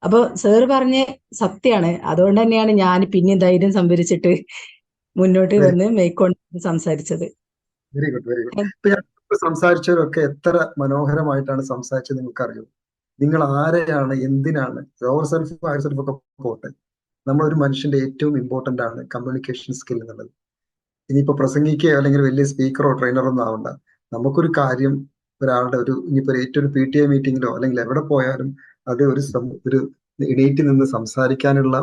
അപ്പൊ സാറ് പറഞ്ഞ സത്യമാണ്. അതുകൊണ്ട് തന്നെയാണ് ഞാൻ പിന്നെ ധൈര്യം സംഭരിച്ചിട്ട് മുന്നോട്ട് വന്ന് മേയ്ക്കൊണ്ട് സംസാരിച്ചത്. Very good, very good. സംസാരിച്ചവരൊക്കെ എത്ര മനോഹരമായിട്ടാണ് സംസാരിച്ചത് നിങ്ങൾക്കറിയോ? നിങ്ങൾ ആരെയാണ്, എന്തിനാണ്? ലോവർ സെൽഫ് ഹയർ സെൽഫ് ഒക്കെ പോട്ടെ, നമ്മളൊരു മനുഷ്യന്റെ ഏറ്റവും ഇമ്പോർട്ടന്റ് ആണ് കമ്മ്യൂണിക്കേഷൻ സ്കിൽ എന്നുള്ളത്. ഇനിയിപ്പോ പ്രസംഗിക്കുകയോ അല്ലെങ്കിൽ വലിയ സ്പീക്കറോ ട്രെയിനറോ ഒന്നും ആവണ്ട. നമുക്കൊരു കാര്യം ഒരാളുടെ ഇനിയിപ്പോ ഏറ്റവും PTA മീറ്റിങ്ങിലോ അല്ലെങ്കിൽ എവിടെ പോയാലും അത് ഒരു എണീറ്റ് നിന്ന് സംസാരിക്കാനുള്ള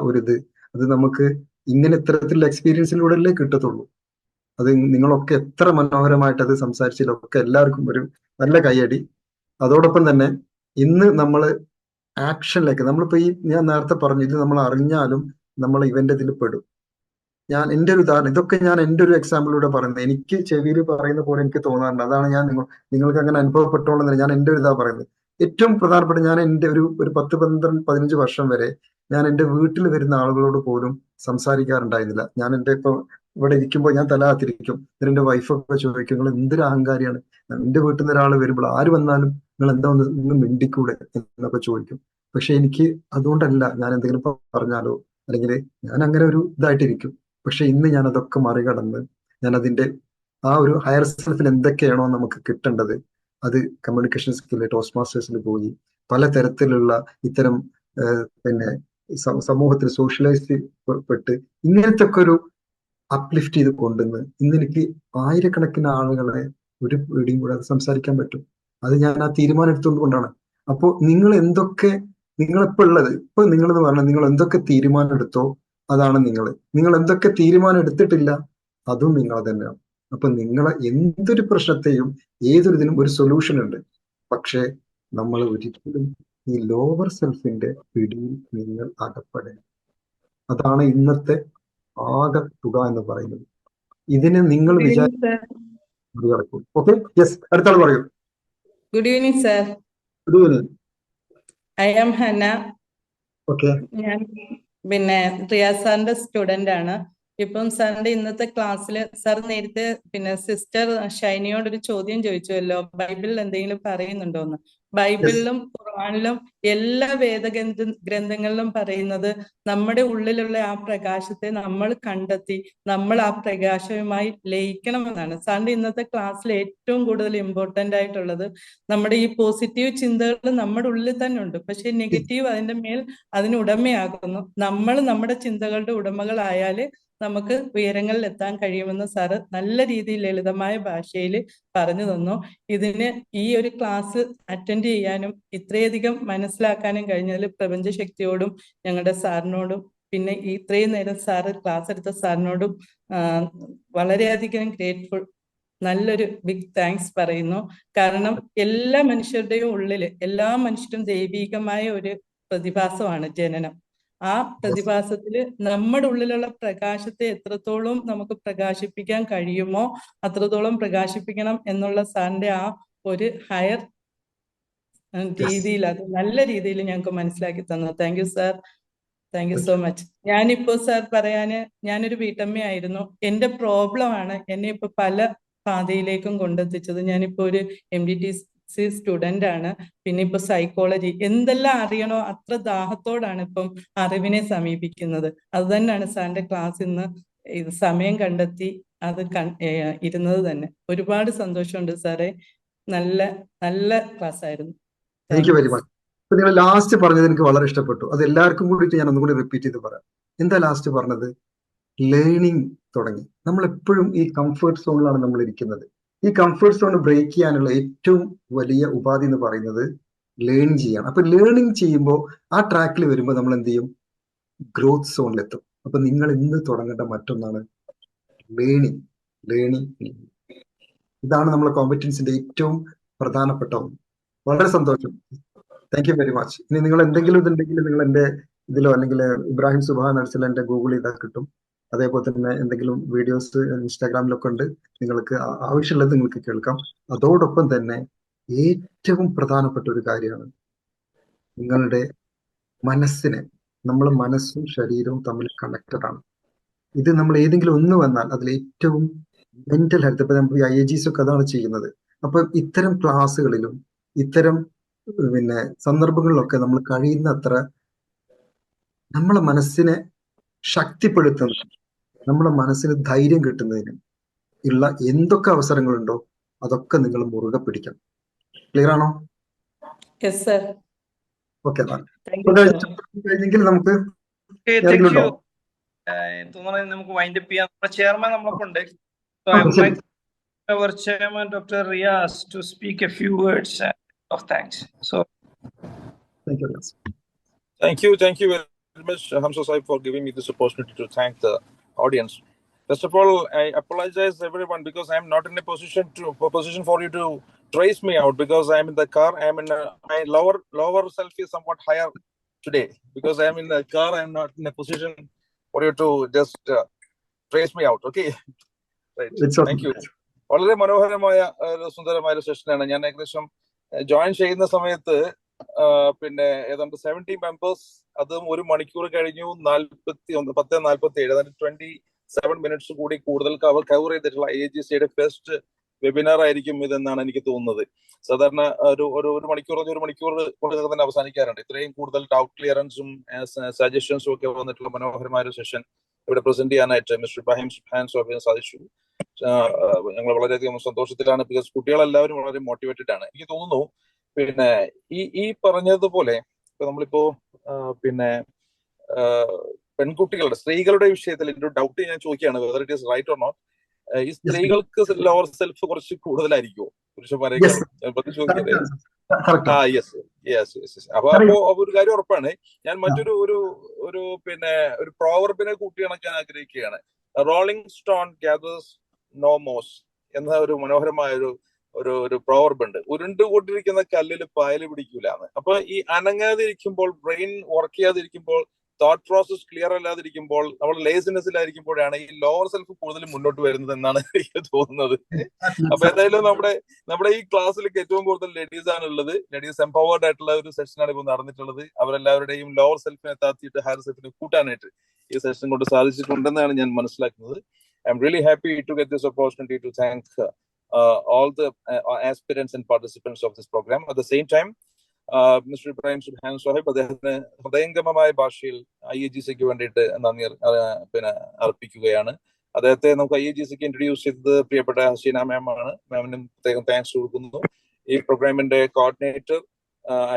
അത് നമുക്ക് ഇങ്ങനെ ഇത്തരത്തിലുള്ള എക്സ്പീരിയൻസിലൂടെ കിട്ടത്തുള്ളൂ. അത് നിങ്ങളൊക്കെ എത്ര മനോഹരമായിട്ട് അത് സംസാരിച്ചതിലൊക്കെ എല്ലാവർക്കും ഒരു നല്ല കൈയടി. അതോടൊപ്പം തന്നെ ഇന്ന് നമ്മൾ ആക്ഷനിലേക്ക് നമ്മളിപ്പോ ഞാൻ നേരത്തെ പറഞ്ഞു, ഇത് നമ്മൾ അറിഞ്ഞാലും നമ്മൾ ഇവന്റെ ഇതിൽ പെടും. ഞാൻ എൻ്റെ ഒരു ഉദാഹരണം, ഇതൊക്കെ ഞാൻ എൻ്റെ ഒരു എക്സാമ്പിളിലൂടെ പറയുന്നത്. എനിക്ക് ചെവിയിൽ പറയുന്ന പോലെ എനിക്ക് തോന്നാറുണ്ട്. അതാണ് ഞാൻ നിങ്ങൾക്ക് അങ്ങനെ അനുഭവപ്പെട്ടോളുന്നില്ല, ഞാൻ എൻ്റെ ഒരു ഇതാ പറയുന്നത്. ഏറ്റവും പ്രധാനപ്പെട്ട, ഞാൻ എൻ്റെ ഒരു 10-15 വർഷം വരെ ഞാൻ എൻ്റെ വീട്ടിൽ വരുന്ന ആളുകളോട് പോലും സംസാരിക്കാറുണ്ടായിരുന്നില്ല. ഞാൻ എൻ്റെ ഇപ്പൊ ഇവിടെ ഇരിക്കുമ്പോൾ ഞാൻ തലാത്തിരിക്കും. എൻ്റെ വൈഫൊക്കെ ചോദിക്കും, നിങ്ങൾ എന്തൊരു അഹങ്കാരിയാണ്, എൻ്റെ വീട്ടിൽ നിന്ന് ഒരാൾ വരുമ്പോൾ ആര് വന്നാലും നിങ്ങൾ എന്താ ഒന്ന് മിണ്ടിക്കൂടെ എന്നൊക്കെ ചോദിക്കും. പക്ഷെ എനിക്ക് അതുകൊണ്ടല്ല ഞാൻ എന്തെങ്കിലും പറഞ്ഞാലോ അല്ലെങ്കിൽ ഞാൻ അങ്ങനെ ഒരു ഇതായിട്ടിരിക്കും. പക്ഷെ ഇന്ന് ഞാൻ അതൊക്കെ മറികടന്ന് ഞാൻ അതിന്റെ ആ ഒരു ഹയർ സെൽഫിൽ എന്തൊക്കെയാണോ നമുക്ക് കിട്ടേണ്ടത്, അത് കമ്മ്യൂണിക്കേഷൻ സ്കില്ല് ടോസ്റ്റ് മാസ്റ്റേഴ്സിൽ പോയി പലതരത്തിലുള്ള ഇത്തരം പിന്നെ സമൂഹത്തിൽ സോഷ്യലൈസ് പെട്ട് ഇങ്ങനത്തെ ഒക്കെ ഒരു അപ്ലിഫ്റ്റ് ചെയ്ത് കൊണ്ടുവന്ന് ഇന്ന് എനിക്ക് ആയിരക്കണക്കിന് ആളുകളെ ഒരു പേടിയും കൂടാതെ സംസാരിക്കാൻ പറ്റും. അത് ഞാൻ ആ തീരുമാനം എടുത്തുകൊണ്ടാണ്. അപ്പോൾ നിങ്ങൾ എന്തൊക്കെ നിങ്ങളിപ്പോൾ ഉള്ളത്, ഇപ്പൊ നിങ്ങളെന്ന് പറഞ്ഞാൽ നിങ്ങൾ എന്തൊക്കെ തീരുമാനം എടുത്തോ അതാണ് നിങ്ങൾ എന്തൊക്കെ തീരുമാനം എടുത്തിട്ടില്ല അതും നിങ്ങൾ തന്നെയാണ്. അപ്പൊ നിങ്ങളെ എന്തൊരു പ്രശ്നത്തെയും ഏതൊരിതിനും ഒരു സൊല്യൂഷൻ ഉണ്ട്. പക്ഷെ നമ്മൾ ഒരിക്കലും ഈ ലോവർ സെൽഫിന്റെ പിടിയിൽ നിങ്ങൾ അകപ്പെടരുത്. അതാണ് ഇന്നത്തെ ആകെ തുക എന്ന് പറയുന്നത്. ഇതിനെ നിങ്ങൾ വിചാരിക്കും. ഓക്കെ, യെസ്, അടുത്താൾ പറയൂ. Good evening sir. Good evening. I am Hana. Okay. ഞാൻ പിന്നെ റിയാസ് സാറിന്റെ സ്റ്റുഡന്റ് ആണ്. ഇപ്പം സാറിന്റെ ഇന്നത്തെ ക്ലാസ്സിൽ സാർ നേരത്തെ പിന്നെ സിസ്റ്റർ ഷൈനിയോട് ഒരു ചോദ്യം ചോദിച്ചുവല്ലോ, ബൈബിളിൽ എന്തെങ്കിലും പറയുന്നുണ്ടോന്ന്. ബൈബിളിലും ഖുർആനിലും എല്ലാ ഗ്രന്ഥങ്ങളിലും പറയുന്നത് നമ്മുടെ ഉള്ളിലുള്ള ആ പ്രകാശത്തെ നമ്മൾ കണ്ടെത്തി നമ്മൾ ആ പ്രകാശവുമായി ലയിക്കണമെന്നാണ്. സാറിന്റെ ഇന്നത്തെ ക്ലാസ്സിൽ ഏറ്റവും കൂടുതൽ ഇമ്പോർട്ടന്റ് ആയിട്ടുള്ളത് നമ്മുടെ ഈ പോസിറ്റീവ് ചിന്തകൾ നമ്മുടെ ഉള്ളിൽ തന്നെ ഉണ്ട്, പക്ഷെ നെഗറ്റീവ് അതിന്റെ മേൽ അതിന് ഉടമയാകുന്നു. നമ്മൾ നമ്മുടെ ചിന്തകളുടെ ഉടമകളായാല് നമുക്ക് ഉയരങ്ങളിൽ എത്താൻ കഴിയുമെന്ന് സാറ് നല്ല രീതിയിൽ ലളിതമായ ഭാഷയിൽ പറഞ്ഞു തന്നു. ഇതിന് ഈ ഒരു ക്ലാസ് അറ്റൻഡ് ചെയ്യാനും ഇത്രയധികം മനസ്സിലാക്കാനും കഴിഞ്ഞതിൽ പ്രപഞ്ചശക്തിയോടും ഞങ്ങളുടെ സാറിനോടും പിന്നെ ഇത്രയും നേരം സാറ് ക്ലാസ് എടുത്ത സാറിനോടും വളരെയധികം ഗ്രേറ്റ്ഫുൾ, നല്ലൊരു ബിഗ് താങ്ക്സ് പറയുന്നു. കാരണം എല്ലാ മനുഷ്യരുടെയും ഉള്ളിൽ എല്ലാ മനുഷ്യരും ദൈവികമായ ഒരു പ്രതിഭാസമാണ് ജനനം. ആ പ്രതിഭാസത്തില് നമ്മുടെ ഉള്ളിലുള്ള പ്രകാശത്തെ എത്രത്തോളം നമുക്ക് പ്രകാശിപ്പിക്കാൻ കഴിയുമോ അത്രത്തോളം പ്രകാശിപ്പിക്കണം എന്നുള്ള സാറിന്റെ ആ ഒരു ഹയർ രീതിയിൽ അത് നല്ല രീതിയിൽ ഞങ്ങൾക്ക് മനസ്സിലാക്കി തന്നു. Thank you sir, thank you so much. ഞാനിപ്പോ സാർ പറയാന്, ഞാനൊരു വീട്ടമ്മയായിരുന്നു. എന്റെ പ്രോബ്ലം ആണ് എന്നെ ഇപ്പൊ പല പാതയിലേക്കും കൊണ്ടെത്തിച്ചത്. ഞാനിപ്പോ ഒരു MDTC സ്റ്റുഡന്റ് ആണ്. പിന്നെ ഇപ്പൊ സൈക്കോളജി എന്തെല്ലാം അറിയണോ അത്ര ദാഹത്തോടാണ് ഇപ്പം അറിവിനെ സമീപിക്കുന്നത്. അത് തന്നെയാണ് സാറിന്റെ ക്ലാസ് ഇന്ന് സമയം കണ്ടെത്തി അത് ഇരുന്നത് തന്നെ. ഒരുപാട് സന്തോഷമുണ്ട് സാറേ. നല്ല നല്ല ക്ലാസ് ആയിരുന്നു. Thank you very much. ഇപ്പൊ നിങ്ങൾ ലാസ്റ്റ് പറഞ്ഞത് എനിക്ക് വളരെ ഇഷ്ടപ്പെട്ടു. അത് എല്ലാവർക്കും കൂടിയിട്ട് ഞാൻ ഒന്നും കൂടി റിപ്പീറ്റ് ചെയ്ത് പറയാം. എന്താ ലാസ്റ്റ് പറഞ്ഞത്? ലേണിംഗ് തുടങ്ങി. നമ്മൾ എപ്പോഴും ഈ കംഫർട്ട് സോണിലാണ് നമ്മൾ ഇരിക്കുന്നത്. ഈ കംഫർട്ട് സോൺ ബ്രേക്ക് ചെയ്യാനുള്ള ഏറ്റവും വലിയ ഉപാധി എന്ന് പറയുന്നത് ലേണിംഗ് ചെയ്യാണ്. അപ്പൊ ലേണിംഗ് ചെയ്യുമ്പോൾ ആ ട്രാക്കിൽ വരുമ്പോൾ നമ്മൾ എന്ത് ചെയ്യും? ഗ്രോത്ത് സോണിലെത്തും. അപ്പൊ നിങ്ങൾ ഇന്ന് തുടങ്ങേണ്ട മറ്റൊന്നാണ് ലേണിംഗ്. ഇതാണ് നമ്മളെ കോമ്പറ്റൻസിന്റെ ഏറ്റവും പ്രധാനപ്പെട്ട ഒന്ന്. വളരെ സന്തോഷം. Thank you very much. ഇനി നിങ്ങൾ എന്തെങ്കിലും ഇതുണ്ടെങ്കിൽ നിങ്ങൾ എൻ്റെ ഇതിലോ അല്ലെങ്കിൽ ഇബ്രാഹിം സുബ്ഹാൻ അടിച്ചാൽ എൻ്റെ ഗൂഗിൾ ചെയ്താൽ കിട്ടും. അതേപോലെ തന്നെ എന്തെങ്കിലും വീഡിയോസ് ഇൻസ്റ്റാഗ്രാമിലൊക്കെ ഉണ്ട്, നിങ്ങൾക്ക് ആവശ്യമുള്ളത് നിങ്ങൾക്ക് കേൾക്കാം. അതോടൊപ്പം തന്നെ ഏറ്റവും പ്രധാനപ്പെട്ട ഒരു കാര്യമാണ് നിങ്ങളുടെ മനസ്സിനെ. നമ്മൾ മനസ്സും ശരീരവും തമ്മിൽ കണക്റ്റഡ് ആണ്. ഇത് നമ്മൾ ഏതെങ്കിലും ഒന്ന് വന്നാൽ അതിൽ ഏറ്റവും മെന്റൽ ഹെൽത്ത്, ഇപ്പൊ നമ്മൾ IIGs ഒക്കെ അതാണ് ചെയ്യുന്നത്. അപ്പൊ ഇത്തരം ക്ലാസ്സുകളിലും ഇത്തരം പിന്നെ സന്ദർഭങ്ങളിലൊക്കെ നമ്മൾ കഴിയുന്നത്ര നമ്മളെ മനസ്സിനെ ശക്തിപ്പെടുത്തുന്ന, നമ്മുടെ മനസ്സിന് ധൈര്യം കിട്ടുന്നതിന് ഉള്ള എന്തൊക്കെ അവസരങ്ങളുണ്ടോ അതൊക്കെ നിങ്ങൾ മുറുകെ പിടിക്കണം. ക്ലിയർ ആണോ? ഓക്കെ, കഴിഞ്ഞെങ്കിൽ നമുക്ക് നമുക്ക് വൈൻഡ് അപ്പ് ചെയ്യാം. നമ്മുടെ ചെയർമാൻ നമ്മളൊക്കെ our chairman Dr. Riaz to speak a few words of thanks. So thank you very much, Hamza Saib, for giving me this opportunity to thank the audience. First of all, I apologize everyone because I am not in a position for you to trace me out because I'm in the car. I'm in my lower self is somewhat higher today because I'm in the car. I'm not in a position for you to just trace me out. Okay, right. It's okay. Thank you. വളരെ മനോഹരമായ ഒരു സുന്ദരമായ ഒരു സെഷനാണ്. ഞാൻ ഏകദേശം join ചെയ്യുന്ന സമയത്ത് പിന്നെ ഏതാണ്ട് 70 മെമ്പേഴ്സ്, അതും 1 മണിക്കൂർ കഴിഞ്ഞു 10:47, അതായത് 27 മിനിറ്റ്സ് കൂടി കൂടുതൽ കവർ ചെയ്തിട്ടുള്ള IAGCയുടെ ഫസ്റ്റ് വെബിനാർ ആയിരിക്കും ഇതെന്നാണ് എനിക്ക് തോന്നുന്നത്. സാധാരണ ഒരു മണിക്കൂർ കൊണ്ട് തന്നെ അവസാനിക്കാറുണ്ട്. ഇത്രയും കൂടുതൽ ഡൗട്ട് ക്ലിയറൻസും സജഷൻസും ഒക്കെ വന്നിട്ടുള്ള മനോഹരമായ ഒരു സെഷൻ ഇവിടെ പ്രസന്റ് ചെയ്യാനായിട്ട് മിസ്റ്റർ ഇബ്രാഹിം സുബ്ഹാൻ സാഹിബിന് സാധിച്ചു. ഞങ്ങൾ വളരെയധികം സന്തോഷത്തിലാണ്. ബിക്കോസ് കുട്ടികളെല്ലാവരും വളരെ മോട്ടിവേറ്റഡ് ആണ്. എനിക്ക് തോന്നുന്നു പിന്നെ ഈ പറഞ്ഞതുപോലെ ഇപ്പൊ നമ്മളിപ്പോ പിന്നെ പെൺകുട്ടികളുടെ സ്ത്രീകളുടെ വിഷയത്തിൽ ഒരു ഡൗട്ട് ഞാൻ ചോദിക്കുകയാണ്, whether it is right or not. ഈ സ്ത്രീകൾക്ക് ലോവർ സെൽഫ് കുറച്ച് കൂടുതലായിരിക്കുമോ പുരുഷന്മാരെക്കാളും? അപ്പൊ ഒരു കാര്യം ഉറപ്പാണ്. ഞാൻ മറ്റൊരു ഒരു പിന്നെ ഒരു പ്രോവർബിനെ കൂട്ടിയിണക്കാൻ ആഗ്രഹിക്കുകയാണ്. Rolling stone gathers no moss എന്ന ഒരു മനോഹരമായ ഒരു പ്രോവർബ് ഉണ്ട്. ഉരുണ്ടുകൊണ്ടിരിക്കുന്ന കല്ലിൽ പായൽ പിടിക്കൂലെന്ന്. അപ്പൊ ഈ അനങ്ങാതിരിക്കുമ്പോൾ, ബ്രെയിൻ വർക്ക് ചെയ്യാതിരിക്കുമ്പോൾ, തോട്ട് പ്രോസസ് ക്ലിയർ അല്ലാതിരിക്കുമ്പോൾ, നമ്മൾ ലേസിനെസ്സിലായിരിക്കുമ്പോഴാണ് ഈ ലോവർ സെൽഫ് കൂടുതൽ മുന്നോട്ട് വരുന്നത് എന്നാണ് എനിക്ക് തോന്നുന്നത്. അപ്പൊ എന്തായാലും നമ്മുടെ ഈ ക്ലാസ്സിലേക്ക് ഏറ്റവും കൂടുതൽ ലേഡീസ് ആണുള്ളത്. ലേഡീസ് എംപവേർഡ് ആയിട്ടുള്ള ഒരു സെഷനാണ് ഇപ്പോൾ നടന്നിട്ടുള്ളത്. അവരെല്ലാവരുടെയും ലോവർ സെൽഫിനെ താത്തിയിട്ട് ഹയർ സെൽഫിനെ കൂട്ടാനായിട്ട് ഈ സെഷൻ കൊണ്ട് സാധിച്ചിട്ടുണ്ടെന്നാണ് ഞാൻ മനസ്സിലാക്കുന്നത്. I'm really happy to get this opportunity to thank all the aspirants and participants of this program. At the same time, Mr. Ibrahim Subhan Sahib, അദ്ദേഹത്തിന് ഹൃദയംഗമമായ ഭാഷയിൽ IAGCക്ക് വേണ്ടിയിട്ട് നന്ദി പിന്നെ അർപ്പിക്കുകയാണ്. അദ്ദേഹത്തെ നമുക്ക് IAGCക്ക് ഇൻട്രൊഡ്യൂസ് ചെയ്തത് പ്രിയപ്പെട്ട ഹസീന മാം ആണ്. മാമിനും പ്രത്യേകം താങ്ക്സ് കൊടുക്കുന്നു. ഈ പ്രോഗ്രാമിന്റെ coordinator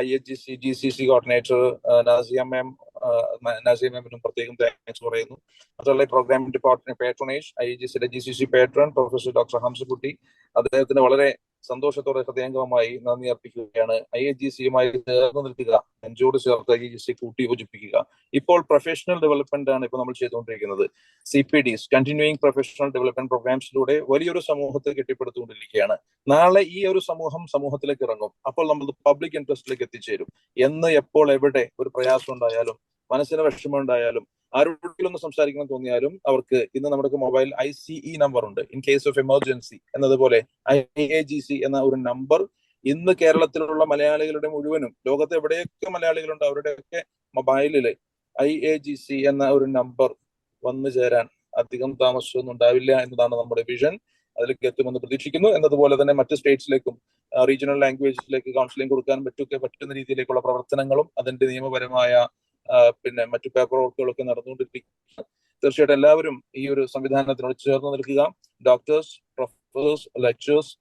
IAGC GCC coordinator Nasiya മാമിനും പ്രത്യേകം താങ്ക്സ് പറയുന്നു. അതുപോലെ പ്രോഗ്രാമിന്റെ പാട്രണേജ് IAGCയുടെ GCC patron professor doctor Hamsakutty, അദ്ദേഹത്തിന് വളരെ സന്തോഷത്തോടെ ഹൃദയംഗമമായി നന്ദി അർപ്പിക്കുകയാണ്. IAGCയുമായി ചേർന്ന് നിൽക്കുക, നെഞ്ചോട് ചേർത്ത് IAGC കൂട്ടി യോജിപ്പിക്കുക. ഇപ്പോൾ പ്രൊഫഷണൽ ഡെവലപ്മെന്റ് ആണ് ഇപ്പോൾ നമ്മൾ ചെയ്തുകൊണ്ടിരിക്കുന്നത്. CPDs കണ്ടിന്യൂയിങ് പ്രൊഫഷണൽ ഡെവലപ്മെന്റ് പ്രോഗ്രാംസിലൂടെ വലിയൊരു സമൂഹത്തെ കെട്ടിപ്പടുത്തുകൊണ്ടിരിക്കുകയാണ്. നാളെ ഈ ഒരു സമൂഹത്തിലേക്ക് ഇറങ്ങും. അപ്പോൾ നമ്മൾ പബ്ലിക് ഇൻട്രസ്റ്റിലേക്ക് എത്തിച്ചേരും. എന്ന് എപ്പോൾ എവിടെ ഒരു പ്രയാസം ഉണ്ടായാലും, മനസ്സിന് വിഷമം ഉണ്ടായാലും, ആരോടെങ്കിലും ഒന്ന് സംസാരിക്കണം തോന്നിയാലും അവർക്ക് ഇന്ന് നമ്മുടെ മൊബൈൽ ICE നമ്പർ ഉണ്ട്, ഇൻ കേസ് ഓഫ് എമർജൻസി എന്നതുപോലെ IAGC എന്ന ഒരു നമ്പർ ഇന്ന് കേരളത്തിലുള്ള മലയാളികളുടെ മുഴുവനും, ലോകത്ത് എവിടെയൊക്കെ മലയാളികളുണ്ട് അവരുടെയൊക്കെ മൊബൈലില് IAGC എന്ന ഒരു നമ്പർ വന്നു ചേരാൻ അധികം താമസമൊന്നും ഉണ്ടാവില്ല എന്നതാണ് നമ്മുടെ വിഷൻ. അതിലേക്ക് എത്തുമെന്ന് പ്രതീക്ഷിക്കുന്നു. എന്നതുപോലെ തന്നെ മറ്റ് സ്റ്റേറ്റ്സിലേക്കും റീജിയണൽ ലാംഗ്വേജിലേക്ക് കൗൺസിലിംഗ് കൊടുക്കാൻ പറ്റുന്ന രീതിയിലേക്കുള്ള പ്രവർത്തനങ്ങളും അതിന്റെ നിയമപരമായ പിന്നെ മറ്റു പേപ്പർ വർക്കുകളൊക്കെ നടന്നുകൊണ്ടിരിക്കുക. തീർച്ചയായിട്ടും എല്ലാവരും ഈ ഒരു സംവിധാനത്തിനോട് ചേർന്ന് നിൽക്കുക. Doctors, professors, lecturers,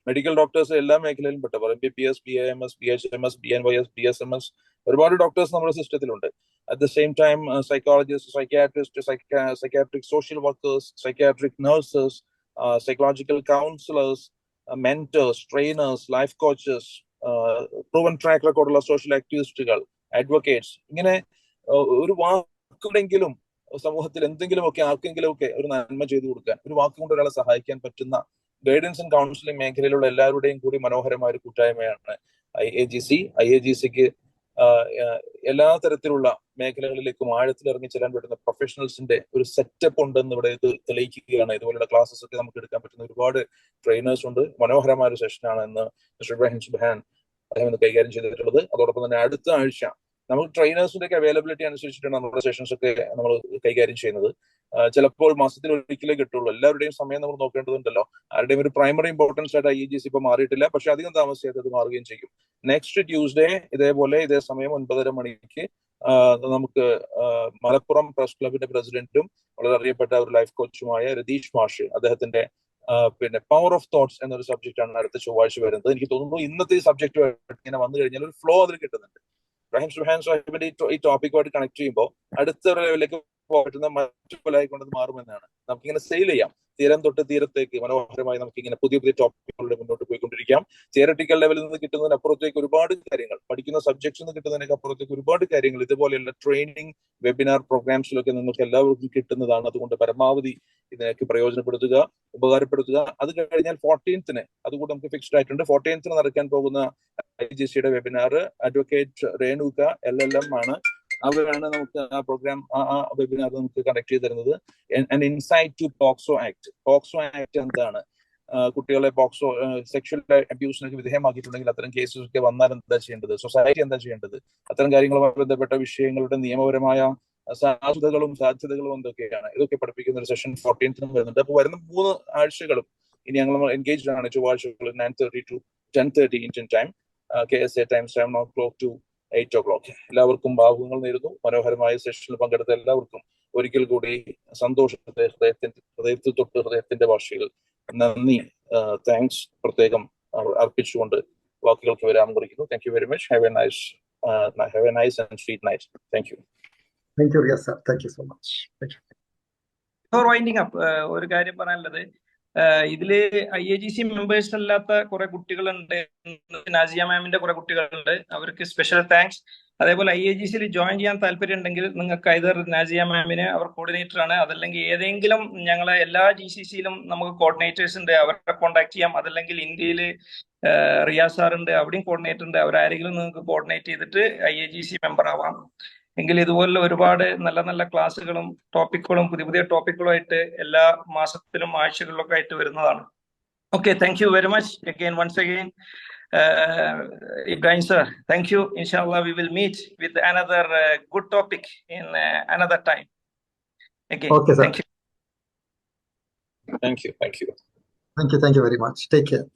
medical doctors, എല്ലാ മേഖലയിലും പെട്ടവർ, MBBS, BAMS, BHMS, BNYS, BSMS, ഒരുപാട് ഡോക്ടേഴ്സ് നമ്മുടെ സിസ്റ്റത്തിലുണ്ട്. At the same time psychologist, psychiatrist, psychiatric social workers, psychiatric nurses, psychological counsellors, mentors, trainers, life coaches, proven track റെക്കോർഡുള്ള സോഷ്യൽ ആക്ടിവിസ്റ്റുകൾ, advocates, ഇങ്ങനെ ഒരു വാക്കുണ്ടെങ്കിലും സമൂഹത്തിൽ എന്തെങ്കിലുമൊക്കെ ആർക്കെങ്കിലുമൊക്കെ ഒരു നന്മ ചെയ്തു കൊടുക്കാൻ, ഒരു വാക്കുകൊണ്ട് ഒരാളെ സഹായിക്കാൻ പറ്റുന്ന ഗൈഡൻസ് ആൻഡ് കൗൺസിലിംഗ് മേഖലയിലുള്ള എല്ലാവരുടെയും കൂടി മനോഹരമായ ഒരു കൂട്ടായ്മയാണ് IAGC. IAGCക്ക് എല്ലാ തരത്തിലുള്ള മേഖലകളിലേക്കും ആഴത്തിൽ ഇറങ്ങി ചെല്ലാൻ പറ്റുന്ന പ്രൊഫഷണൽസിന്റെ ഒരു സെറ്റപ്പ് ഉണ്ടെന്ന് ഇവിടെ ഇത് തെളിയിക്കുകയാണ്. ഇതുപോലുള്ള ക്ലാസ്സസ് ഒക്കെ നമുക്ക് എടുക്കാൻ പറ്റുന്ന ഒരുപാട് ട്രെയിനേഴ്സ് ഉണ്ട്. മനോഹരമായ ഒരു സെഷനാണ് ഇന്ന് മിസ്റ്റർ ഇബ്രാഹിം സുബ്ഹാൻ അദ്ദേഹം ഇന്ന് കൈകാര്യം ചെയ്തിട്ടുള്ളത്. അതോടൊപ്പം തന്നെ അടുത്ത ആഴ്ച നമുക്ക് ട്രെയിനേഴ്സിന്റെ ഒക്കെ അവൈലബിലിറ്റി അനുസരിച്ചിട്ടാണ് നമ്മുടെ സെഷൻസ് ഒക്കെ നമ്മൾ കൈകാര്യം ചെയ്യുന്നത്. ചിലപ്പോൾ മാസത്തിൽ ഒരിക്കലേ കിട്ടുള്ളൂ. എല്ലാവരുടെയും സമയം നമ്മൾ നോക്കേണ്ടതുണ്ടല്ലോ. ആരുടെയും ഒരു പ്രൈമറി ഇമ്പോർട്ടൻസ് ആയിട്ട് IAGC ഇപ്പൊ മാറിയിട്ടില്ല, പക്ഷെ അധികം താമസിയാതെ അത് മാറുകയും ചെയ്യും. നെക്സ്റ്റ് ട്യൂസ്ഡേ ഇതേപോലെ ഇതേ സമയം 9:30 മണിക്ക് നമുക്ക് മലപ്പുറം പ്രസ് ക്ലബിന്റെ പ്രസിഡന്റും വളരെ അറിയപ്പെട്ട ഒരു ലൈഫ് കോച്ചുമായ രതീഷ് മാഷ്, അദ്ദേഹത്തിന്റെ പിന്നെ പവർ ഓഫ് തോട്ട്സ് എന്നൊരു സബ്ജക്റ്റ് ആണ് അടുത്ത ചൊവ്വാഴ്ച വരുന്നത്. എനിക്ക് തോന്നുന്നു ഇന്നത്തെ ഈ സബ്ജക്റ്റ് ഇങ്ങനെ വന്നു കഴിഞ്ഞാൽ ഒരു ഫ്ലോ അതിൽ കിട്ടുന്നുണ്ട്. ഇബ്രാഹിം സുബ്ഹാൻ സാഹിബിന്റെ ഈ ടോപ്പിക്കുമായിട്ട് കണക്ട് ചെയ്യുമ്പോൾ അടുത്ത ലെവലിലേക്ക് പറ്റുന്ന മറ്റു കൊലായി കൊണ്ടത് മാറുമെന്നാണ്. നമുക്കിങ്ങനെ സെയിൽ ചെയ്യാം. തീരം തൊട്ട് തീരത്തേക്ക് മനോഹരമായി നമുക്ക് ഇങ്ങനെ പുതിയ പുതിയ ടോപ്പിക്കുകളിലൂടെ മുന്നോട്ട് പോയിക്കൊണ്ടിരിക്കാം. തിയററ്റിക്കൽ ലെവലിൽ നിന്ന് കിട്ടുന്നതിനപ്പുറത്തേക്ക് ഒരുപാട് കാര്യങ്ങൾ, പഠിക്കുന്ന സബ്ജക്ട്സ് നിന്ന് കിട്ടുന്നതിനൊക്കെ അപ്പുറത്തേക്ക് ഒരുപാട് കാര്യങ്ങൾ ഇതുപോലെയുള്ള ട്രെയിനിങ് വെബിനാർ പ്രോഗ്രാംസിലൊക്കെ നിങ്ങൾക്ക് എല്ലാവർക്കും കിട്ടുന്നതാണ്. അതുകൊണ്ട് പരമാവധി ഇതിനൊക്കെ പ്രയോജനപ്പെടുത്തുക, ഉപകാരപ്പെടുത്തുക. അത് കഴിഞ്ഞാൽ 14th അതുകൂടെ നമുക്ക് ഫിക്സ്ഡ് ആയിട്ടുണ്ട്. 14th നടക്കാൻ പോകുന്ന IGCയുടെ വെബിനാർ അഡ്വക്കേറ്റ് രേണുക LLM ആണ്. അവരാണ് നമുക്ക് ആ പ്രോഗ്രാം ആ വെബിനാർ നമുക്ക് കണ്ടക്ട് ചെയ്ത് തരുന്നത്. Insight to POCSO act. POCSO act എന്താണ്, കുട്ടികളെ പോക്സോ സെക്ഷൽ അബ്യൂസിനൊക്കെ വിധേയമാക്കിയിട്ടുണ്ടെങ്കിൽ അത്തരം കേസസ് ഒക്കെ വന്നാൽ എന്താ ചെയ്യേണ്ടത്, സൊസൈറ്റി എന്താ ചെയ്യേണ്ടത്, അത്തരം കാര്യങ്ങളുമായി ബന്ധപ്പെട്ട വിഷയങ്ങളുടെ നിയമപരമായ സാധ്യതകളും എന്തൊക്കെയാണ്, ഇതൊക്കെ പഠിപ്പിക്കുന്ന ഒരു സെഷൻ 14th വരുന്നുണ്ട്. അപ്പോൾ വരുന്ന 3 ആഴ്ചകളും ഇനി ഞങ്ങൾ എൻഗേജ്ഡ് ആണ്. ചൊവ്വാഴ്ചകൾ 9:30 to 10:30 Indian time, KSA time 7 o'clock to 8 o'clock. എല്ലാവർക്കും ഭാവുകങ്ങൾ നേരുന്നു. മനോഹരമായ സെഷനിൽ പങ്കെടുത്ത എല്ലാവർക്കും ഒരിക്കൽ കൂടി സന്തോഷത്തെ ഹൃദയത്തിൽ തൊട്ട് ഹൃദയത്തിന്റെ ഭാഷയിൽ നന്ദി, താങ്ക്സ് പ്രത്യേകം അർപ്പിച്ചുകൊണ്ട് വാക്കുകൾക്ക് വിരാമം കുറിക്കുന്നു. Thank you very much. Have A nice and sweet night. Thank you. Thank you Riyas sir. Thank you so much. Before winding up ഒരു കാര്യം പറയാനുള്ളത്, ഇതില് IAGC മെമ്പേഴ്സ് അല്ലാത്ത കുറെ കുട്ടികളുണ്ട്. നാസിയ മാമിന്റെ കുറെ കുട്ടികളുണ്ട്. അവർക്ക് സ്പെഷ്യൽ താങ്ക്സ്. അതേപോലെ IAGCയിൽ ജോയിൻ ചെയ്യാൻ താല്പര്യം ഉണ്ടെങ്കിൽ നിങ്ങൾക്ക് ഐദർ നാസിയ മാമിന്, അവർ കോർഡിനേറ്റർ ആണ്, അതല്ലെങ്കിൽ ഏതെങ്കിലും ഞങ്ങളെ എല്ലാ GCCയിലും നമുക്ക് കോർഡിനേറ്റേഴ്സ് ഉണ്ട്, അവരെ കോൺടാക്ട് ചെയ്യാം. അതല്ലെങ്കിൽ ഇന്ത്യയിൽ റിയാസ് സാർ ഉണ്ട്, അവിടെയും കോർഡിനേറ്റർ ഉണ്ട്. അവരാരെങ്കിലും നിങ്ങൾക്ക് കോർഡിനേറ്റ് ചെയ്തിട്ട് IAGC മെമ്പർ ആവാം. എങ്കിൽ ഇതുപോലുള്ള ഒരുപാട് നല്ല നല്ല ക്ലാസ്സുകളും ടോപ്പിക്കുകളും പുതിയ ടോപ്പിക്കുകളുമായിട്ട് എല്ലാ മാസത്തിലും ആഴ്ചകളിലൊക്കെ ആയിട്ട് വരുന്നതാണ്. Okay, thank you very much again once again. Ibrahim sir, thank you. Inshallah, we will meet with another good topic in another time. Again, Okay, sir. thank you. Thank you. Thank you. Thank you very much. Take care.